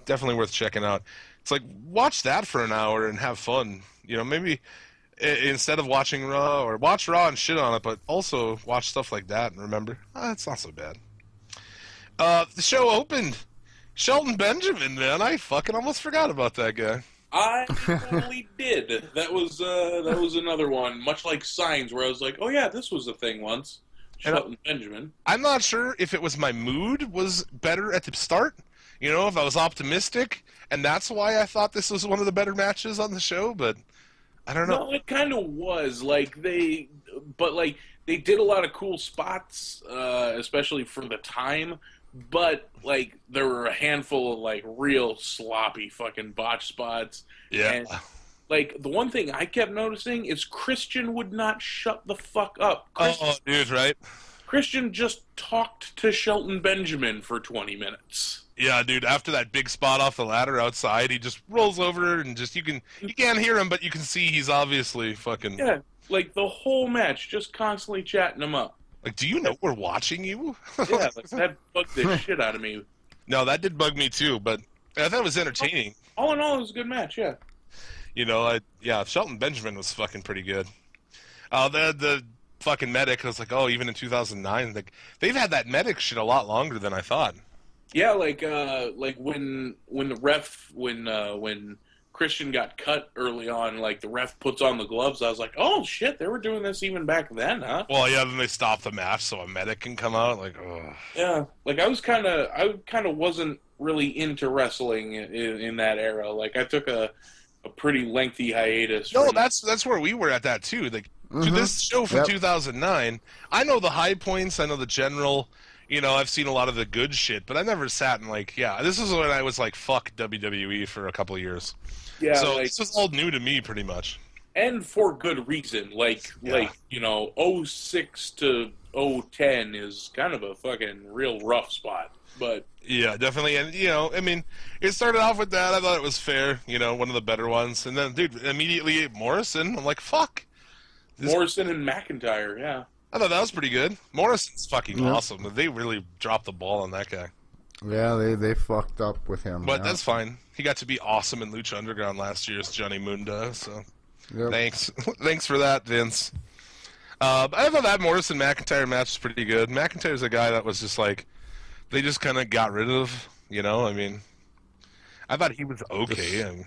Definitely worth checking out. It's like, watch that for an hour and have fun. Maybe instead of watching Raw, or watch Raw and shit on it, but also watch stuff like that and remember, it's not so bad. The show opened. Shelton Benjamin, man. I fucking almost forgot about that guy. I totally did. That was another one, much like Signs, where I was like, oh yeah, this was a thing once. Shelton Benjamin. I'm not sure if it was my mood was better at the start, if I was optimistic, and that's why I thought this was one of the better matches on the show, but I don't know. No, it kind of was. They did a lot of cool spots, especially for the time. But, there were a handful of, real sloppy fucking botch spots. Yeah. And, the one thing I kept noticing is Christian would not shut the fuck up. Dude, right? Christian just talked to Shelton Benjamin for 20 minutes. Yeah, dude, after that big spot off the ladder outside, he just rolls over and you can't hear him, but you can see he's obviously fucking... Yeah, the whole match, just constantly chatting him up. Do you know we're watching you? Yeah, that bugged the shit out of me. No, that did bug me too, but I thought it was entertaining. All in all, it was a good match, yeah. Shelton Benjamin was fucking pretty good. The fucking medic. I was like, oh, even in 2009, like they've had that medic shit a lot longer than I thought. Yeah, like when Christian got cut early on, like the ref puts on the gloves. I was like, oh shit, they were doing this even back then, huh? Well, yeah, then they stopped the match so a medic can come out. Like, ugh. Yeah, like I kind of wasn't really into wrestling in that era. Like I took a pretty lengthy hiatus. No, that's where we were at that too. Like to this show from 2009, I know the high points. I know the general. You know, I've seen a lot of the good shit, but I never sat and like, yeah, this is when I was like, fuck WWE for a couple of years. Yeah, so like, this was all new to me, pretty much. And for good reason. Like, you know, 06 to 010 is kind of a fucking real rough spot. But yeah, definitely. And, you know, I mean, it started off with that. I thought it was fair, you know, one of the better ones. And then, dude, immediately Morrison, I'm like, fuck. Morrison and McIntyre, yeah. I thought that was pretty good. Morrison's fucking awesome. They really dropped the ball on that guy. Yeah, they fucked up with him. But that's fine. He got to be awesome in Lucha Underground last year as Johnny Mundo, so thanks. Thanks for that, Vince. I thought that Morrison-McIntyre match was pretty good. McIntyre's a guy that was just like, they just kind of got rid of, you know? I mean, I thought he was okay. And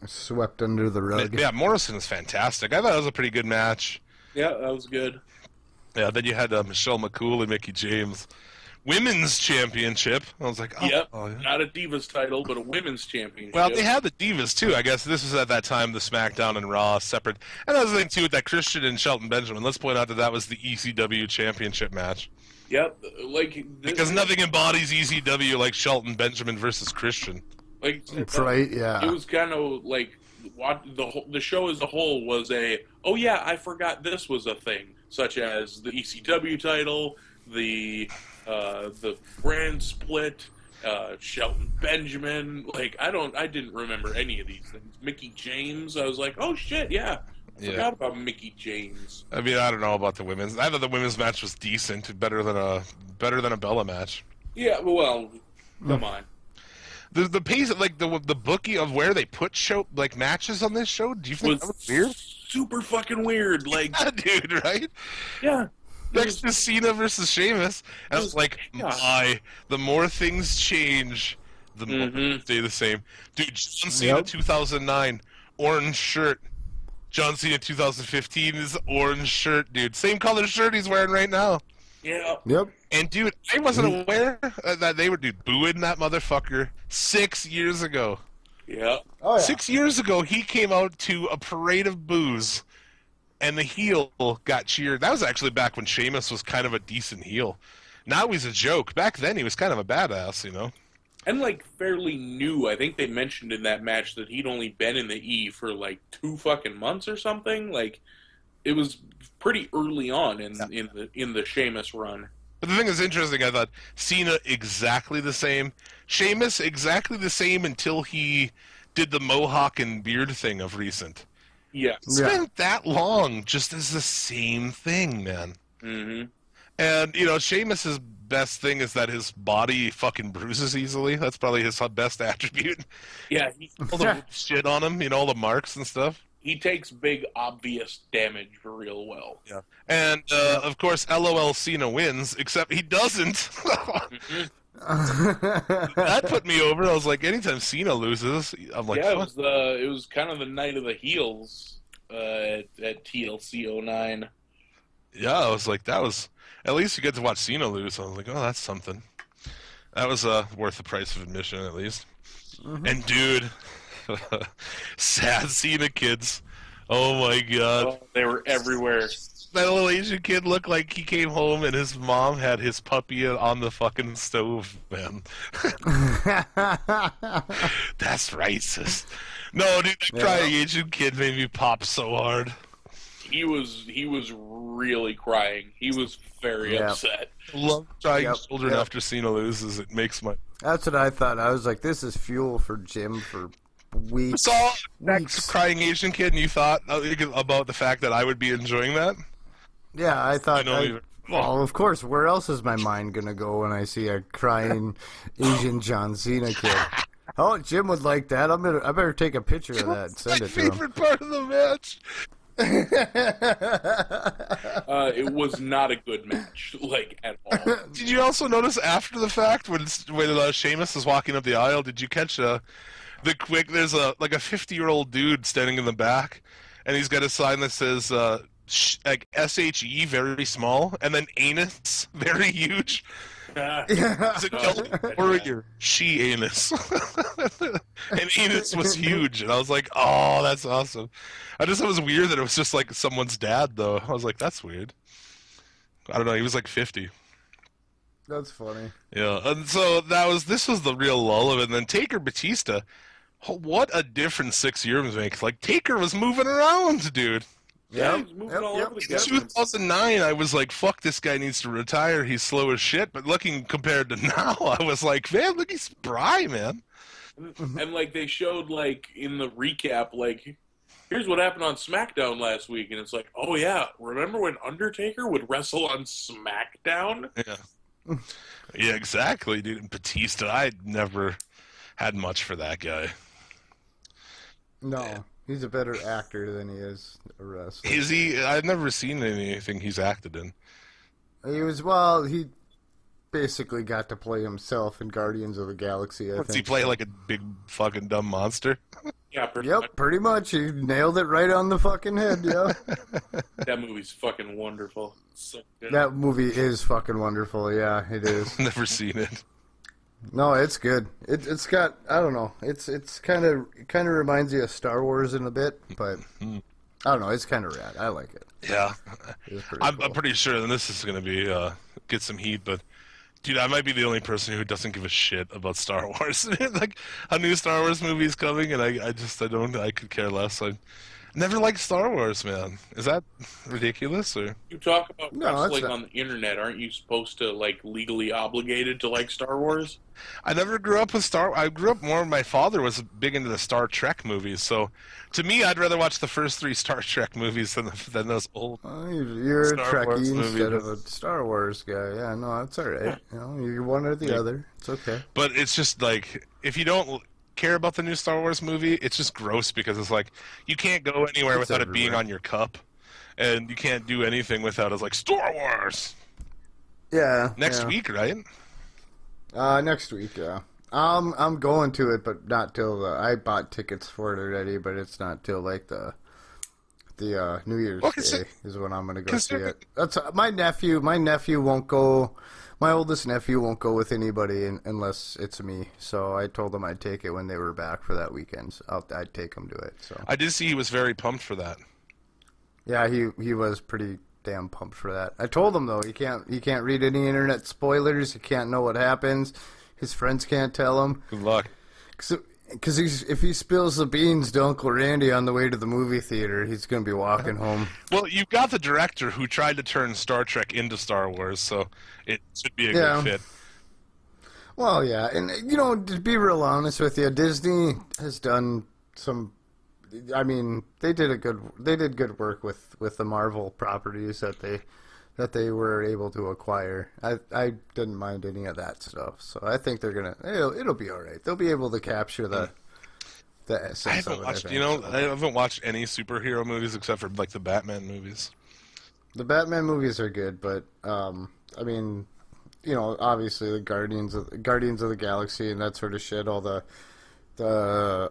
swept under the rug. Yeah, Morrison is fantastic. I thought it was a pretty good match. Yeah, that was good. Yeah, then you had Michelle McCool and Mickie James. Women's Championship. I was like, oh. Yep, oh, yeah. Not a Divas title, but a Women's Championship. Well, they had the Divas, too. I guess this was at that time the SmackDown and Raw separate. And another thing, too, with that Christian and Shelton Benjamin. Let's point out that was the ECW Championship match. Yep, like... Because nothing embodies ECW like Shelton Benjamin versus Christian. Like, right, yeah. It was kind of like... The show as a whole was oh yeah, I forgot this was a thing, such as the ECW title, the brand split, Shelton Benjamin. Like I didn't remember any of these things. Mickie James, I was like, oh shit, yeah, I forgot about Mickie James. I mean, I don't know about the women's. I thought the women's match was decent, better than a Bella match. Yeah, well, come on. The pace, like the booking of where they put matches on this show. Do you think that was weird? Super fucking weird, like yeah, dude, right? Yeah. Next to Cena versus Sheamus, and I was like, the more things change, the more they stay the same. Dude, John Cena 2009, orange shirt. John Cena 2015 is orange shirt, dude. Same color shirt he's wearing right now. Yeah. Yep. And dude, I wasn't aware that they were booing that motherfucker 6 years ago. Yeah. Oh, yeah. 6 years ago, he came out to a parade of boos, and the heel got cheered. That was actually back when Sheamus was kind of a decent heel. Now he's a joke. Back then, he was kind of a badass, you know? And, like, fairly new. I think they mentioned in that match that he'd only been in the E for, like, 2 fucking months or something. Like, it was pretty early on in the Sheamus run. But the thing that's interesting, I thought Cena exactly the same. Sheamus exactly the same until he did the mohawk and beard thing of recent. Yeah. Spent that long just as the same thing, man. Mm-hmm. And, you know, Sheamus's best thing is that his body fucking bruises easily. That's probably his best attribute. Yeah. All the shit on him, you know, all the marks and stuff. He takes big, obvious damage real well. Yeah. And, of course, LOL Cena wins, except he doesn't. That put me over. I was like, anytime Cena loses, I'm like, yeah, it was kind of the night of the heels at TLC 09. Yeah, I was like, that was... At least you get to watch Cena lose. I was like, oh, that's something. That was worth the price of admission, at least. Mm-hmm. And, dude... sad Cena kids. Oh my god. Oh, they were everywhere. That little Asian kid looked like he came home and his mom had his puppy on the fucking stove, man. That's racist. No, dude, that crying Asian kid made me pop so hard. He was really crying. He was very upset. I love crying children after Cena loses. It makes my... That's what I thought. I was like, this is fuel for Jim for weeks. Saw that crying Asian kid, and you thought about the fact that I would be enjoying that? Yeah, I thought. Well, of course. Where else is my mind gonna go when I see a crying Asian John Cena kid? Oh, Jim would like that. I better take a picture of that and send it to him. My favorite part of the match. It was not a good match, like, at all. Did you also notice after the fact when Sheamus is walking up the aisle? Did you catch there's a 50-year-old dude standing in the back, and he's got a sign that says like SHE very small, and then anus very huge. It's a warrior, she anus, and anus was huge, and I was like, oh, that's awesome. I just thought it was weird that it was just like someone's dad, though. I was like, that's weird. I don't know. He was like 50. That's funny. Yeah, and so this was the real lull of it. And then Taker Batista, what a difference 6 years makes. Like, Taker was moving around, dude. Yeah, he's moving all over the In 2009, I was like, fuck, this guy needs to retire. He's slow as shit. But looking compared to now, I was like, man, look, he's spry, man. And, like, they showed, like, in the recap, like, here's what happened on SmackDown last week. And it's like, oh, yeah, remember when Undertaker would wrestle on SmackDown? Yeah. Yeah, exactly, dude. And Batista, I never had much for that guy. No. He's a better actor than he is a wrestler. Is he? I've never seen anything he's acted in. He basically got to play himself in Guardians of the Galaxy, I think. Does he play like a big fucking dumb monster? Yeah, pretty much. He nailed it right on the fucking head, yeah. That movie's fucking wonderful. It's so good. That movie is fucking wonderful, yeah, it is. Never seen it. No, it's good. It's got, I don't know, it's kind of reminds you of Star Wars in a bit, but I don't know, it's kind of rad. I like it. Yeah, I'm cool. pretty sure that this is gonna be get some heat, but dude, I might be the only person who doesn't give a shit about Star Wars. Like, a new Star Wars movie is coming, and I could care less. I never liked Star Wars, man. Is that ridiculous, or? You talk about No, wrestling on the internet. Aren't you supposed to, like, legally obligated to like Star Wars? I never grew up with I grew up more. My father was big into the Star Trek movies, so to me, I'd rather watch the first 3 Star Trek movies than those old. You're a Star Wars Trekkie instead movies. of a Star Wars guy. Yeah, no, that's all right. You know, you're one or the other. It's okay. But it's just like, if you don't care about the new Star Wars movie, it's just gross because it's like you can't go anywhere without it being on your cup, and you can't do anything without it's like Star Wars. Yeah. Next week, right? Next week, yeah. I'm going to it, but not till I bought tickets for it already, but it's not till like the New Year's Day is when I'm gonna go see it. That's my nephew. My nephew won't go. My oldest nephew won't go with anybody unless it's me. So I told him I'd take it when they were back for that weekend. So I'd take him to it. So I did see he was very pumped for that. Yeah, he was pretty damn pumped for that. I told him though he can't read any internet spoilers. He can't know what happens. His friends can't tell him. Good luck. Because if he spills the beans to Uncle Randy on the way to the movie theater, he's going to be walking home. Well, you've got the director who tried to turn Star Trek into Star Wars, so it should be a good fit. Well, yeah, and you know, to be real honest with you, Disney has done some. I mean, they did good work with the Marvel properties that they were able to acquire. I didn't mind any of that stuff, so I think it'll be all right. They'll be able to capture the essence I haven't of it. watched, I haven't watched any superhero movies except for like the Batman movies. The Batman movies are good, but I mean, you know, obviously the Guardians of the Galaxy and that sort of shit, all the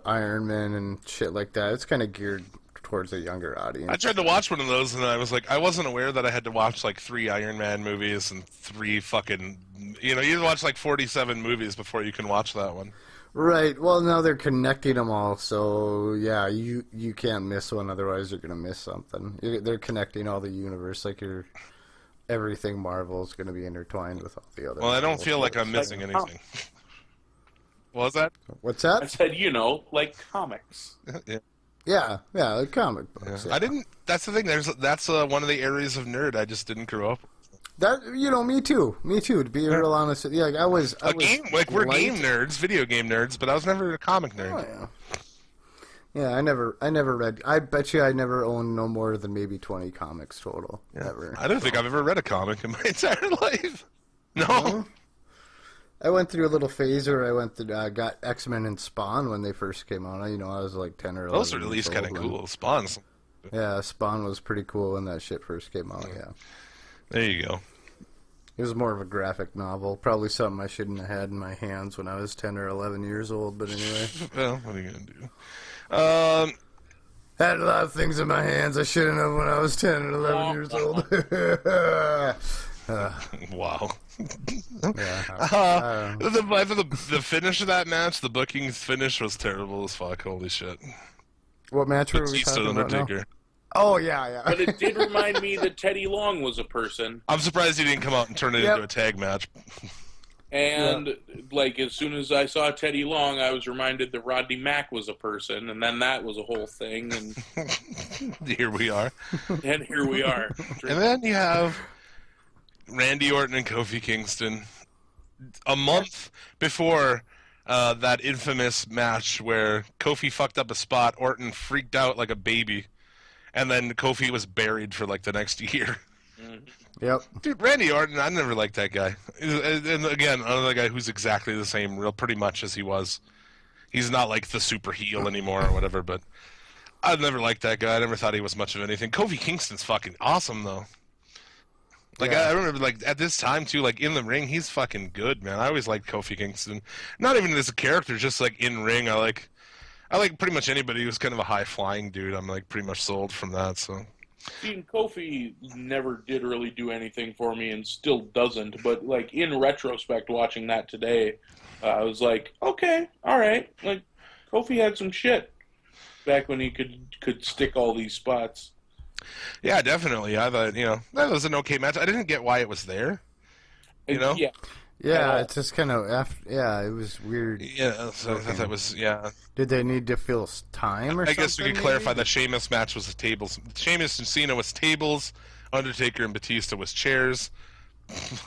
Iron Man and shit like that. It's kind of geared towards a younger audience. I tried to watch one of those, and I was like, I wasn't aware that I had to watch like 3 Iron Man movies and 3 fucking, you have to watch like 47 movies before you can watch that one. Right. Well, now they're connecting them all, so yeah, you can't miss one, otherwise you're gonna miss something. They're connecting all the universe, like everything Marvel is gonna be intertwined with all the other. Well, I don't feel like I'm missing anything. What was that? What's that? I said, like comics. Yeah, like comic books. Yeah. Yeah. That's the thing. That's one of the areas of nerd I just didn't grow up with. That me too. To be real honest, yeah, like we're game nerds, video game nerds, but I was never a comic nerd. Oh, yeah. Yeah, I never read. I bet you I never owned no more than maybe 20 comics total. Yeah. Ever. I don't think I've ever read a comic in my entire life. No. I went through a little phase where I got X-Men and Spawn when they first came out. I was like 10 or 11. Those are at least kind of cool. Spawn's Yeah, Spawn was pretty cool when that shit first came out, yeah. There you go. It was more of a graphic novel. Probably something I shouldn't have had in my hands when I was 10 or 11 years old, but anyway. Well, what are you going to do? Had a lot of things in my hands I shouldn't have when I was 10 and 11 years old. Wow. Yeah. The finish of that match, the booking's finish was terrible as fuck. Holy shit. What match were we Batista talking about now? Undertaker. Oh, yeah. But it did remind me that Teddy Long was a person. I'm surprised he didn't come out and turn it into a tag match. And, like, as soon as I saw Teddy Long, I was reminded that Rodney Mack was a person, and then that was a whole thing, and Here we are. and here we are. And then you have Randy Orton and Kofi Kingston a month before that infamous match where Kofi fucked up a spot, Orton freaked out like a baby, and then Kofi was buried for like the next year. Yep. Dude, Randy Orton, I never liked that guy. And again, another guy who's exactly the same, pretty much as he was. He's not like the super heel anymore or whatever, but I've never liked that guy. I never thought he was much of anything. Kofi Kingston's fucking awesome, though. Like, I remember, like, at this time, too, like, in the ring, he's fucking good, man. I always liked Kofi Kingston. Not even as a character, just, like, in ring. I like pretty much anybody who's kind of a high-flying dude. I'm, like, pretty much sold from that, so. See, and Kofi never did really do anything for me and still doesn't, but, like, in retrospect, watching that today, I was like, okay, all right. Like, Kofi had some shit back when he could stick all these spots. Yeah, definitely. I thought, that was an okay match. I didn't get why it was there, Yeah. Yeah, it's just kind of it was weird. Yeah, so I thought that was, Did they need to fill time or something? I guess we could maybe? clarify the Sheamus match was the tables. Sheamus and Cena was tables. Undertaker and Batista was chairs.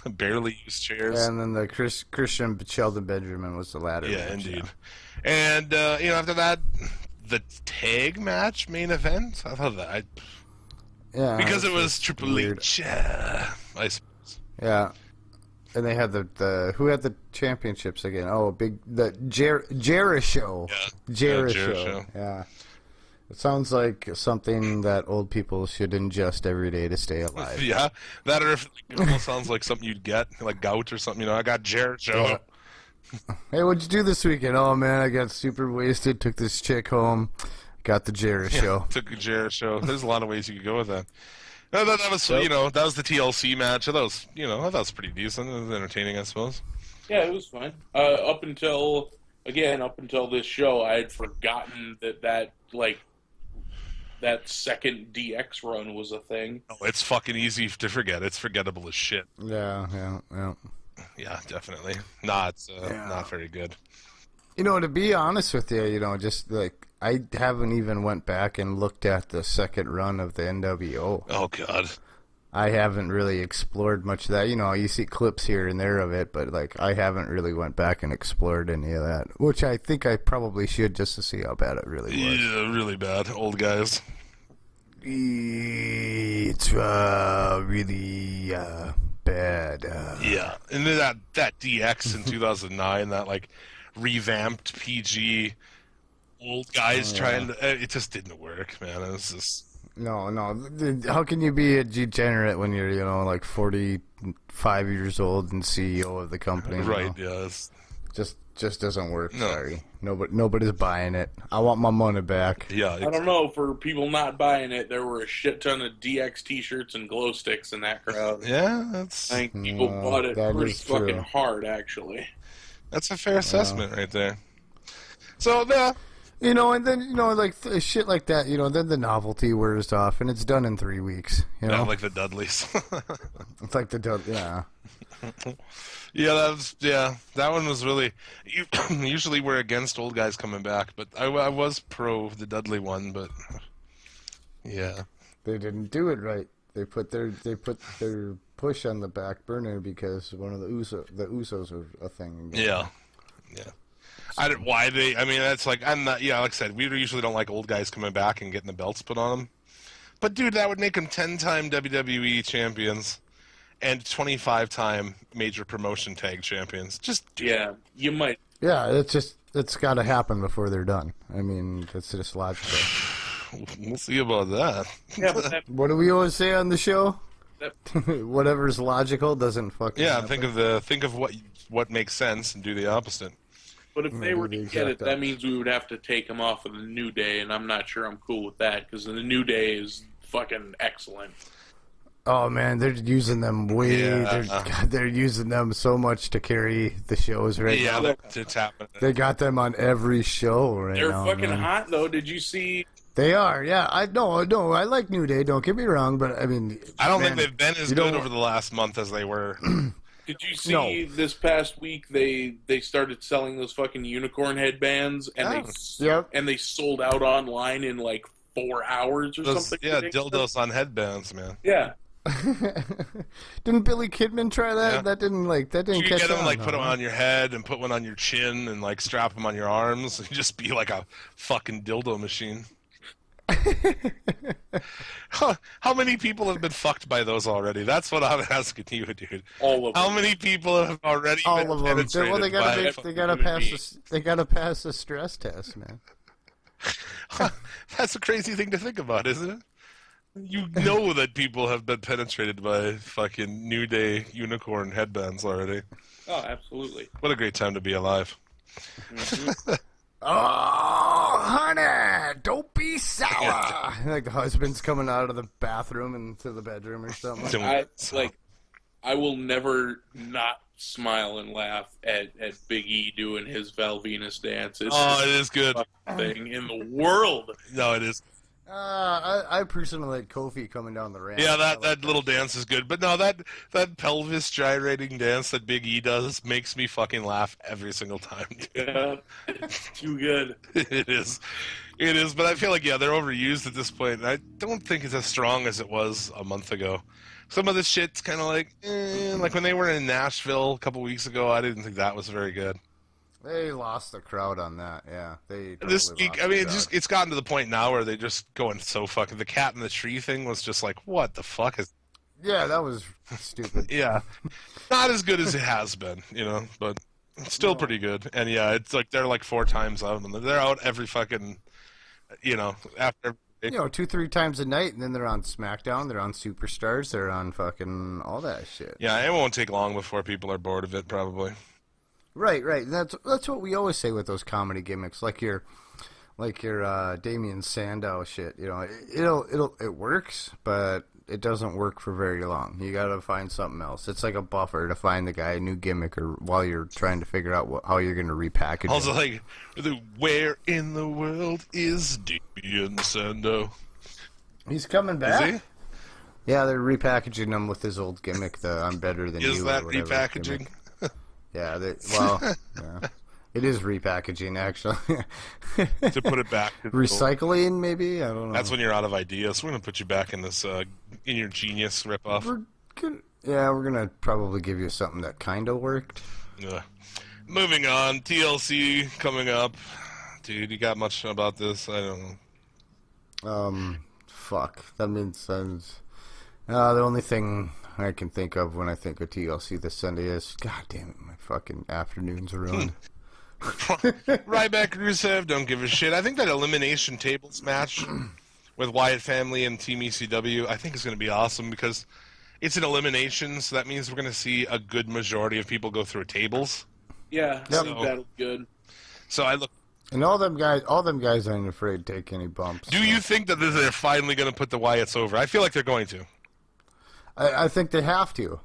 Barely used chairs. And then the Christian Sheldon Benjamin was the ladder. Yeah, match, indeed. And, after that, the tag match main event, I thought that... because it was Triple H, I suppose. Yeah. And they had the who had the championships again? Oh, Jericho. Yeah. Jericho. Yeah. It sounds like something that old people should ingest every day to stay alive. Yeah. That or if it almost sounds like something you'd get, like gout or something. I got Jericho. Hey, what'd you do this weekend? Oh, man, I got super wasted, took this chick home, got the Jericho. Took a Jericho. There's a lot of ways you could go with that. No, that was, that was the TLC match. That was, I thought it was pretty decent. It was entertaining, I suppose. Yeah, it was fine. Up until this show, I had forgotten that second DX run was a thing. Oh, it's fucking easy to forget. It's forgettable as shit. Yeah. Yeah, definitely. Nah, it's not very good. To be honest with you, just like I haven't even went back and looked at the second run of the NWO. Oh God, I haven't really explored much of that. You see clips here and there of it, but like I haven't really went back and explored any of that, which I think I probably should just to see how bad it really was. Yeah, really bad. Old guys. It's really bad. Yeah, and then that DX in 2009, that like revamped PG old guys trying to, it just didn't work, man. It was just no. How can you be a degenerate when you're like 45 years old and CEO of the company? Right? Yes. Just doesn't work. No. Sorry, nobody's buying it. I want my money back. Yeah. I don't know. For people not buying it, there were a shit ton of DX T-shirts and glow sticks in that crowd. Yeah, that's. I think people bought it pretty fucking hard, actually. That's a fair assessment right there. So and then like shit like that. Then the novelty wears off, and it's done in 3 weeks. Yeah, like the Dudleys. It's like the Dudleys. Yeah. That one was really. Usually we're against old guys coming back, but I was pro the Dudley one, but yeah, they didn't do it right. They put their push on the back burner because one of the Usos are a thing again. Yeah. That's like I'm not. Yeah, like I said, we usually don't like old guys coming back and getting the belts put on them. But dude, that would make them 10-time WWE champions and 25-time major promotion tag champions. You might. Yeah, it's got to happen before they're done. I mean, it's just logical. We'll see about that. Yeah, but that, What do we always say on the show? that Whatever's logical doesn't fucking Yeah, happen. think of what makes sense and do the opposite. But if they were to the get it, exact that means we would have to take him off of the New Day, and I'm not sure I'm cool with that because the New Day is fucking excellent. Oh man, they're using them way. Yeah. They're using them so much to carry the shows right Yeah, now. it's happening. They got them on every show right They're now. fucking man. hot though. Did you see? They are, yeah. I like New Day. Don't get me wrong, but I mean, I don't man, think they've been as you good don't- over the last month as they were. Did you see this past week they started selling those fucking unicorn headbands and Yep. they sold out online in like 4 hours or Those, something? yeah, ridiculous? dildos on headbands, man. Yeah. Didn't Billy Kidman try that? Yeah. That didn't You catch get them, on. like, put them on your head and put one on your chin and, like, strap them on your arms and just be like a fucking dildo machine. How many people have been fucked by those already? That's what I'm asking you, dude. All of How them. many people have already All been of them. penetrated Well, they by gotta pass the stress test, man. That's a crazy thing to think about, isn't it? You know that people have been penetrated by fucking New Day unicorn headbands already. Oh, absolutely. What a great time to be alive. Oh, honey, don't be sour. Like the husband's coming out of the bathroom into the bedroom or something. I will never not smile and laugh at Big E doing his Val Venus dance. It's Oh, it is good. the best thing in the world. No, it is. I personally like Kofi coming down the ramp. Yeah, I that like little dance is good. But no, that pelvis gyrating dance that Big E does makes me fucking laugh every single time. Yeah, it's too good. It is. It is, but I feel like, yeah, they're overused at this point. And I don't think it's as strong as it was a month ago. Some of this shit's kind of like when they were in Nashville a couple weeks ago, I didn't think that was very good. They lost the crowd on that. Yeah, they. This totally week, lost I mean, the crowd. it's gotten to the point now where they're just going so fucking. The cat in the tree thing was just like, what the fuck is. Yeah, that was stupid. Yeah. Not as good as it has been, but still pretty good. And yeah, it's like they're like 4 times out. And they're out every fucking, after. 2-3 times a night, and then they're on SmackDown, they're on Superstars, they're on fucking all that shit. Yeah, it won't take long before people are bored of it, probably. Right. That's what we always say with those comedy gimmicks, like your Damien Sandow shit. It works, but it doesn't work for very long. You got to find something else. It's like a buffer to find the guy a new gimmick, or while you're trying to figure out how you're going to repackage Also, it. like, where in the world is Damien Sandow? He's coming back. Is he? Yeah, they're repackaging him with his old gimmick, the "I'm better than you." Is or that whatever repackaging? gimmick. Yeah, yeah. It is repackaging, actually. To put it back. Recycling, maybe? I don't know. That's when you're out of ideas. We're going to put you back in this, in your genius ripoff. We're going to probably give you something that kind of worked. Yeah. Moving on, TLC coming up. Dude, you got much about this? I don't know. Fuck. That means the only thing I can think of when I think of TLC this Sunday is, God damn it, my fucking afternoons are ruined. Ryback and Rusev don't give a shit. I think that elimination tables match with Wyatt Family and Team ECW, I think is going to be awesome because it's an elimination, so that means we're going to see a good majority of people go through tables. Yeah, I think that'll be good. So I look. And all them guys aren't afraid to take any bumps. Do you think that they're finally going to put the Wyatts over? I feel like they're going to. I think they have to.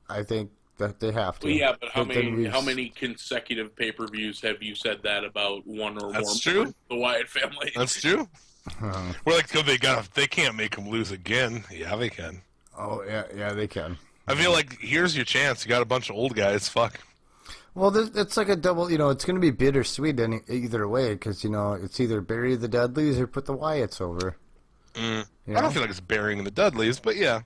I think that they have to. Well, yeah, but how then many consecutive pay-per-views have you said that about one or That's more? true. The Wyatt family. That's true. We're like, oh, they can't make them lose again. Yeah, they can. Oh yeah, they can. I feel like here's your chance. You got a bunch of old guys. Fuck. Well, it's like a double. It's going to be bittersweet either way because it's either bury the Dudleys or put the Wyatts over. I don't feel like it's burying the Dudleys, but yeah.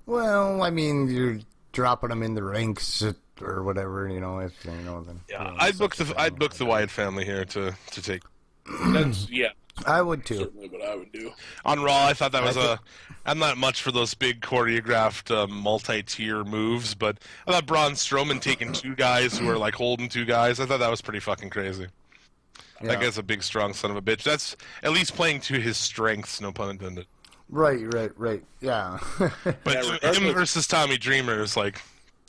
Well, I mean, you're dropping them in the ranks or whatever. Then. Yeah, I'd book the Wyatt family here to take. That's I would too. certainly what I would do. On Raw, I thought that was I'm not much for those big choreographed multi-tier moves, but I thought Braun Strowman taking 2 guys who are like holding 2 guys. I thought that was pretty fucking crazy. That guy's a big, strong son of a bitch. That's at least playing to his strengths, no pun intended. Right. Yeah. But him versus Tommy Dreamer is like,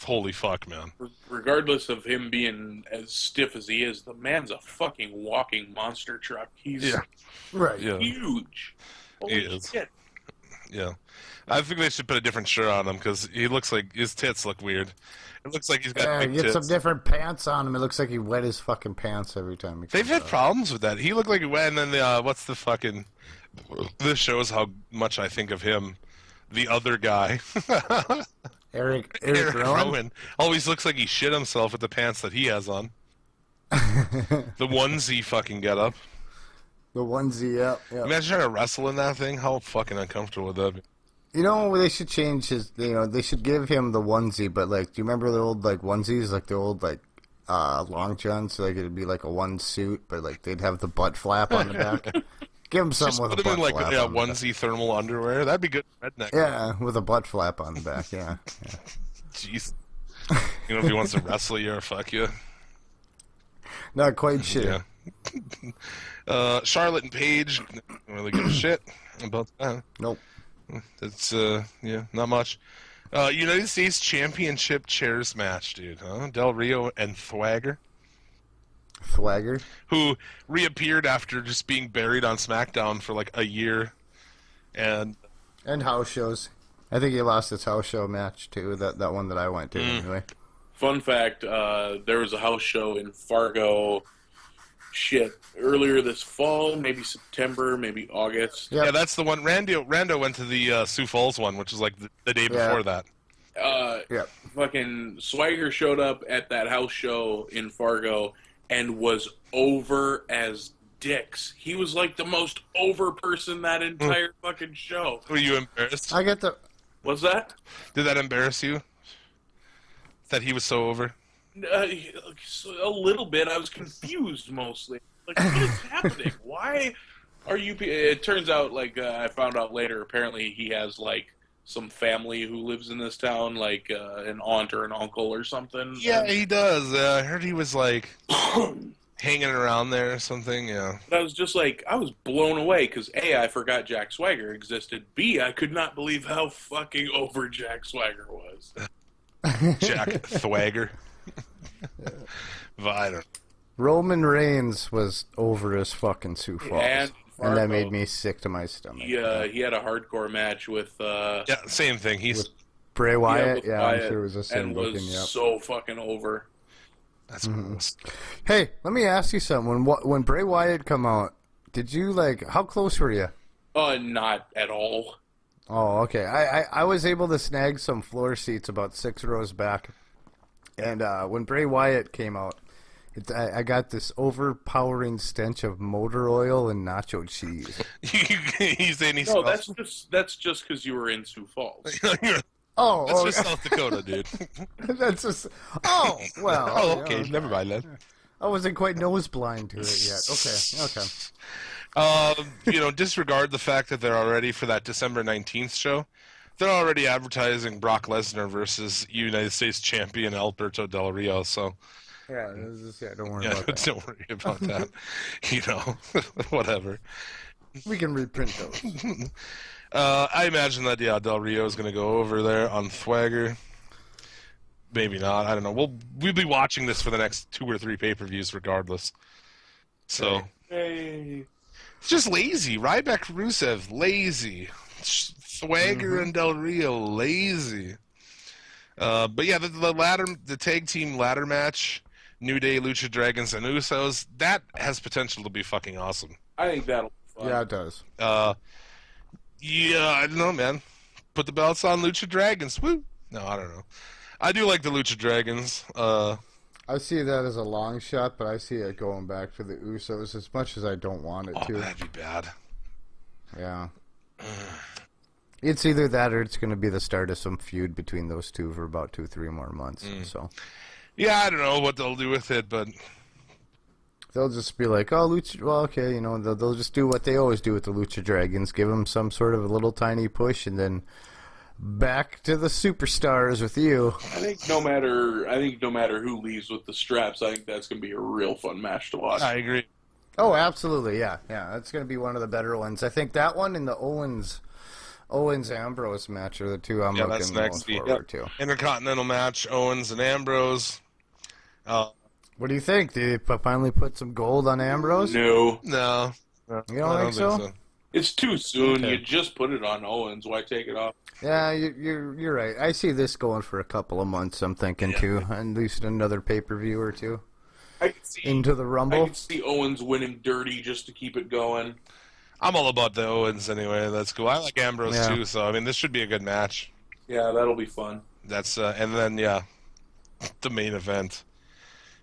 holy fuck, man. Regardless of him being as stiff as he is, the man's a fucking walking monster truck. He's huge. Holy shit. Yeah. I think they should put a different shirt on him because he looks like his tits look weird. It looks like he's got big get tits. some different pants on him. It looks like he wet his fucking pants every time. They've had problems with that. He looked like he wet, and then what's the fucking... This shows how much I think of him. The other guy. Eric Rowan? Always looks like he shit himself with the pants that he has on. The onesie fucking get up. The onesie, yeah. Imagine trying to wrestle in that thing. How fucking uncomfortable would that be? You know, they should change his. You know, they should give him the onesie. But like, do you remember the old like onesies, like the old like long johns? So like it'd be like a one suit, but like they'd have the butt flap on the back. Give him something with a butt flap. Put him in like onesie thermal underwear. That'd be good. Redneck. Yeah, with a butt flap on the back. Yeah. Jeez. You know, if he wants to wrestle you or fuck you. Not quite sure. Yeah. Charlotte and Paige don't really give a shit about that. Nope. That's not much. United States Championship chairs match, dude. Huh? Del Rio and Thwagger, who reappeared after just being buried on SmackDown for like a year, and house shows. I think he lost his house show match too. That one that I went to anyway. Fun fact: there was a house show in Fargo. Earlier this fall, maybe September, maybe August. Yep. Yeah, that's the one. Rando went to the Sioux Falls one, which is like the day before that. Fucking Swagger showed up at that house show in Fargo and was over as dicks. He was like the most over person that entire fucking show. Were you embarrassed? I get the. What's that? Did that embarrass you? That he was so over? A little bit. I was confused mostly. Like, what is happening? Why are you... It turns out, like, I found out later, apparently he has, like, some family who lives in this town, like an aunt or an uncle or something. Yeah, he does. I heard he was, like, hanging around there or something, yeah. But I was just, like, I was blown away, because A, I forgot Jack Swagger existed. B, I could not believe how fucking over Jack Swagger was. Jack Thwagger. Vital. Roman Reigns was over as fucking Sioux Falls, and that made me sick to my stomach. He had a hardcore match with same thing. He's with Bray Wyatt. Wyatt, I'm sure it was the same and booking. was so fucking over. That's gross. Hey, let me ask you something. When Bray Wyatt come out, did you how close were you? Not at all. Oh, okay. I was able to snag some floor seats about 6 rows back. And when Bray Wyatt came out, I got this overpowering stench of motor oil and nacho cheese. No, that's just because you were in Sioux Falls. That's just South Dakota, dude. That's just... Oh, well. Oh, okay. Never mind that. I wasn't quite nose blind to it yet. Okay. Disregard the fact that they're already, for that December 19th show, they're already advertising Brock Lesnar versus United States champion Alberto Del Rio, so... Yeah, don't worry about that. Don't worry about that. Whatever. We can reprint those. I imagine that, Del Rio is going to go over there on Thwagger. Maybe not. I don't know. We'll be watching this for the next 2 or 3 pay-per-views regardless. So... Hey. It's just lazy. Ryback Rusev, lazy. Swagger and Del Rio, lazy. But yeah, the tag team ladder match, New Day, Lucha Dragons, and Usos, that has potential to be fucking awesome. I think that'll be fun. Yeah, it does. I don't know, man. Put the belts on Lucha Dragons. Woo! No, I don't know. I do like the Lucha Dragons. I see that as a long shot, but I see it going back to the Usos as much as I don't want it to. That'd be bad. Yeah. It's either that or it's going to be the start of some feud between those two for about 2-3 more months. So. Yeah, I don't know what they'll do with it, but... They'll just be like, oh, Lucha... Well, okay, they'll just do what they always do with the Lucha Dragons. Give them some sort of a little tiny push, and then... Back to the superstars with you. I think no matter who leaves with the straps, I think that's going to be a real fun match to watch. I agree. Oh, absolutely, yeah. That's going to be one of the better ones. I think that one and the Owens Ambrose match are the two I'm looking that's next. most forward to. Intercontinental match, Owens and Ambrose. What do you think? Did they finally put some gold on Ambrose? No. You don't think so? It's too soon. Okay. You just put it on Owens. Why take it off? Yeah, you're right. I see this going for a couple of months, I'm thinking, too. At least another pay-per-view or two. I could see Into the Rumble. I could see Owens winning dirty just to keep it going. I'm all about the Owens anyway. That's cool. I like Ambrose too, so I mean, this should be a good match. Yeah, that'll be fun. That's and then the main event,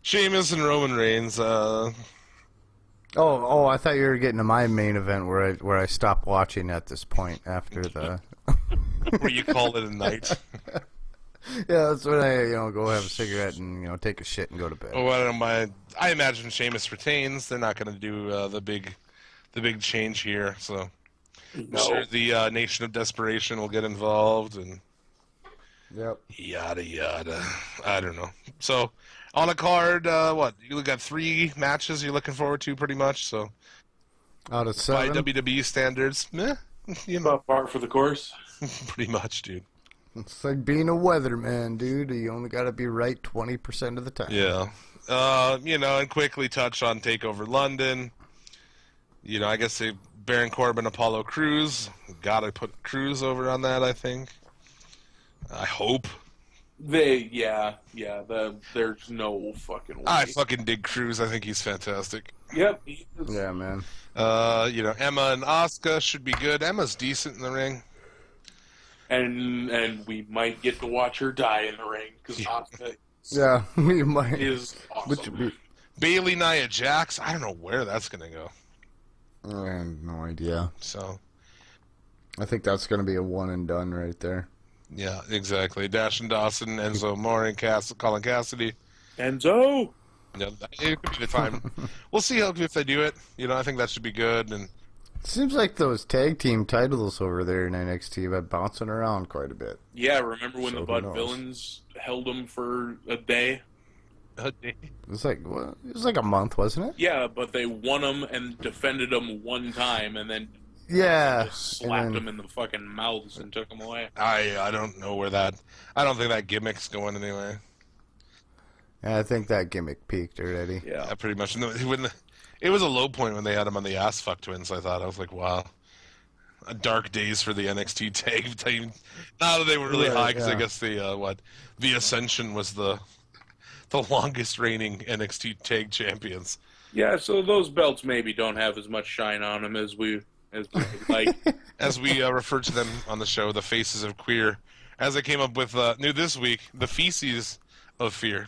Sheamus and Roman Reigns. Oh, I thought you were getting to my main event where I stopped watching at this point after the. Where you call it a night. Yeah, that's when I go have a cigarette and take a shit and go to bed. Oh, I don't mind. I imagine Sheamus retains. They're not going to do the big change here, so I'm sure the Nation of Desperation will get involved and yada yada. I don't know. So on a card, what you got 3 matches you're looking forward to pretty much. So out of 7 by WWE standards, meh, About par for the course. pretty much, dude. It's like being a weatherman, dude. You only got to be right 20% of the time. Yeah. And quickly touch on TakeOver London. I guess Baron Corbin, Apollo Crews. Gotta put Crews over on that, I think. I hope. There's no fucking way. I fucking dig Crews. I think he's fantastic. Yep. Yeah, man. Emma and Asuka should be good. Emma's decent in the ring. And we might get to watch her die in the ring because Asuka we might. is awesome. Bailey, Nia Jax. I don't know where that's gonna go. I have no idea. So, I think that's going to be a one and done right there. yeah, exactly. Dash and Dawson, Enzo Amore, and Colin Cassidy. Enzo. Yeah, it could be the time. We'll see if they do it. I think that should be good. And Seems like those tag team titles over there in NXT have been bouncing around quite a bit. Yeah, remember when So the who Bud knows? Villains held them for a day? It was like a month, wasn't it? Yeah, but they won them and defended them one time, and then Yeah. just slapped them in the fucking mouths and took them away. I don't know where that. I don't think that gimmick's going anywhere. I think that gimmick peaked already. Yeah. Pretty much. It was a low point when they had him on the Ass Fuck Twins. I thought I was like, wow, dark days for the NXT tag team. Not that they were really high, because I guess the Ascension was the longest reigning NXT tag champions. Yeah, so those belts maybe don't have as much shine on them as we would like. As we refer to them on the show, the Faces of Queer. As I came up with new this week, the Feces of Fear.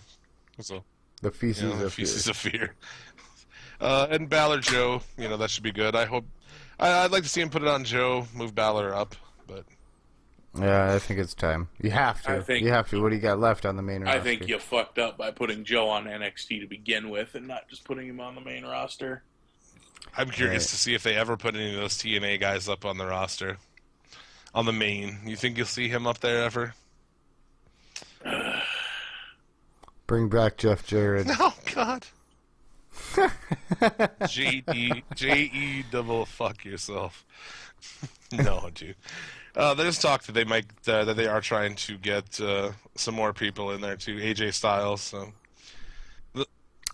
So The Feces of Feces of Fear. And Balor Joe, that should be good. I'd like to see him put it on Joe, move Balor up, but Yeah, I think it's time. You have to. You have to. What do you got left on the main roster? I think you fucked up by putting Joe on NXT to begin with and not just putting him on the main roster. I'm curious to see if they ever put any of those TNA guys up on the roster. On the main. You think you'll see him up there ever? Bring back Jeff Jarrett. Oh, God. J-E double fuck yourself. No, dude. There's talk that they might that they are trying to get some more people in there too. AJ Styles. So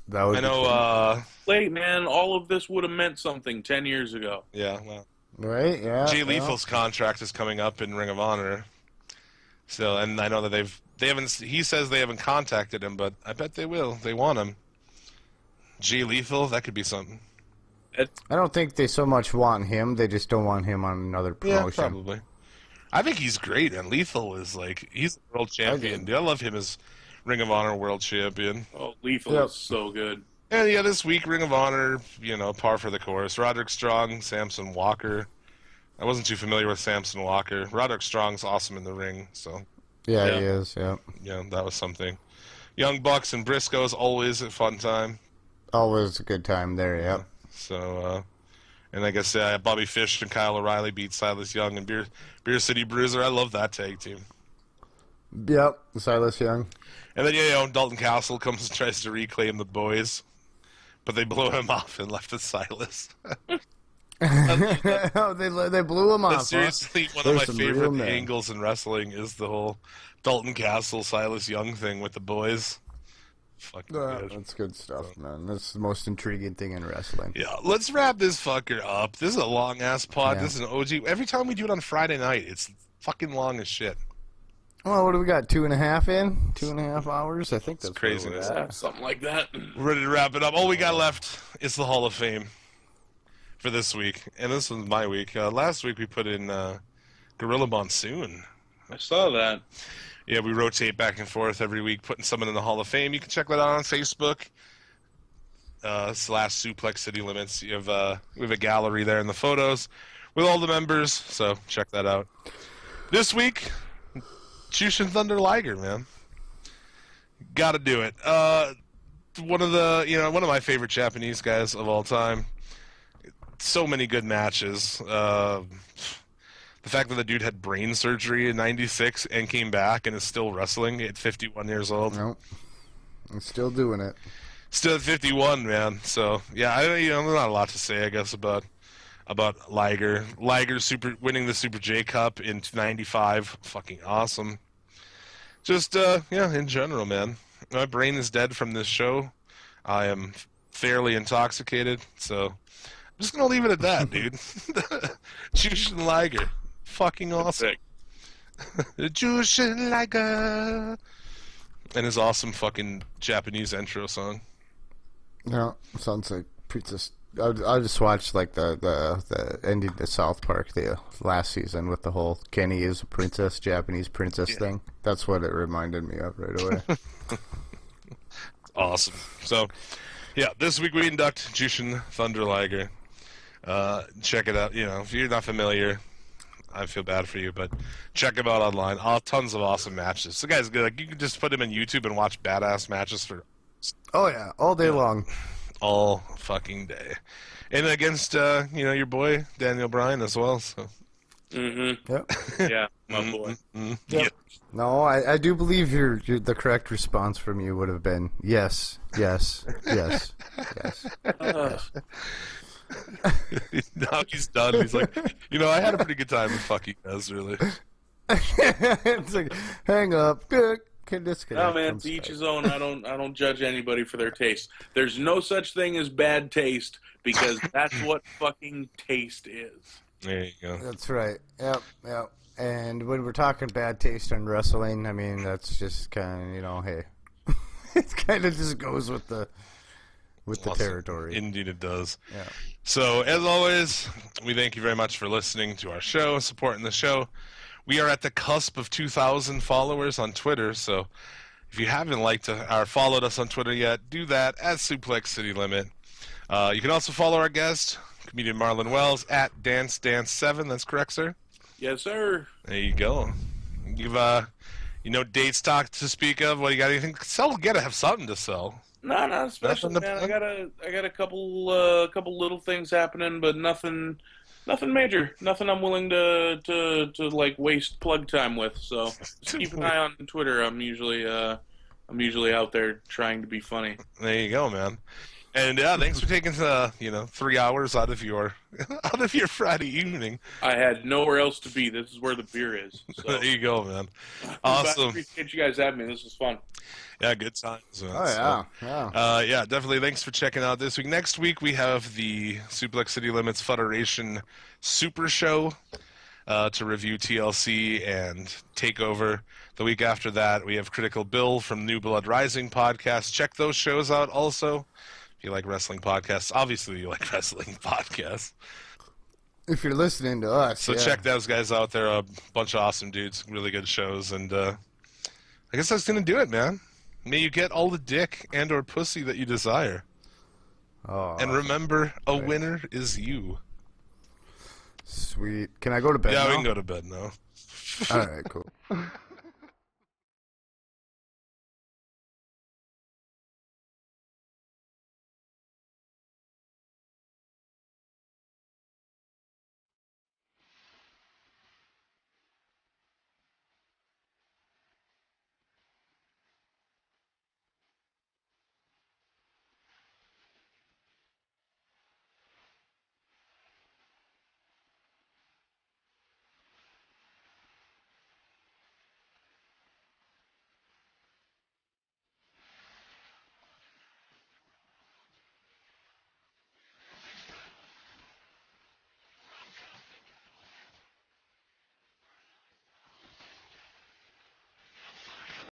That would I know. Late, man, all of this would have meant something 10 years ago. Yeah. Well, right? Yeah. Jay Lethal's contract is coming up in Ring of Honor. So, and I know that they haven't. He says they haven't contacted him, but I bet they will. They want him. Jay Lethal, that could be something. I don't think they so much want him. They just don't want him on another promotion. Yeah, probably. I think he's great, and Lethal is he's a world champion. I love him as Ring of Honor world champion. Oh, Lethal is so good. And yeah, this week, Ring of Honor, par for the course. Roderick Strong, Samson Walker. I wasn't too familiar with Samson Walker. Roderick Strong's awesome in the ring, so. Yeah, he is, yeah. Yeah, that was something. Young Bucks and Briscoes, always a fun time. Always a good time there, yep. So, and I guess Bobby Fish and Kyle O'Reilly beat Silas Young and Beer City Bruiser. I love that tag team. Yep, Silas Young. And then, Dalton Castle comes and tries to reclaim the boys. but they blew him off and left with Silas. Oh, they blew him off. But seriously, one of my favorite angles in wrestling is the whole Dalton Castle, Silas Young thing with the boys. Fucking good. That's good stuff, man. That's the most intriguing thing in wrestling. Yeah, let's wrap this fucker up. This is a long-ass pod. Yeah. This is an OG. Every time we do it on Friday night, it's fucking long as shit. Well, what do we got? 2.5 in? 2.5 hours? I think that's craziness. Something like that. We're ready to wrap it up. All we got left is the Hall of Fame for this week. And this was my week. Last week we put in Gorilla Monsoon. I saw that. Yeah, we rotate back and forth every week, putting someone in the Hall of Fame. You can check that out on Facebook. / Suplex City Limits. We have a gallery there in the photos with all the members, so check that out. This week, Jushin Thunder Liger, man. Gotta do it. One of my favorite Japanese guys of all time. So many good matches. The fact that the dude had brain surgery in '96 and came back and is still wrestling at 51 years old. Nope. I'm still doing it. Still at 51, man. So yeah, there's not a lot to say, I guess, about Liger. Liger winning the Super J Cup in '95, fucking awesome. Just in general, man. My brain is dead from this show. I am fairly intoxicated, so I'm just gonna leave it at that, dude. Jushin Liger, fucking awesome. Jushin Liger, and his awesome fucking Japanese intro song. No, sounds like Princess. I just watched like the ending to South Park the last season with the whole Kenny is a princess, Japanese princess thing. That's what it reminded me of right away. Awesome. So, yeah, this week we induct Jushin Thunder Liger. Check it out. If you're not familiar, I feel bad for you, but check him out online. Tons of awesome matches. The guy's good. Like, you can just put him in YouTube and watch badass matches for. Oh yeah, all day long. All fucking day. And against, your boy, Daniel Bryan as well, so. Mm-hmm. Yep. Yeah, my boy. Yep. No, I do believe the correct response from you would have been yes, yes, yes, yes. Yes. Now he's done. He's like, I had a pretty good time with fuck you guys, really. It's like, hang up. No, man, to each his own. I don't judge anybody for their taste. There's no such thing as bad taste because that's what fucking taste is. There you go. That's right. Yep. And when we're talking bad taste in wrestling, I mean, that's just kind of, hey. It kind of just goes with the territory. Indeed it does. Yeah. So, as always, we thank you very much for listening to our show, supporting the show. We are at the cusp of 2,000 followers on Twitter, so if you haven't liked or followed us on Twitter yet, do that at Suplex City Limit. You can also follow our guest, comedian Marlin Wells, at DanceDance7. That's correct, sir? Yes, sir. There you go. You've date stock to speak of. What, you got anything to sell? Gotta have something to sell. No, not especially, man. I got a couple little things happening, but nothing major. Nothing I'm willing to like waste plug time with. So just keep an eye on Twitter. I'm usually out there trying to be funny. There you go, man. And yeah, thanks for taking 3 hours out of your Friday evening. I had nowhere else to be. This is where the beer is. So. There you go, man. Awesome. I appreciate you guys having me. This was fun. Yeah, good times, man. Oh yeah, so, yeah, definitely. Thanks for checking out this week. Next week we have the Suplex City Limits Federation Super Show to review TLC and Takeover. The week after that we have Critical Bill from New Blood Rising podcast. Check those shows out also. If you like wrestling podcasts, obviously you like wrestling podcasts. If you're listening to us, so check those guys out. They're a bunch of awesome dudes, really good shows, and I guess that's gonna do it, man. May you get all the dick and or pussy that you desire. Oh, and remember, a winner is you. Sweet. Can I go to bed now? Yeah, we can go to bed now. All right, cool.